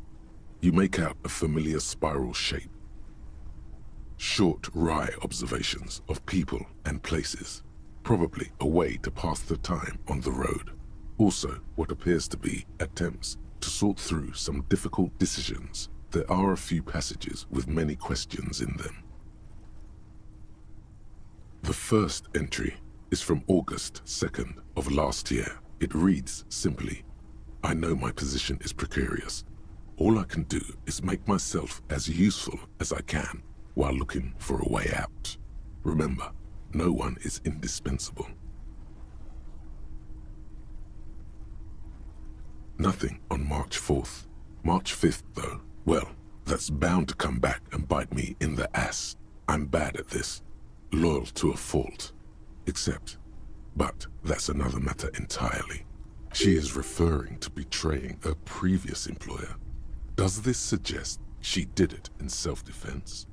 You make out a familiar spiral shape. Short, wry observations of people and places, probably a way to pass the time on the road. Also, what appears to be attempts to sort through some difficult decisions. There are a few passages with many questions in them. The first entry is from August 2nd of last year. It reads simply, I know my position is precarious. All I can do is make myself as useful as I can while looking for a way out. Remember, no one is indispensable. Nothing on March 4th. March 5th, though, well, that's bound to come back and bite me in the ass. I'm bad at this, loyal to a fault. But that's another matter entirely. She is referring to betraying her previous employer. Does this suggest she did it in self-defense?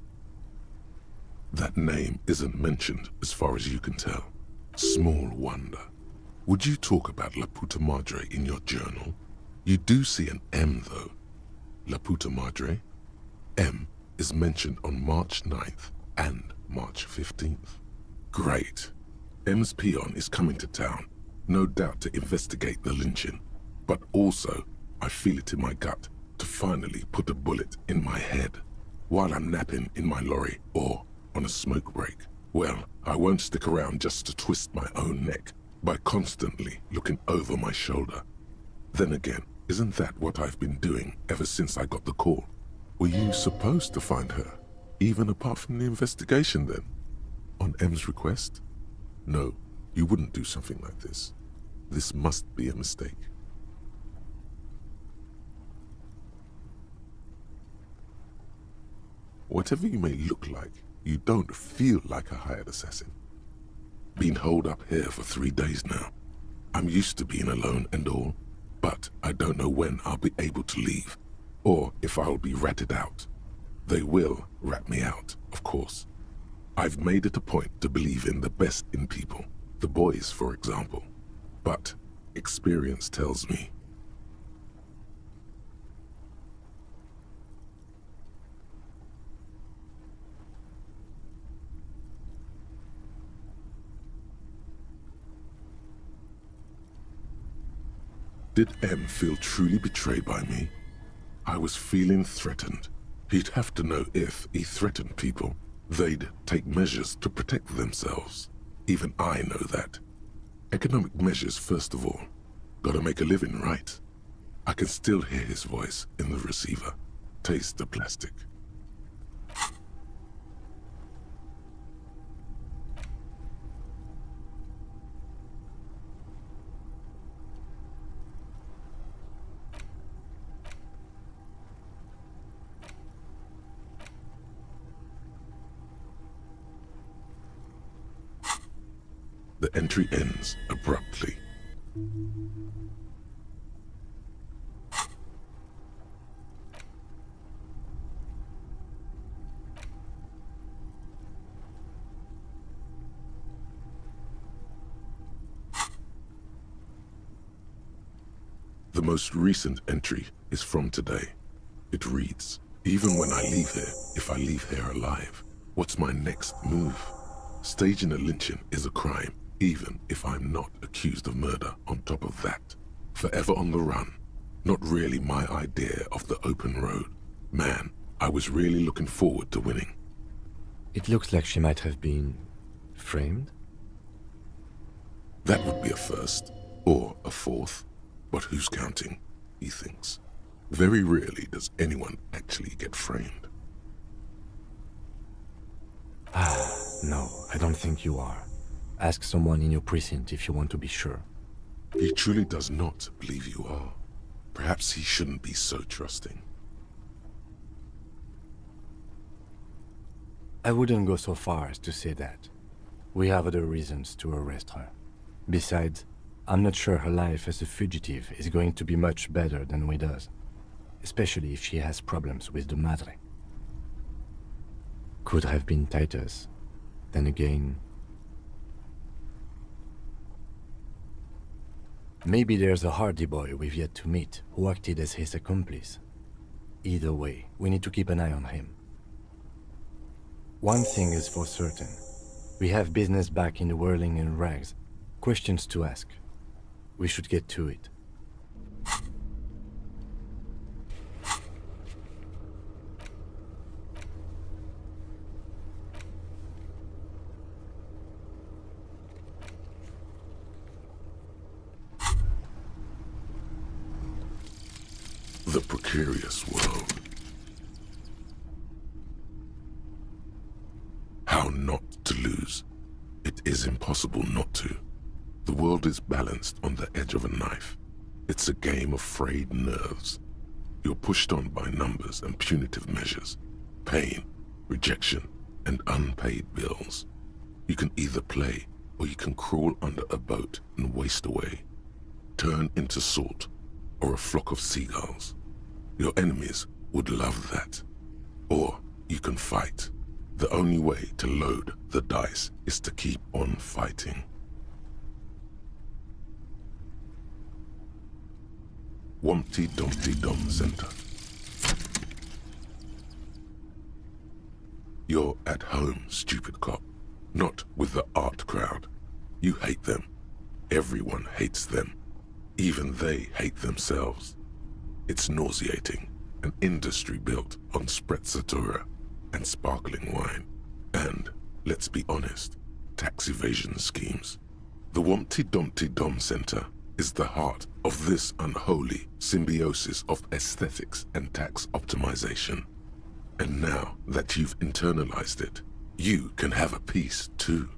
That name isn't mentioned as far as you can tell. Small wonder. Would you talk about La Puta Madre in your journal? You do see an M though. La Puta Madre? M is mentioned on March 9th and March 15th. Great. M's peon is coming to town, no doubt to investigate the lynching, but also, I feel it in my gut to finally put a bullet in my head while I'm napping in my lorry or on a smoke break. Well, I won't stick around just to twist my own neck by constantly looking over my shoulder. Then again, isn't that what I've been doing ever since I got the call? Were you supposed to find her, even apart from the investigation then? On M's request? No, you wouldn't do something like this. This must be a mistake. Whatever you may look like, you don't feel like a hired assassin. Been holed up here for 3 days now. I'm used to being alone and all, but I don't know when I'll be able to leave, or if I'll be ratted out. They will rat me out, of course. I've made it a point to believe in the best in people, the boys, for example. But experience tells me Did M feel truly betrayed by me? I was feeling threatened. He'd have to know if he threatened people, they'd take measures to protect themselves. Even I know that. Economic measures first of all. Gotta make a living, right? I can still hear his voice in the receiver. Taste the plastic. The entry ends abruptly. The most recent entry is from today. It reads, even when I leave here, if I leave here alive, what's my next move? Staging a lynching is a crime, even if I'm not accused of murder on top of that. Forever on the run. Not really my idea of the open road. Man, I was really looking forward to winning. It looks like she might have been framed? That would be a first, or a fourth. But who's counting, he thinks. Very rarely does anyone actually get framed. No, I don't think you are. Ask someone in your precinct if you want to be sure. He truly does not believe you are. Perhaps he shouldn't be so trusting. I wouldn't go so far as to say that. We have other reasons to arrest her. Besides, I'm not sure her life as a fugitive is going to be much better than we does. Especially if she has problems with the Madre. Could have been Titus. Then again... Maybe there's a Hardy boy we've yet to meet who acted as his accomplice. Either way, we need to keep an eye on him. One thing is for certain. We have business back in the whirling and rags. Questions to ask. We should get to it. The precarious world. How not to lose? It is impossible not to. The world is balanced on the edge of a knife. It's a game of frayed nerves. You're pushed on by numbers and punitive measures, pain, rejection, and unpaid bills. You can either play, or you can crawl under a boat and waste away. Turn into salt, or a flock of seagulls. Your enemies would love that. Or you can fight. The only way to load the dice is to keep on fighting. Wumpty Dumpty Dum Center. You're at home, stupid cop. Not with the art crowd. You hate them. Everyone hates them. Even they hate themselves. It's nauseating. An industry built on sprezzatura and sparkling wine. And, let's be honest, tax evasion schemes. The Wumpty Dumpty Dum Center is the heart of this unholy symbiosis of aesthetics and tax optimization. And now that you've internalized it, you can have a piece too.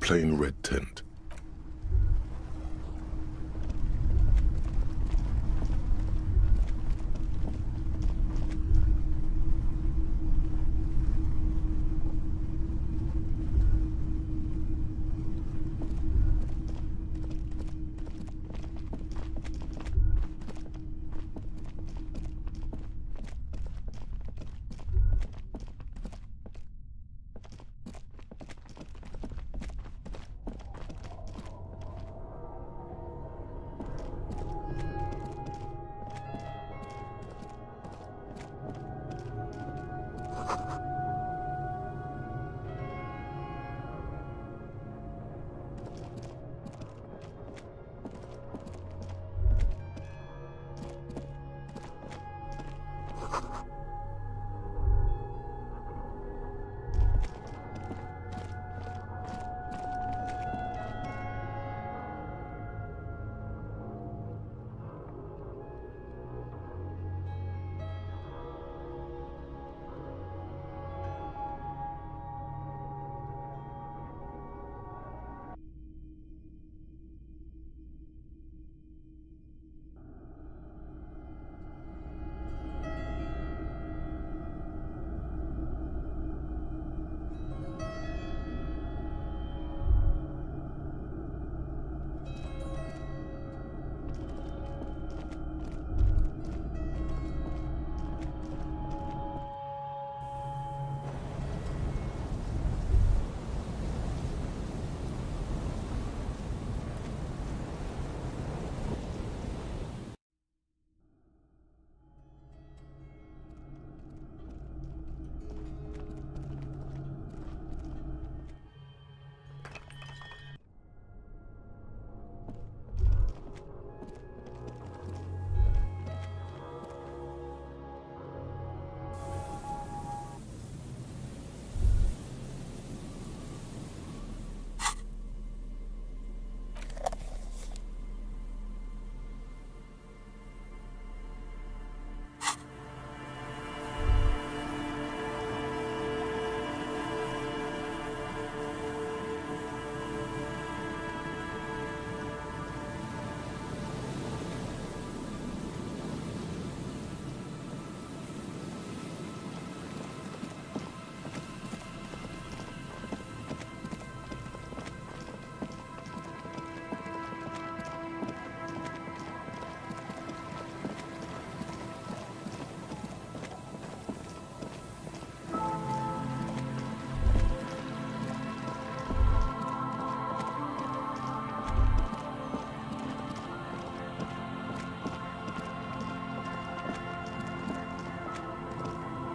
plain red tent.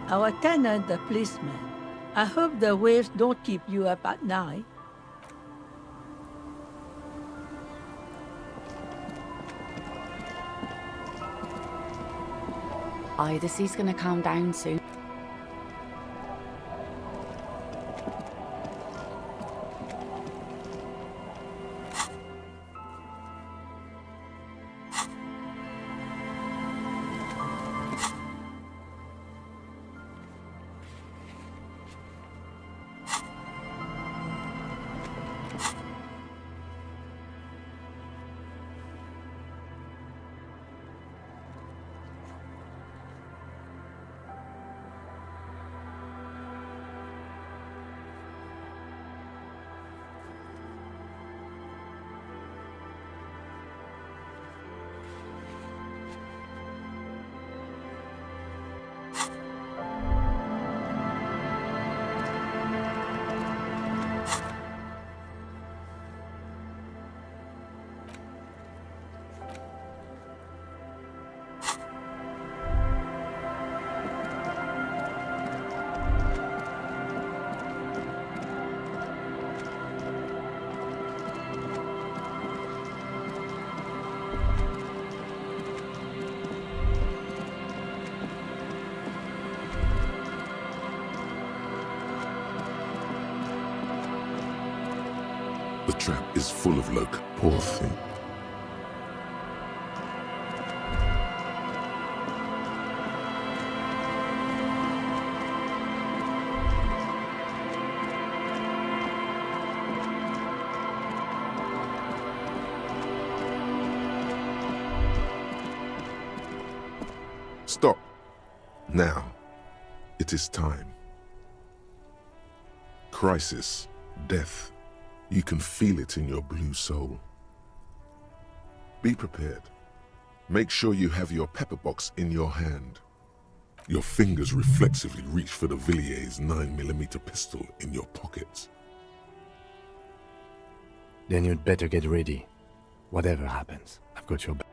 Our tenant, the policeman. I hope the waves don't keep you up at night. Aye, the sea's gonna calm down soon. The trap is full of loc. Poor thing. Stop. Now, it is time. Crisis, death. You can feel it in your blue soul. Be prepared. Make sure you have your pepper box in your hand. Your fingers reflexively reach for the Villiers 9mm pistol in your pockets. Then you'd better get ready. Whatever happens, I've got your back.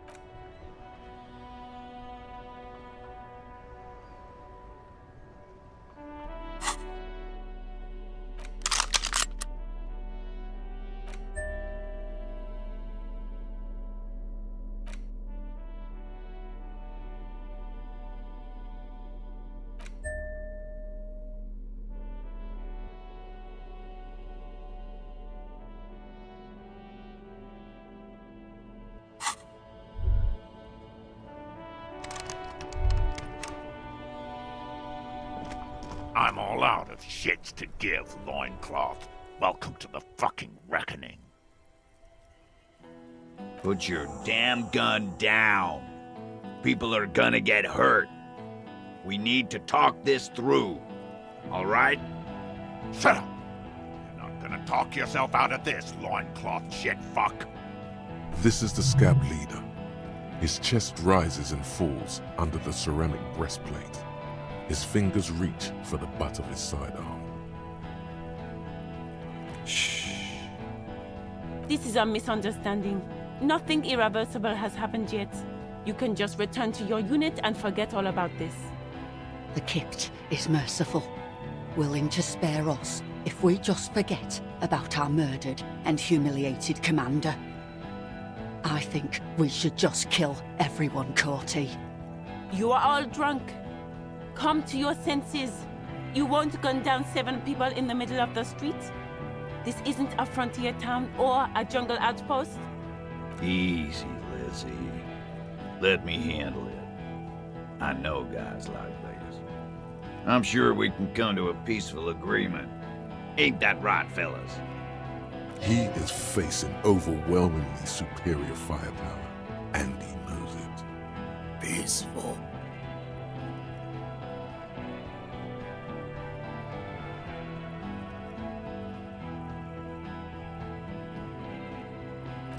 I'm all out of shits to give, loincloth. Welcome to the fucking reckoning. Put your damn gun down. People are gonna get hurt. We need to talk this through. All right? Shut up. You're not gonna talk yourself out of this, loincloth shit fuck. This is the scab leader. His chest rises and falls under the ceramic breastplate. His fingers reach for the butt of his sidearm. Shh. This is a misunderstanding. Nothing irreversible has happened yet. You can just return to your unit and forget all about this. The Kipt is merciful, willing to spare us if we just forget about our murdered and humiliated commander. I think we should just kill everyone, Corty. You are all drunk. Come to your senses. You won't gun down 7 people in the middle of the street. This isn't a frontier town or a jungle outpost. Easy, Lizzie. Let me handle it. I know guys like this. I'm sure we can come to a peaceful agreement. Ain't that right, fellas? He is facing overwhelmingly superior firepower, and he knows it. Peaceful.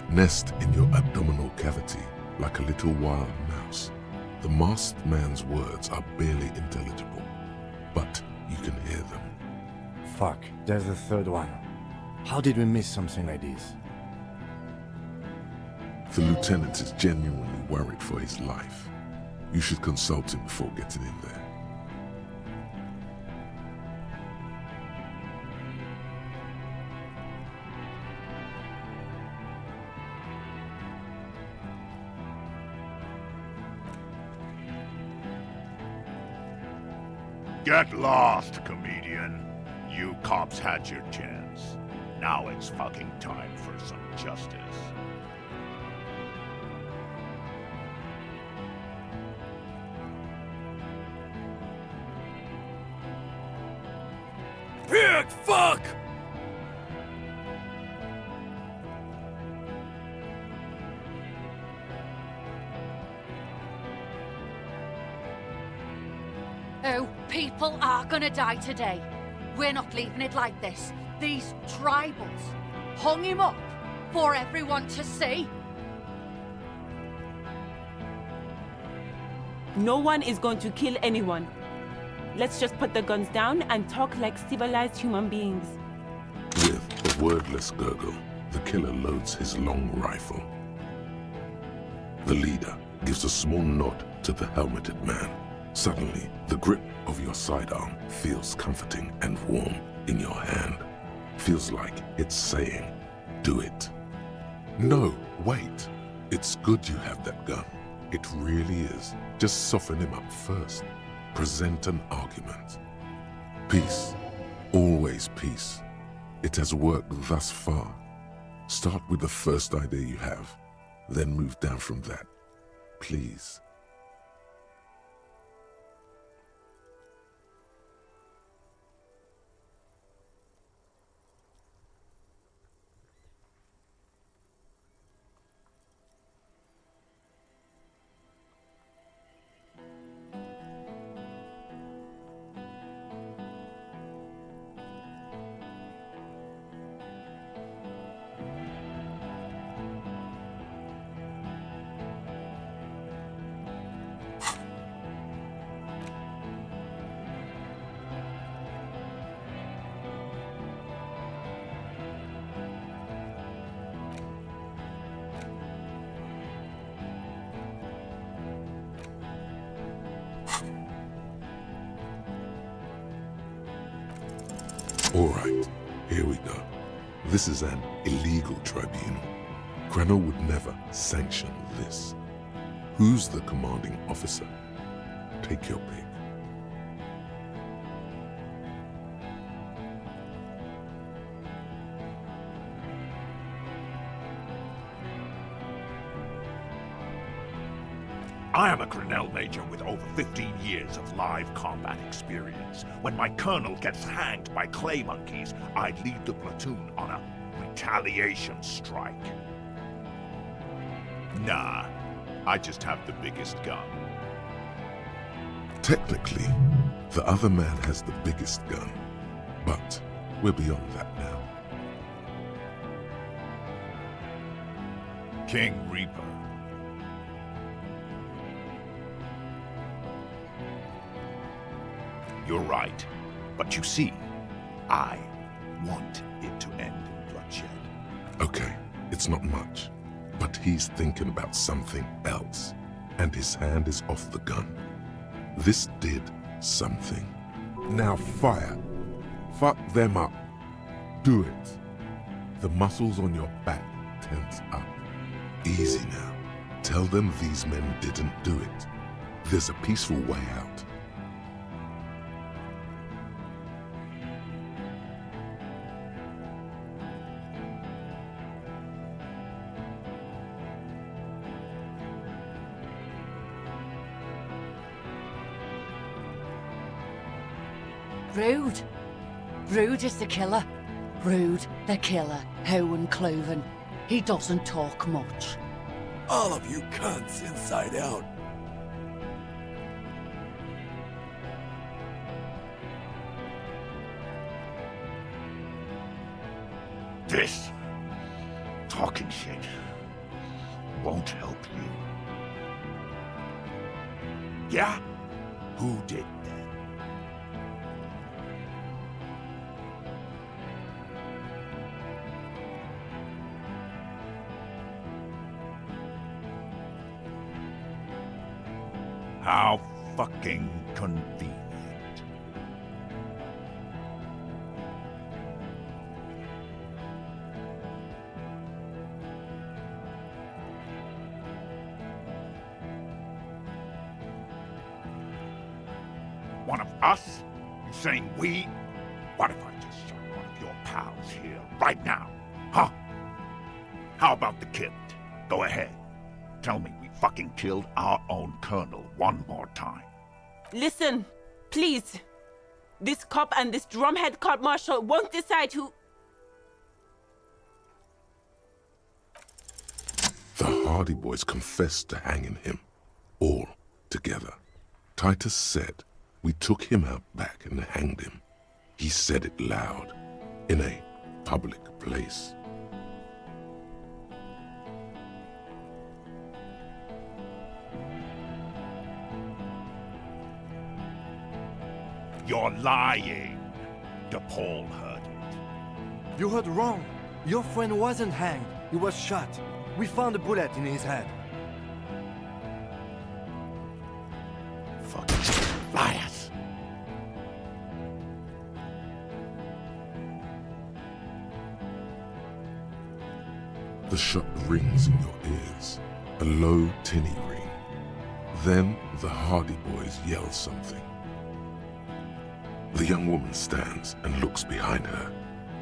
Nest in your abdominal cavity like a little wild mouse. The masked man's words are barely intelligible, but you can hear them. Fuck, there's the third one. How did we miss something like this? The lieutenant is genuinely worried for his life. You should consult him before getting in there. Get lost, comedian. You cops had your chance. Now it's fucking time for some justice. Pig fuck! Oh, people are gonna die today. We're not leaving it like this. These tribals hung him up for everyone to see. No one is going to kill anyone. Let's just put the guns down and talk like civilized human beings. With a wordless gurgle, the killer loads his long rifle. The leader gives a small nod to the helmeted man. Suddenly, the grip of your sidearm feels comforting and warm in your hand. Feels like it's saying, do it. No, wait. It's good you have that gun. It really is. Just soften him up first. Present an argument. Peace. Always peace. It has worked thus far. Start with the first idea you have, then move down from that. Please. right, here we go. This is an illegal tribunal. Krenner would never sanction this. Who's the commanding officer? Take your pick. I am a Grinnell Major with over 15 years of live combat experience. When my colonel gets hanged by clay monkeys, I lead the platoon on a retaliation strike. Nah, I just have the biggest gun. Technically, the other man has the biggest gun, but we're beyond that now. King Reaper. You're right. But you see, I want it to end in bloodshed. Okay, it's not much, but he's thinking about something else, and his hand is off the gun. This did something. Now fire. Fuck them up. Do it. The muscles on your back tense up. Easy now. Tell them these men didn't do it. There's a peaceful way out. Rude. Rude is the killer. Rude, the killer. Owen Cloven. He doesn't talk much. All of you cunts inside out. This talking shit won't help you. Yeah? Who did that? How fucking convenient. One of us? You saying we? What if I just shot one of your pals here right now? Huh? How about the kid? Go ahead. Tell me we fucking killed our own colonel one more time. Listen, please. This cop and this drumhead court-martial won't decide who... The Hardy Boys confessed to hanging him, all together. Titus said we took him out back and hanged him. He said it loud, in a public place. You're lying. DePaul heard it. You heard wrong. Your friend wasn't hanged. He was shot. We found a bullet in his head. Fucking liars. The shot rings in your ears, a low, tinny ring. Then the Hardy Boys yell something. The young woman stands and looks behind her.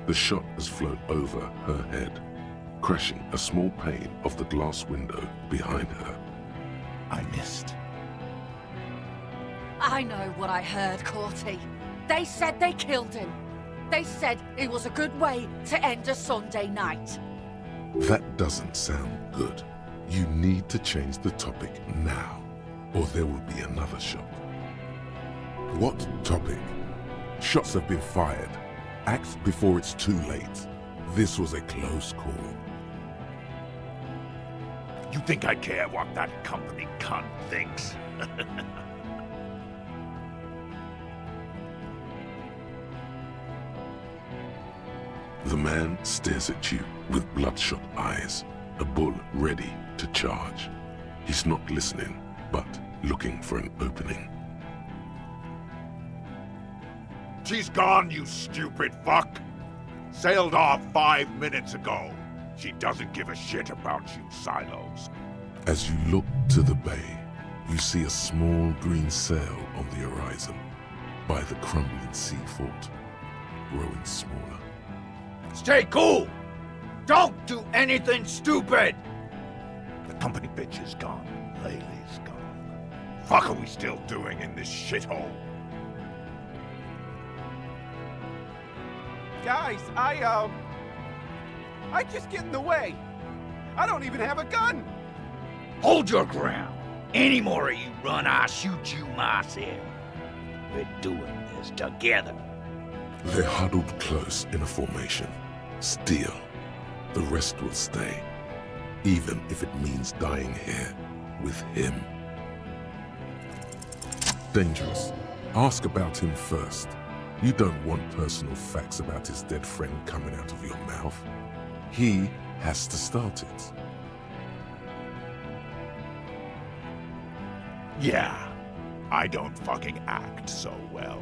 The shot has flown over her head, crashing a small pane of the glass window behind her. I missed. I know what I heard, Corty. They said they killed him. They said it was a good way to end a Sunday night. That doesn't sound good. You need to change the topic now, or there will be another shot. What topic? Shots have been fired. Act before it's too late. This was a close call. You think I care what that company cunt thinks? The man stares at you with bloodshot eyes, a bull ready to charge. He's not listening, but looking for an opening. She's gone, you stupid fuck! Sailed off 5 minutes ago. She doesn't give a shit about you, Silos. As you look to the bay, you see a small green sail on the horizon by the crumbling sea fort, growing smaller. Stay cool! Don't do anything stupid! The company bitch is gone. Laylee's gone. Fuck are we still doing in this shithole? Guys, I just get in the way. I don't even have a gun. Hold your ground. Any more of you run, I'll shoot you myself. We're doing this together. They're huddled close in a formation. Still, the rest will stay, even if it means dying here with him. Dangerous. Ask about him first. You don't want personal facts about his dead friend coming out of your mouth. He has to start it. Yeah, I don't fucking act so well.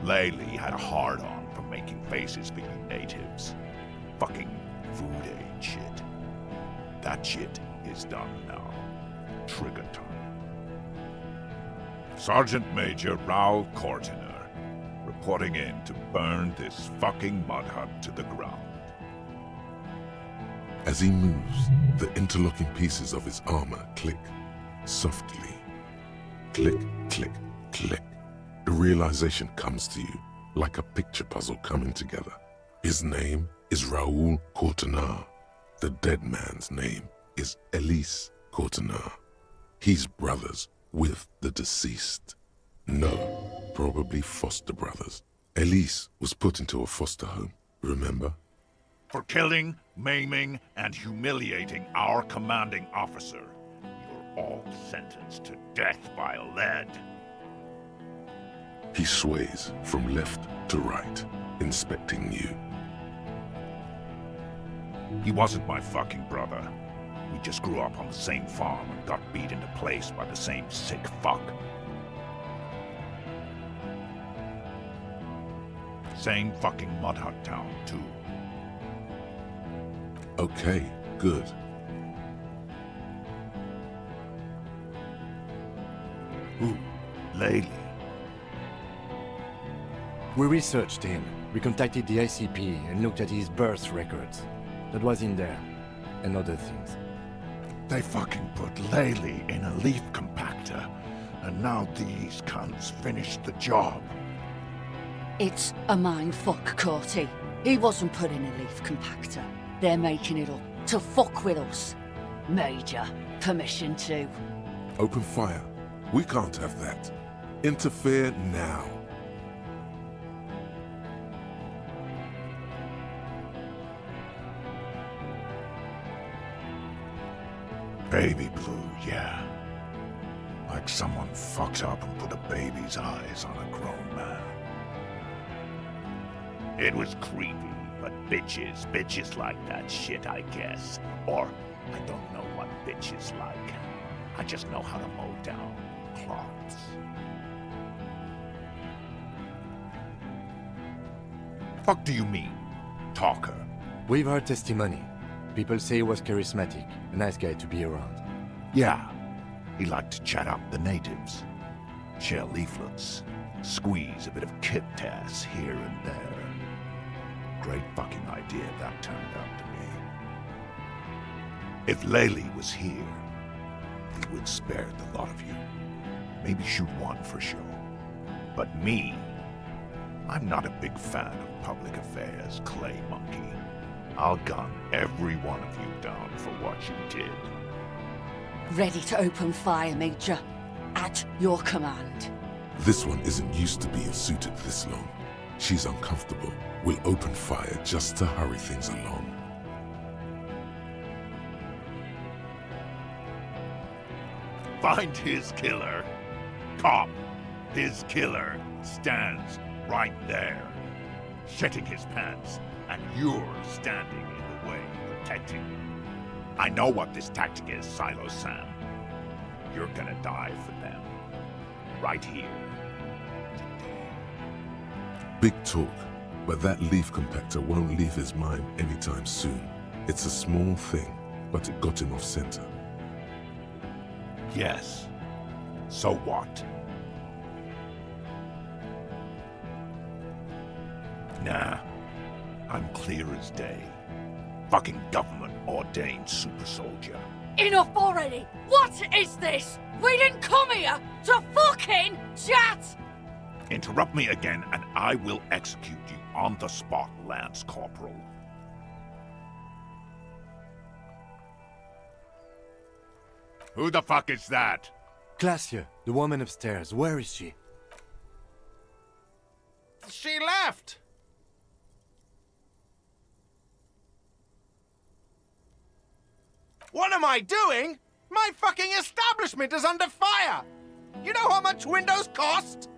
Laylee had a hard-on for making faces for you natives. Fucking food aid shit. That shit is done now. Trigger time. Sergeant Major Raoul Cortiner, reporting in to burn this fucking mud hut to the ground. As he moves, the interlocking pieces of his armor click softly. Click, click, click. The realization comes to you like a picture puzzle coming together. His name is Raoul Cortiner. The dead man's name is Elise Cortiner. He's brothers with the deceased. No, probably foster brothers. Elise was put into a foster home, remember? For killing, maiming, and humiliating our commanding officer. You're all sentenced to death by lead. He sways from left to right, inspecting you. He wasn't my fucking brother. We just grew up on the same farm and got beat into place by the same sick fuck. Same fucking mud hut town, too. Okay, good. Ooh, Laylee. We researched him. We contacted the ICP and looked at his birth records. That was in there. And other things. They fucking put Laylee in a leaf compactor, and now these cunts finished the job. It's a mindfuck, Corty. He wasn't put in a leaf compactor. They're making it up to fuck with us. Major, permission to. Open fire. We can't have that. Interfere now. Baby blue, yeah. Like someone fucked up and put a baby's eyes on a grown man. It was creepy, but bitches like that shit, I guess. Or, I don't know what bitches like. I just know how to mow down cloths. Fuck do you mean, talker? We've heard testimony. People say he was charismatic, a nice guy to be around. Yeah, he liked to chat up the natives. Share leaflets, squeeze a bit of kip-tass here and there. Great fucking idea that turned out to be. If Laylee was here, he would spare the lot of you. Maybe shoot one for show. But me, I'm not a big fan of public affairs, clay monkey. I'll gun every one of you down for what you did. Ready to open fire, Major. At your command. This one isn't used to being suited this long. She's uncomfortable. We'll open fire just to hurry things along. Find his killer. Cop, his killer stands right there, shitting his pants, and you're standing in the way, protecting him. I know what this tactic is, Silo Sam. You're gonna die for them. Right here. Big talk, but that leaf compactor won't leave his mind anytime soon. It's a small thing, but it got him off center. Yes. So what? Nah. I'm clear as day. Fucking government-ordained super soldier. Enough already! What is this? We didn't come here to fucking chat! Interrupt me again and I will execute you on the spot, Lance Corporal. Who the fuck is that? Glacia, the woman upstairs. Where is she? She left! What am I doing? My fucking establishment is under fire! You know how much windows cost?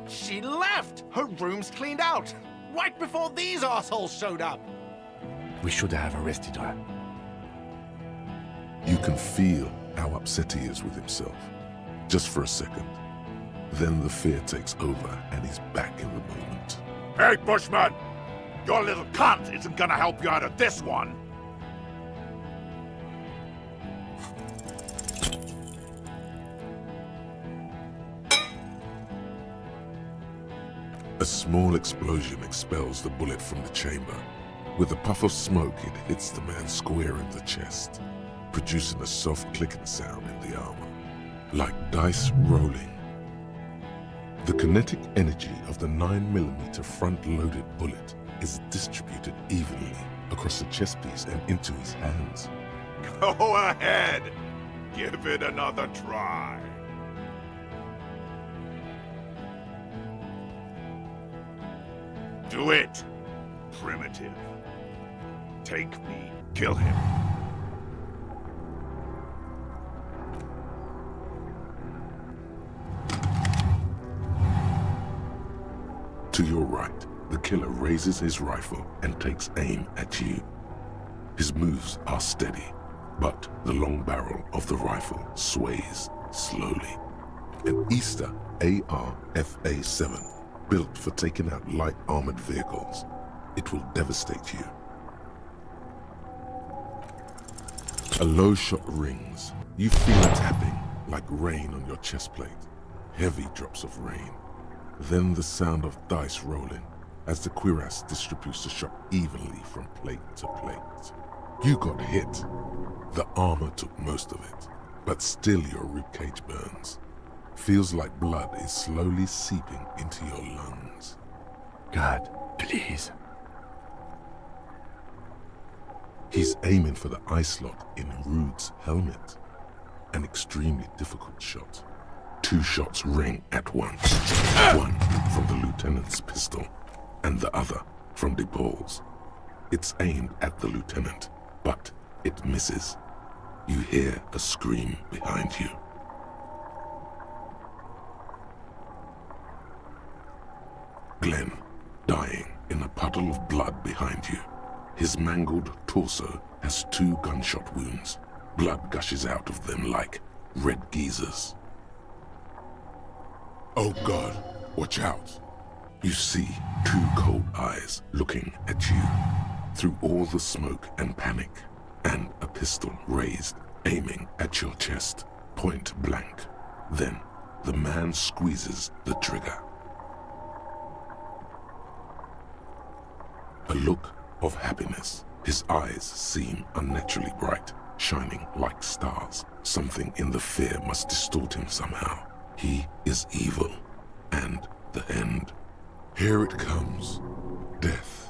She left! Her room's cleaned out! Right before these assholes showed up! We should have arrested her. You can feel how upset he is with himself. Just for a second. Then the fear takes over and he's back in the moment. Hey, Bushman! Your little cunt isn't gonna help you out of this one! A small explosion expels the bullet from the chamber. With a puff of smoke, it hits the man square in the chest, producing a soft clicking sound in the armor, like dice rolling. The kinetic energy of the 9mm front-loaded bullet is distributed evenly across the chest piece and into his hands. Go ahead! Give it another try. Do it, primitive. Take me, kill him. To your right, the killer raises his rifle and takes aim at you. His moves are steady, but the long barrel of the rifle sways slowly. An Easter AR-FA-7, built for taking out light armored vehicles. It will devastate you. A low shot rings. You feel a tapping, like rain on your chest plate. Heavy drops of rain. Then the sound of dice rolling as the cuirass distributes the shot evenly from plate to plate. You got hit. The armor took most of it, but still your ribcage burns. Feels like blood is slowly seeping into your lungs. God, please. He's aiming for the eye slot in Rude's helmet. An extremely difficult shot. 2 shots ring at once. One from the lieutenant's pistol, and the other from DePaul's. It's aimed at the lieutenant, but it misses. You hear a scream behind you. Glenn, dying in a puddle of blood behind you. His mangled torso has 2 gunshot wounds. Blood gushes out of them like red geysers. Oh God, watch out. You see 2 cold eyes looking at you through all the smoke and panic, and a pistol raised, aiming at your chest, point blank. Then the man squeezes the trigger. A look of happiness. His eyes seem unnaturally bright, shining like stars. Something in the fear must distort him somehow. He is evil, and the end. Here it comes. Death.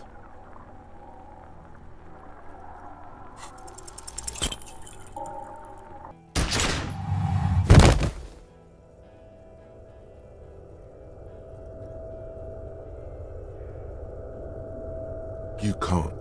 You can't